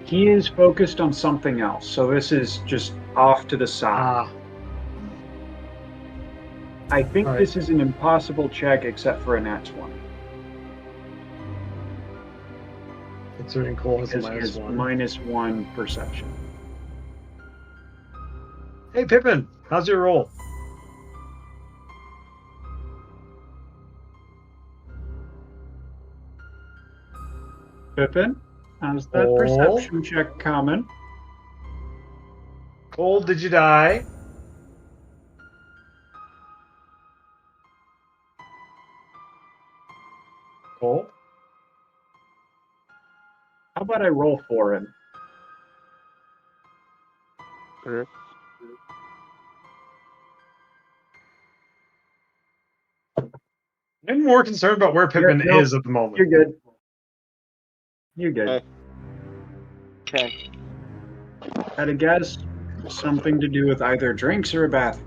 He is focused on something else, so this is just off to the side. Ah, I think alright. this is an impossible check except for a nat 20. considering Cole has a Because he minus has one. -1 perception. Hey Pippin, how's your roll? Pippin, how's that Oh. perception check coming? Cole, did you die? Cole? How about I roll for him? Okay. I'm more concerned about where Pippin no, is at the moment. You're good. You're good. Okay. Okay. Had a guess? Something to do with either drinks or a bath.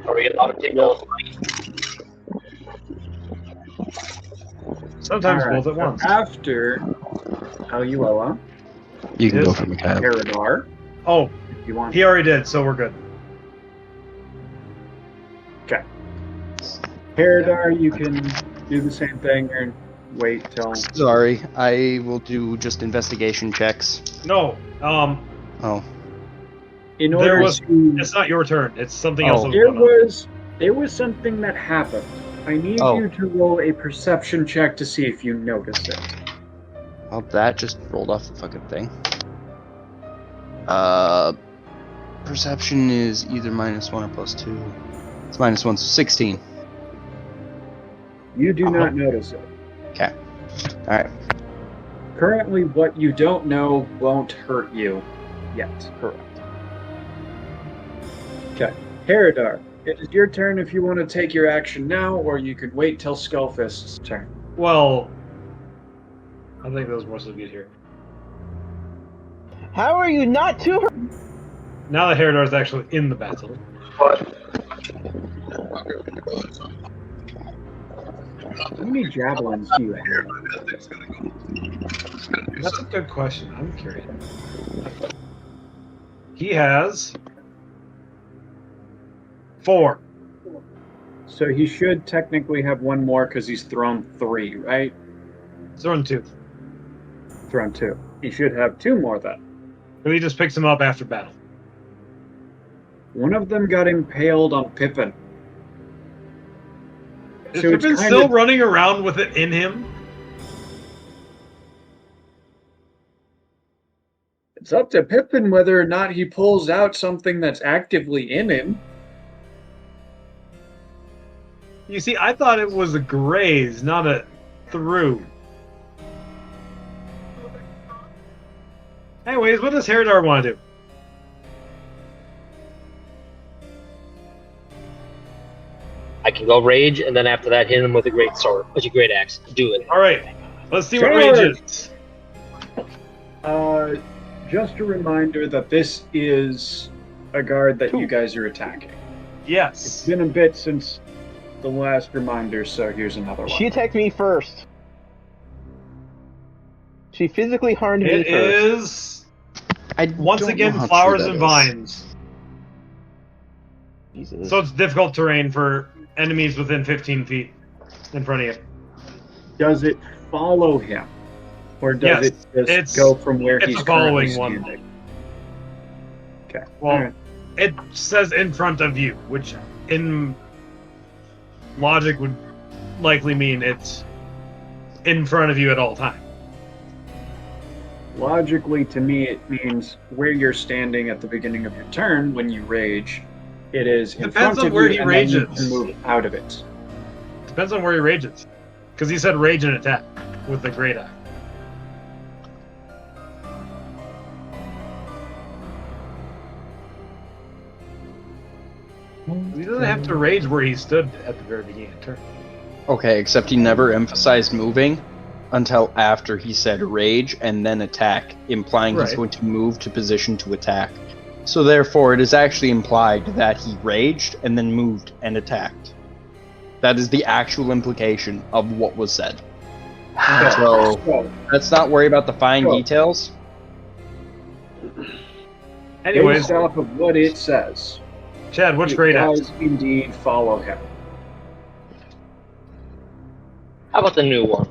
Are we allowed to take both? Sometimes All right, both at once. After Aluella, You can Yes. go from the cab. Paradar, Oh, if you want. he already did, so we're good. Paradar, you can do the same thing and wait till. Sorry, I will do just investigation checks. No, Oh, In There order was- to. it's not your turn. It's something else. Oh. that There going on. was something that happened. I need Oh. you to roll a perception check to see if you notice it. well, that just rolled off the fucking thing. Perception is either -1 or +2. It's -1, so 16. You do not notice it. Okay. Alright. Currently, what you don't know won't hurt you yet. Correct. Okay. Herodar, it is your turn if you want to take your action now, or you could wait till Skullfist's turn. Well, I think those more so good here. How are you not too hurt? Now that Heridar's actually in the battle. How many javelins do you have? That's a good question. I'm curious. He has 4. So he should technically have one more because he's thrown 3, right? Thrown 2. Thrown 2. He should have 2 more then. But he just picks him up after battle. One of them got impaled on Pippin. Is So it's Pippin kind still of- running around with it in him? It's up to Pippin whether or not he pulls out something that's actively in him. You see, I thought it was a graze, not a through. Anyways, what does Herodar want to do? I can go rage, and then after that, hit him with a great sword, with a great axe. Do it. All right, let's see what Charge! rage is. Just a reminder that this is a guard that you guys are attacking. It's Yes. been a bit since the last reminder, so here's another one. She attacked me first. She physically harmed me It first. is I once don't again know how flowers true and that is. vines. Jesus. So it's difficult terrain for enemies within 15 feet in front of you. Does it follow him? Or does Yes, it just it's- go from where it's he's a following currently one. standing? Okay. Well, Alright. it says in front of you, which in logic would likely mean it's in front of you at all times. Logically, to me, it means where you're standing at the beginning of your turn when you rage. It is in Depends front on of where you, he and then you rages. can move out of it. Depends on where he rages. Because he said rage and attack with the great eye. He doesn't have to rage where he stood at the very beginning of the turn. Okay, except he never emphasized moving until after he said rage and then attack, implying he's Right. going to move to position to attack. So therefore, it is actually implied that he raged and then moved and attacked. That is the actual implication of what was said. So So, let's not worry about the fine Go. details. Anyways, based off of what it says, Chad, which it great axe? does indeed follow him. How about the new one?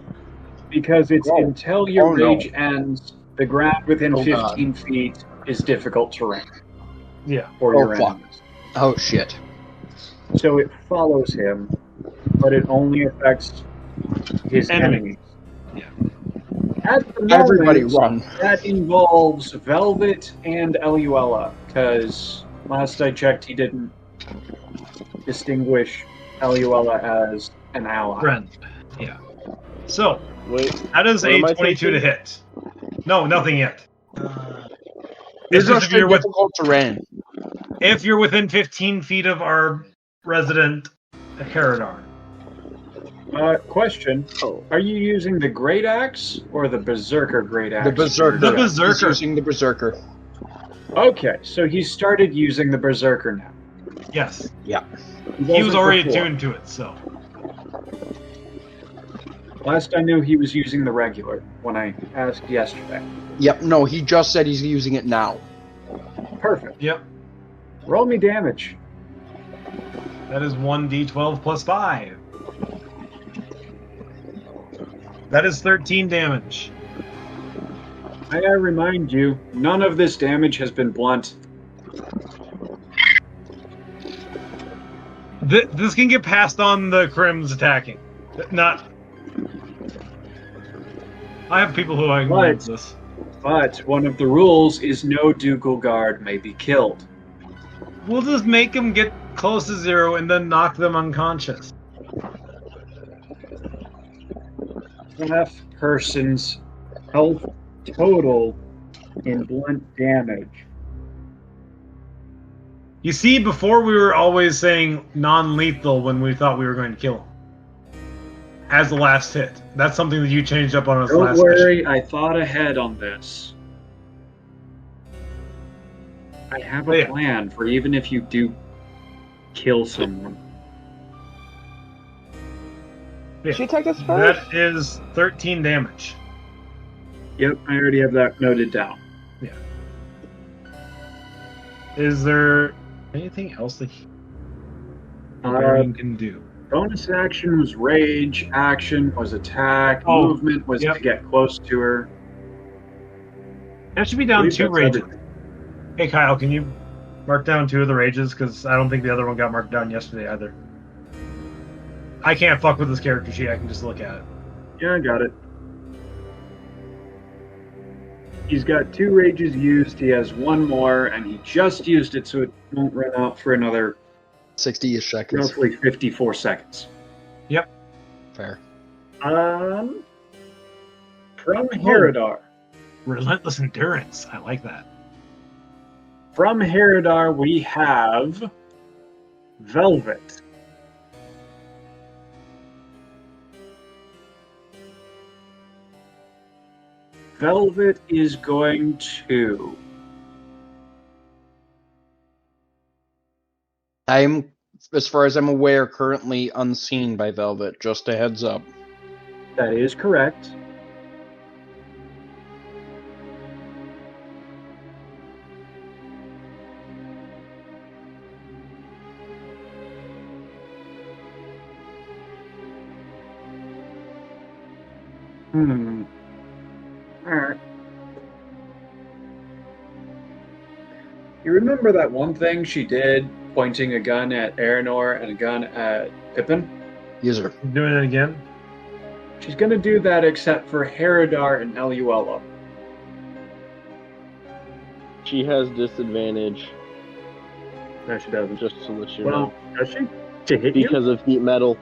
Because it's Oh. until your Oh, no. rage ends, the ground within Oh, God. 15 feet is difficult terrain Yeah. for Oh, your fuck. enemies. Oh shit. So it follows him, but it only affects his Enemies. enemies. At the moment, Everybody run. that involves Velvet and Eluella, because last I checked, he didn't distinguish Eluella as an ally. Friend. Yeah. So, Wait, how does What a am I 22 to taking? hit? No, nothing yet. It's It's just just if you're, difficult terrain. if you're within 15 feet of our resident Herodar. Question: oh, Are you using the Great Axe or the Berserker Great Axe? The Berserker. The He's Berserker. using the Berserker. Okay, so he started using the Berserker now. Yes. He was wasn't already before. attuned to it, so. Last I knew, he was using the regular when I asked yesterday. Yep, no, he just said he's using it now. Perfect. Yep. Roll me damage. That is 1d12 plus 5. That is 13 damage. May I remind you, none of this damage has been blunt. This can get passed on the Crims attacking. Not. I have people who I can What? use this. But one of the rules is no Dougal guard may be killed. We'll just make them get close to 0 and then knock them unconscious. Half person's health total in blunt damage. You see, before we were always saying non-lethal when we thought we were going to kill him. As the last hit. That's something that you changed up on us Don't last worry, mission. I thought ahead on this. I have a Yeah. plan for even if you do kill someone. Yeah. She attacked us first. That is 13 damage. Yep, I already have that noted down. Is there anything else that Barbarian can do? Bonus action was rage, action was attack, Oh, movement was yep. to get close to her. That should be down Believe 2 that's rages. everything. Hey Kyle, can you mark down 2 of the rages? Because I don't think the other one got marked down yesterday either. I can't fuck with this character sheet, I can just look at it. Yeah, I got it. He's got 2 rages used, he has 1 more, and he just used it so it won't run out for another 60-ish seconds. roughly 54 seconds. Fair. From Herodar. Relentless endurance, I like that. From Herodar, we have Velvet. Velvet is going to... I'm, as far as I'm aware, currently unseen by Velvet. Just a heads up. That is correct. Alright. You remember that one thing she did, pointing a gun at Aranor and a gun at Pippin? User. Doing it again? She's gonna do that except for Herodar and Eluella. She has disadvantage, No, she doesn't. just to let you Well, know. does she? To hit you? Because of heat metal.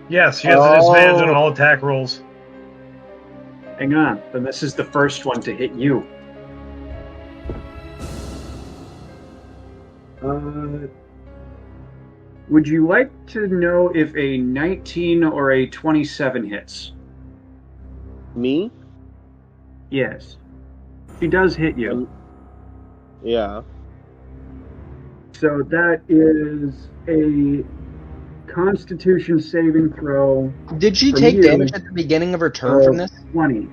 Yes, she has a disadvantage on all attack rolls. Hang on, then this is the first one to hit you. Would you like to know if a 19 or a 27 hits? Me? Yes. She does hit you. Yeah. So that is a Constitution saving throw. Did she From take you. damage at the beginning of her turn from this? 20.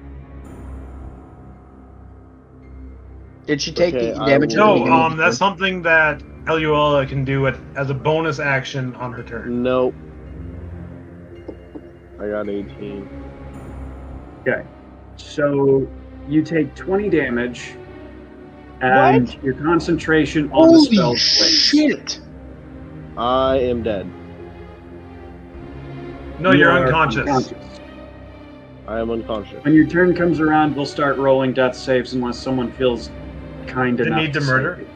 Did she take Okay, damage at the No, beginning of her that's turn? something that Eluella can do as a bonus action on her turn. Nope. I got 18. Okay. So you take 20 damage, and your concentration on the spell Holy flames. shit! I am dead. No, You you're are unconscious. I am unconscious. When your turn comes around, we'll start rolling death saves unless someone feels kind The enough need to save murder? you.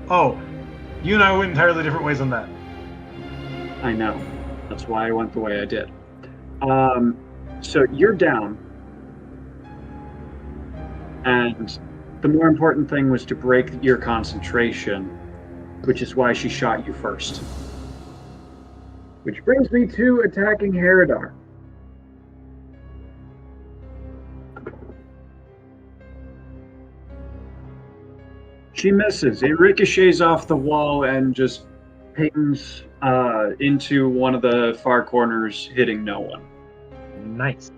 Oh, you and I went entirely different ways on that. I know. That's why I went the way I did. So you're down. And the more important thing was to break your concentration, which is why she shot you first. Which brings me to attacking Herodar. She misses. It ricochets off the wall and just pings into one of the far corners, hitting no one. Nice.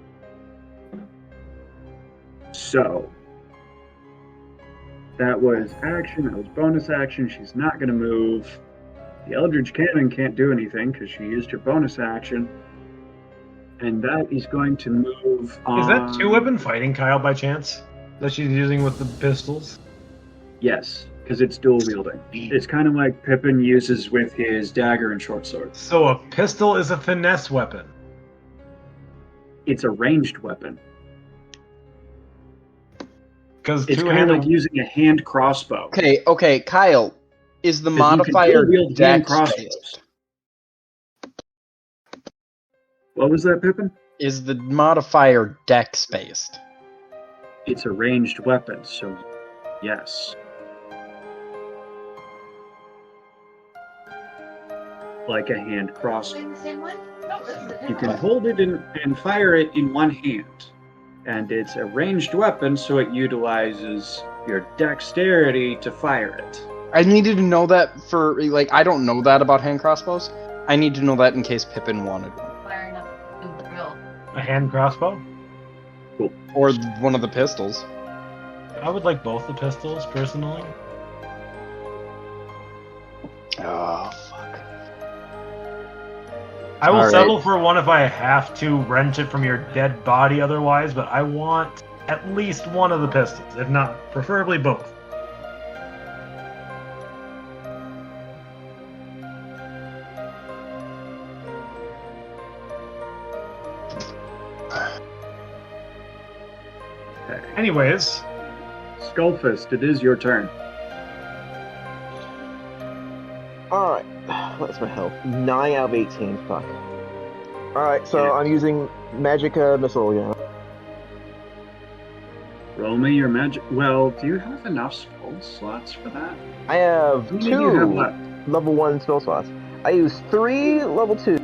So, that was action, that was bonus action. She's not going to move. The Eldritch Cannon can't do anything because she used her bonus action. And that is going to move on... Is that 2-weapon fighting, Kyle, by chance? That she's using with the pistols? Yes, because it's dual wielding. It's kind of like Pippin uses with his dagger and short sword. So a pistol is a finesse weapon. It's a ranged weapon. Because It's kind of like using a hand crossbow. Okay, Kyle. Is the 'Cause you can modifier dual-wield hand dex crossbows. based? What was that, Pippin? Is the modifier dex based? It's a ranged weapon, so yes. Like a hand crossbow. The same one? No, this is a You different can one. hold it and fire it in one hand. And it's a ranged weapon, so it utilizes your dexterity to fire it. I needed to know that for, like, I don't know that about hand crossbows. I need to know that in case Pippin wanted one. Firing up the drill. A hand crossbow? Or one of the pistols. I would like both the pistols, personally. Oh, fuck. I will All right. settle for one if I have to wrench it from your dead body otherwise, but I want at least one of the pistols, if not, preferably both. Anyways, Skullfist, it is your turn. Alright, what's my health? 9 out of 18, fuck. Alright, so Yeah. I'm using Magica Missile, yeah. Roll me your magic. Well, do you have enough spell slots for that? I have How many do you have 2 left? level 1 spell slots. I used 3 level 2,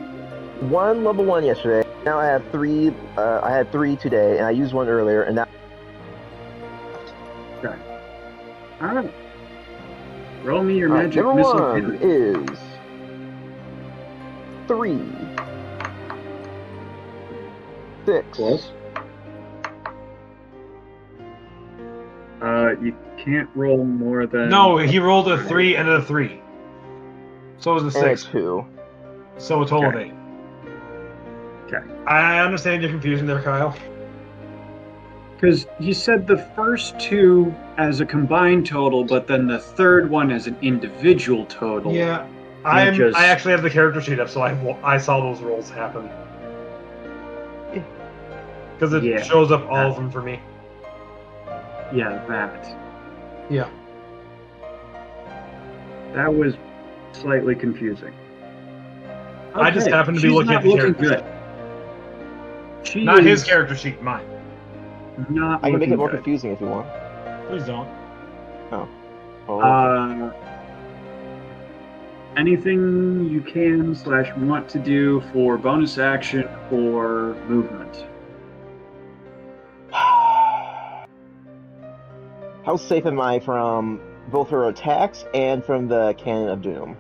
1 level 1 yesterday. Now I have 3, I had 3 today, and I used 1 earlier, and now Alright. Roll me your Alright, magic number missile 1 cannon. is 3, 6, Close. You can't roll more than. no, he rolled a 3 and a 3. So it was a and a 6. 2. So a total of Okay. 8. Okay. I understand your confusion there, Kyle. Because you said the first 2 as a combined total, but then the third one as an individual total. Yeah, just- I actually have the character sheet up, so I saw those rolls happen. Because it Yeah. shows up all of them for me. Yeah, that. Yeah. That was slightly confusing. I just Okay, happened to be she's looking not at the looking character good. She Not is his character sheet, mine. Not I can make looking it more good. confusing if you want. Please don't. Oh, Anything you can / want to do for bonus action or movement? How safe am I from both her attacks and from the Cannon of Doom?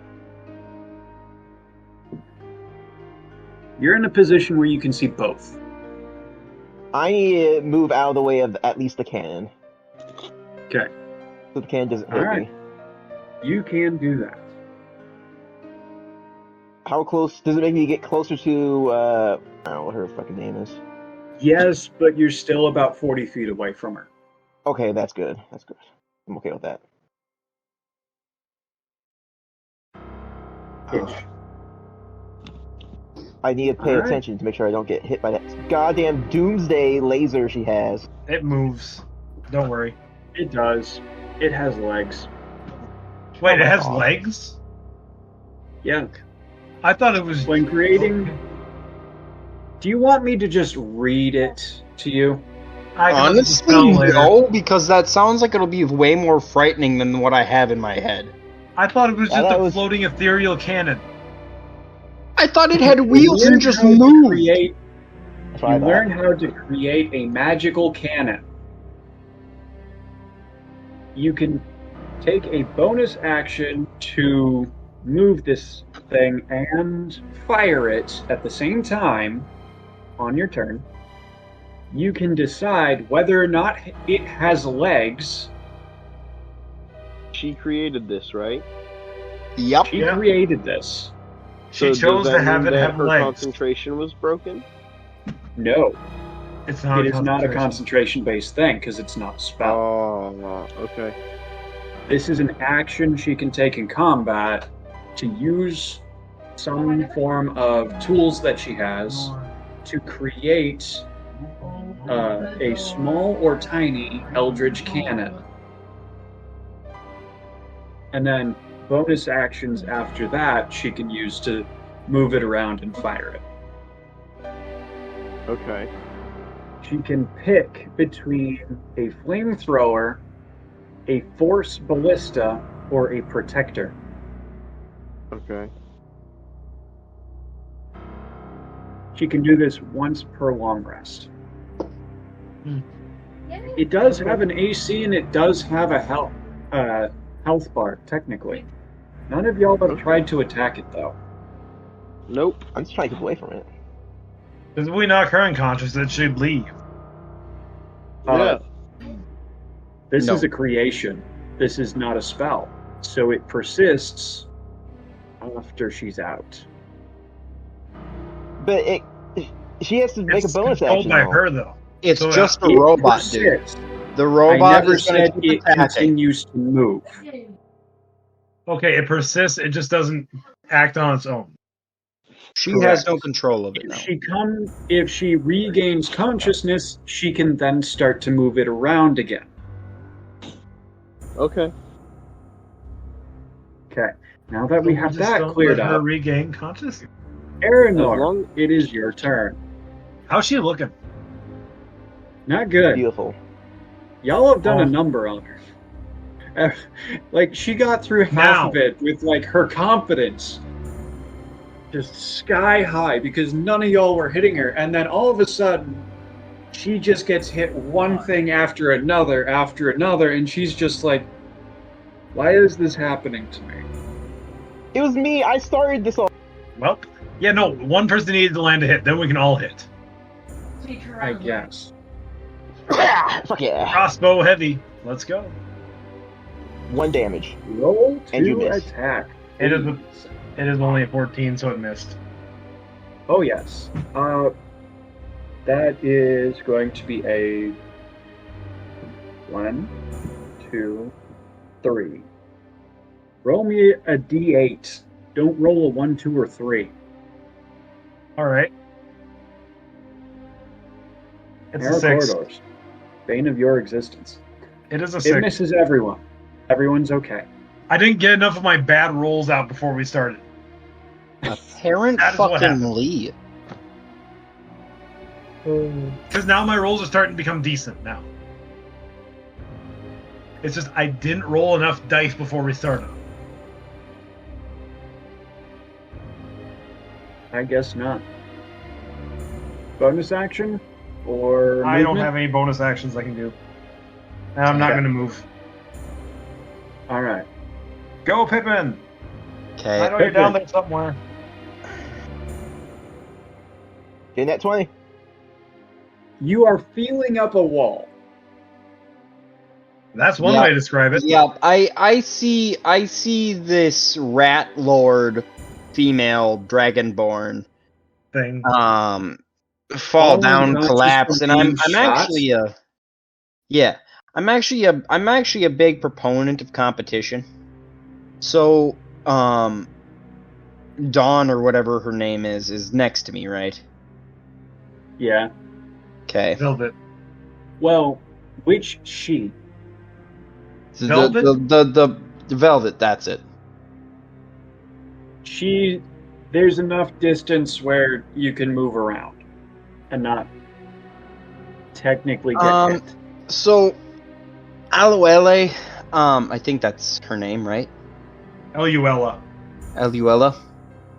You're in a position where you can see both. I need to move out of the way of at least the cannon. Okay. So the cannon doesn't hit Alright. me. You can do that. How close does it make me get closer to I don't know what her fucking name is. Yes, but you're still about 40 feet away from her. Okay, that's good. That's good. I'm okay with that. Ish. I need to pay Alright. attention to make sure I don't get hit by that goddamn doomsday laser she has. It moves. Don't worry. It does. It has legs. Wait, it has God. legs? Yeah. I thought it was. When creating. Do you want me to just read it to you? I can look at the Honestly, spell later. no, because that sounds like it'll be way more frightening than what I have in my head. I thought it was I just thought a it was- floating ethereal cannon. I thought it had wheels You and learn just how to moved. create- That's what You I thought. learn how to create a magical cannon. You can take a bonus action to move this thing and fire it at the same time on your turn. You can decide whether or not it has legs. She created this, right? Yep. She Yeah. created this. She does chose that to have mean it that have her legs. concentration was broken? No, It's not. it is not a concentration-based thing because it's not a spell. Oh, okay. This is an action she can take in combat to use some form of tools that she has to create a small or tiny eldritch cannon. And then bonus actions after that she can use to move it around and fire it. Okay. She can pick between a flamethrower, a force ballista, or a protector. Okay. She can do this once per long rest. Yay. It does have an AC and it does have a health bar, technically. None of y'all have tried to attack it, though. Nope. I'm just trying to get away from it. Because if we knock her unconscious, it should leave. Uh, Yeah. This No. is a creation. This is not a spell. So it persists after she's out. But she has to make It's a bonus controlled action. by though. her, though. It's So, just a It robot, dude. persists. The I robot never is going said to keep it attacking. continues to move. Okay, it persists. It just doesn't act on its own. She Correct. has no control of it now. If she regains consciousness, she can then start to move it around again. Okay. Okay. Now that we So have just that don't cleared let her up, regain consciousness. As Aranor, long- it is your turn. How's she looking? Not good. Beautiful. Y'all have done Oh. a number on her. Like, she got through half Now. of it with, like, her confidence just sky high because none of y'all were hitting her. And then all of a sudden, she just gets hit one thing after another, and she's just like, why is this happening to me? It was me. I started this all. Well, yeah, no. One person needed to land a hit. Then we can all hit. I guess. Fuck yeah. Crossbow heavy. Let's go. 1 damage. Roll And you to miss. attack. It is only a 14, so it missed. Oh, yes. That is going to be a 1, 2, 3. Roll me a d8. Don't roll a 1, 2, or 3. All right. It's Narrow a 6. corridors. Bane of your existence. It is a It 6. misses everyone. Everyone's okay. I didn't get enough of my bad rolls out before we started. Apparent That is what fucking happened. Lee. Because now my rolls are starting to become decent now. It's just I didn't roll enough dice before we started. I guess not. Bonus action? Or I don't movement? have any bonus actions I can do. And I'm not Okay. going to move. Alright. Go, Pippin! I know Okay. you're down there somewhere. Getting that 20. You are feeling up a wall. That's one Yeah. way to describe it. Yep, I see this rat lord female dragonborn Thing. fall Falling down, unconscious collapse, from and being I'm shot? actually I'm actually a big proponent of competition. So Dawn or whatever her name is next to me, right? Yeah. Okay. Velvet. Well, which she? So Velvet? the Velvet, that's it. There's enough distance where you can move around and not technically get hit. So Aluele, I think that's her name, right? Eluella. Aluela.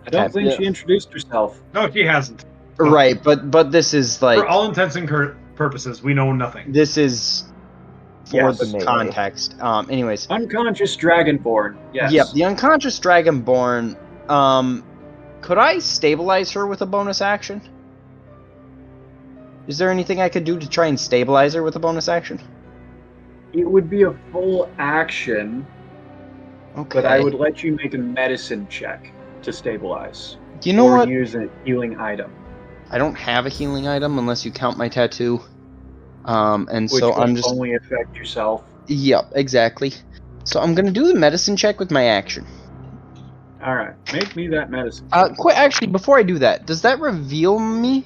I don't think Yeah. she introduced herself. No, she hasn't. Right, but this is like For all intents and purposes, we know nothing. this is for Yes. the context. Anyways, Unconscious Dragonborn. Yes. yep, the unconscious dragonborn. Could I stabilize her with a bonus action? Is there anything I could do to try and stabilize her with a bonus action? It would be a full action, Okay. but I would let you make a medicine check to stabilize. You know or what? use a healing item. I don't have a healing item unless you count my tattoo. And Which so will I'm just. only affect yourself. Yep, exactly. So I'm gonna do the medicine check with my action. Alright, make me that medicine. Actually, before I do that, does that reveal me?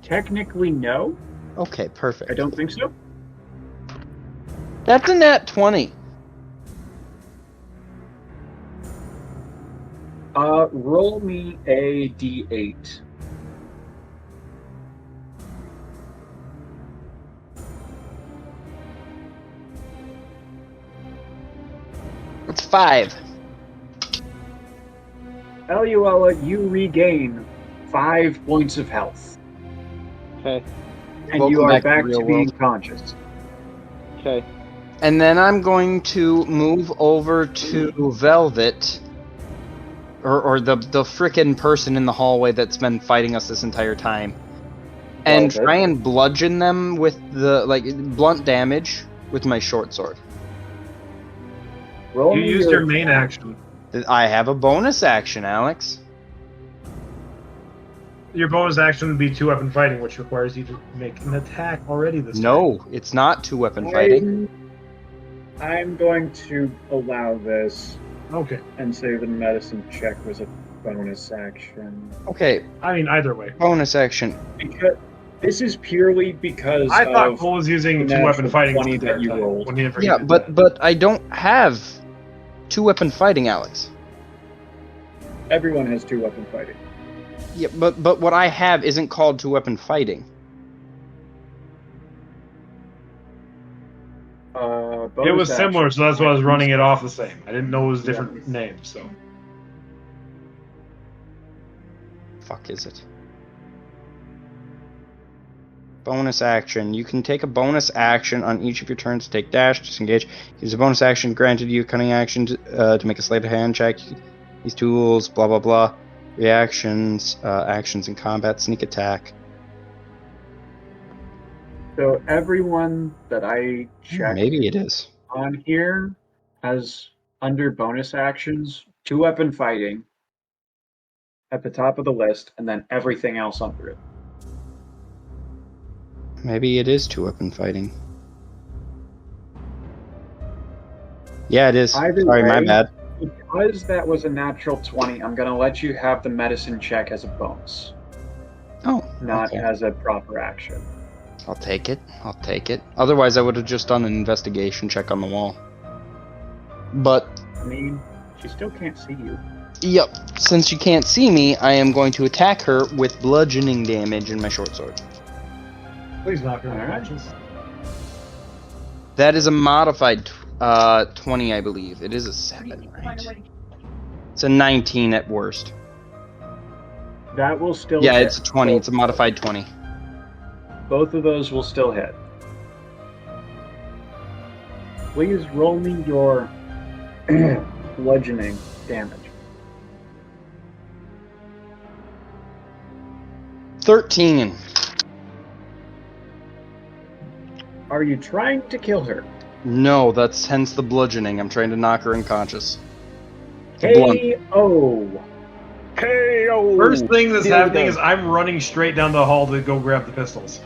Technically, no. Okay, perfect. I don't think so. That's a nat 20. Roll me a d8. It's 5. Eluella, you regain 5 points of health. Okay. And Welcome you are back to back real to being world. conscious. Okay. And then I'm going to move over to Velvet, or the frickin' person in the hallway that's been fighting us this entire time, and Velvet. try and bludgeon them with the blunt damage with my short sword. Roll You me used your main action. I have a bonus action, Alex. Your bonus action would be 2-weapon fighting, which requires you to make an attack already this turn. No, it's not 2-weapon fighting. I'm going to allow this Okay. and say the medicine check was a bonus action. Okay, I mean, either way. bonus action. Because this is purely because I thought of Cole was using the 2-weapon natural fighting 20 this that you entire time, rolled. when he never Yeah, did but that. I don't have 2-weapon fighting, Alex. everyone has 2-weapon fighting. Yeah, but what I have isn't called 2-weapon fighting. It Bonus was action. similar, so that's why I was running it off the same. I didn't know it was different names, so. Fuck is it? Bonus action. You can take a bonus action on each of your turns to take dash, disengage. Use a bonus action granted you cunning action to make a sleight of hand check. These tools, blah blah blah. Reactions, actions in combat, sneak attack. So everyone that I checked Maybe it is. on here has, under bonus actions, 2-weapon fighting at the top of the list, and then everything else under it. Maybe it is 2-weapon fighting. Yeah, it is. Either Sorry, my way, bad. Because that was a natural 20, I'm going to let you have the medicine check as a bonus, Oh, not okay. as a proper action. I'll take it. I'll take it. Otherwise, I would have just done an investigation check on the wall. But, I mean, she still can't see you. yep, since you can't see me, I am going to attack her with bludgeoning damage in my short sword. Please knock her Alright. unconscious. That is a modified 20, I believe. It is a 7, right? It's a 19 at worst. That will still Yeah, hit. it's a 20. It's a modified 20. Both of those will still hit. Please roll me your bludgeoning damage. 13. Are you trying to kill her? No, that's hence the bludgeoning. I'm trying to knock her unconscious. It's a blunt. KO! KO! First thing that's Here we happening go. is I'm running straight down the hall to go grab the pistols.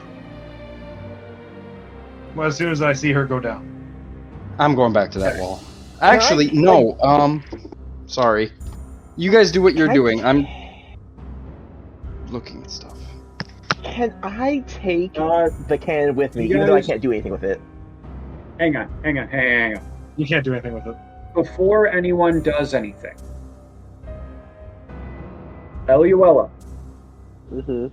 Well, as soon as I see her go down. I'm going back to that wall. Actually, no. Sorry. You guys do what you're doing. I'm looking at stuff. Can I take Uh, the cannon with me, you even though I guys- can't do anything with it? hang on. You can't do anything with it. Before anyone does anything, Eluella, Mm-hmm.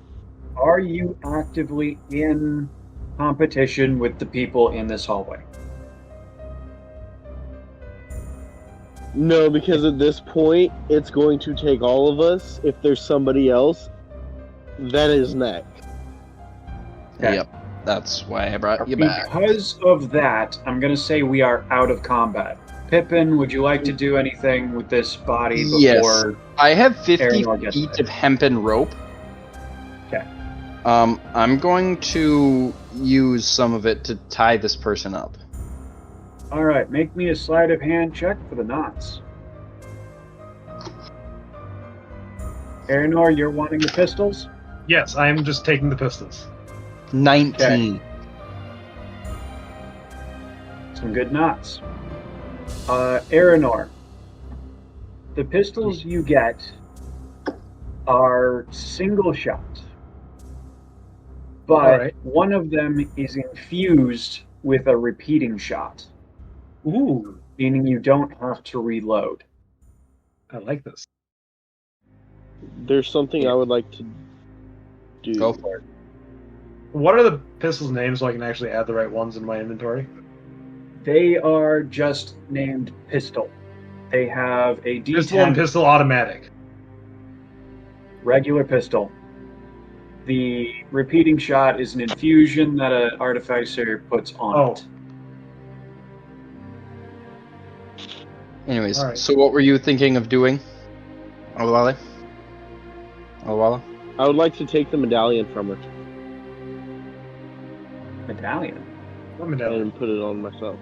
are you actively in competition with the people in this hallway? No, because at this point, it's going to take all of us. If there's somebody else, that is next. Okay. Yep. That's why I brought you back. Because of that, I'm going to say we are out of combat. Pippin, would you like to do anything with this body before? Yes. I have 50 Aranor gets feet there. of hempen rope. Okay. I'm going to use some of it to tie this person up. All right, make me a sleight of hand check for the knots. Aranor, you're wanting the pistols? Yes, I am just taking the pistols. 19. Some good knots. Aranor, the pistols you get are single shot, but Alright. one of them is infused with a repeating shot, Ooh, meaning you don't have to reload. I like this. There's something I would like to do. Go for it. What are the pistols' names so I can actually add the right ones in my inventory? They are just named pistol. They have a D10 Pistol and pistol automatic. regular pistol. The repeating shot is an infusion that an artificer puts on it. Anyways, All right. so what were you thinking of doing, Olawale? Olawale? I would like to take the medallion from her Medallion. What medallion? and put it on myself.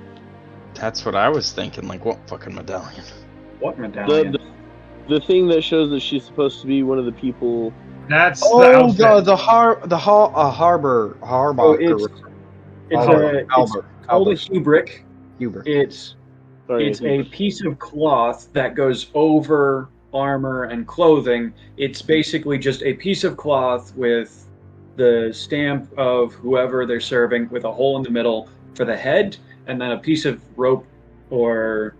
That's what I was thinking. Like, what fucking medallion? What medallion? The thing that shows that she's supposed to be one of the people. That's the Oh, outfit. the harbor. Oh, it's called a hubric. Huber. It's Sorry, It's a piece of cloth that goes over armor and clothing. It's basically just a piece of cloth with the stamp of whoever they're serving with a hole in the middle for the head, and then a piece of rope or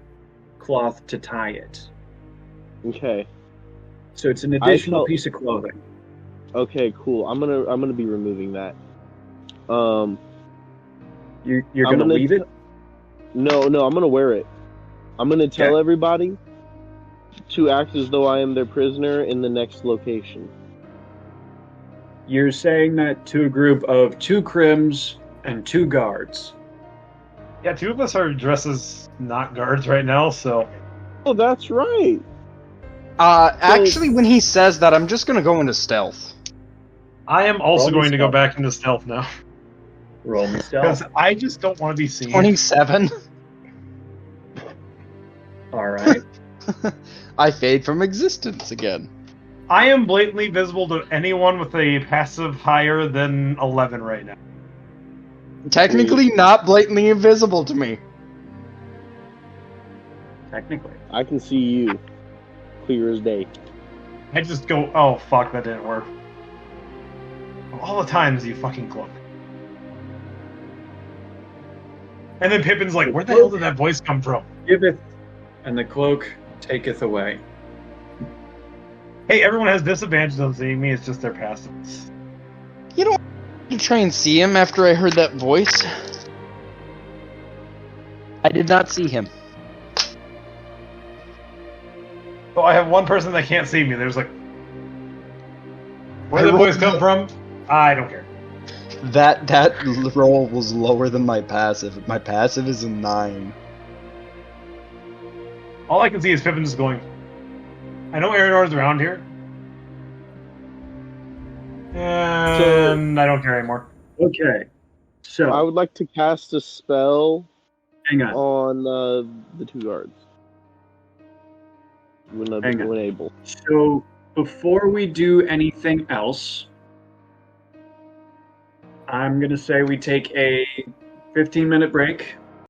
cloth to tie it. Okay. So it's an additional felt- piece of clothing. Okay. Cool. I'm gonna be removing that. You're I'm gonna gonna leave it? No, I'm gonna wear it. I'm gonna tell Okay. everybody to act as though I am their prisoner in the next location. You're saying that to a group of 2 crims and 2 guards. Yeah, 2 of us are dressed as not guards right now, so Oh, that's right. Actually, when he says that, I'm just gonna go into stealth. I am also Roll me going to go stealth. back into stealth now. Roll me Because stealth. I just don't want to be seen. 27. All right. I fade from existence again. I am blatantly visible to anyone with a passive higher than 11 right now. Technically not blatantly invisible to me. Technically. I can see you, clear as day. I just go, oh fuck, that didn't work. Of all the times you fucking cloak. And then Pippin's like, where the hell did that voice come from? Giveth, and the cloak taketh away. Hey, everyone has disadvantages on seeing me, it's just their passives. You don't want to try and see him after I heard that voice. I did not see him. Oh, I have one person that can't see me. There's like, where I did the rolled voice come the- from? I don't care. That roll was lower than my passive. My passive is a 9. All I can see is Pippin just going, I know Arianor's around here. And I don't care anymore. Okay. So, I would like to cast a spell hang on. on the 2 guards. When Hang on. able. So, before we do anything else, I'm going to say we take a 15-minute break.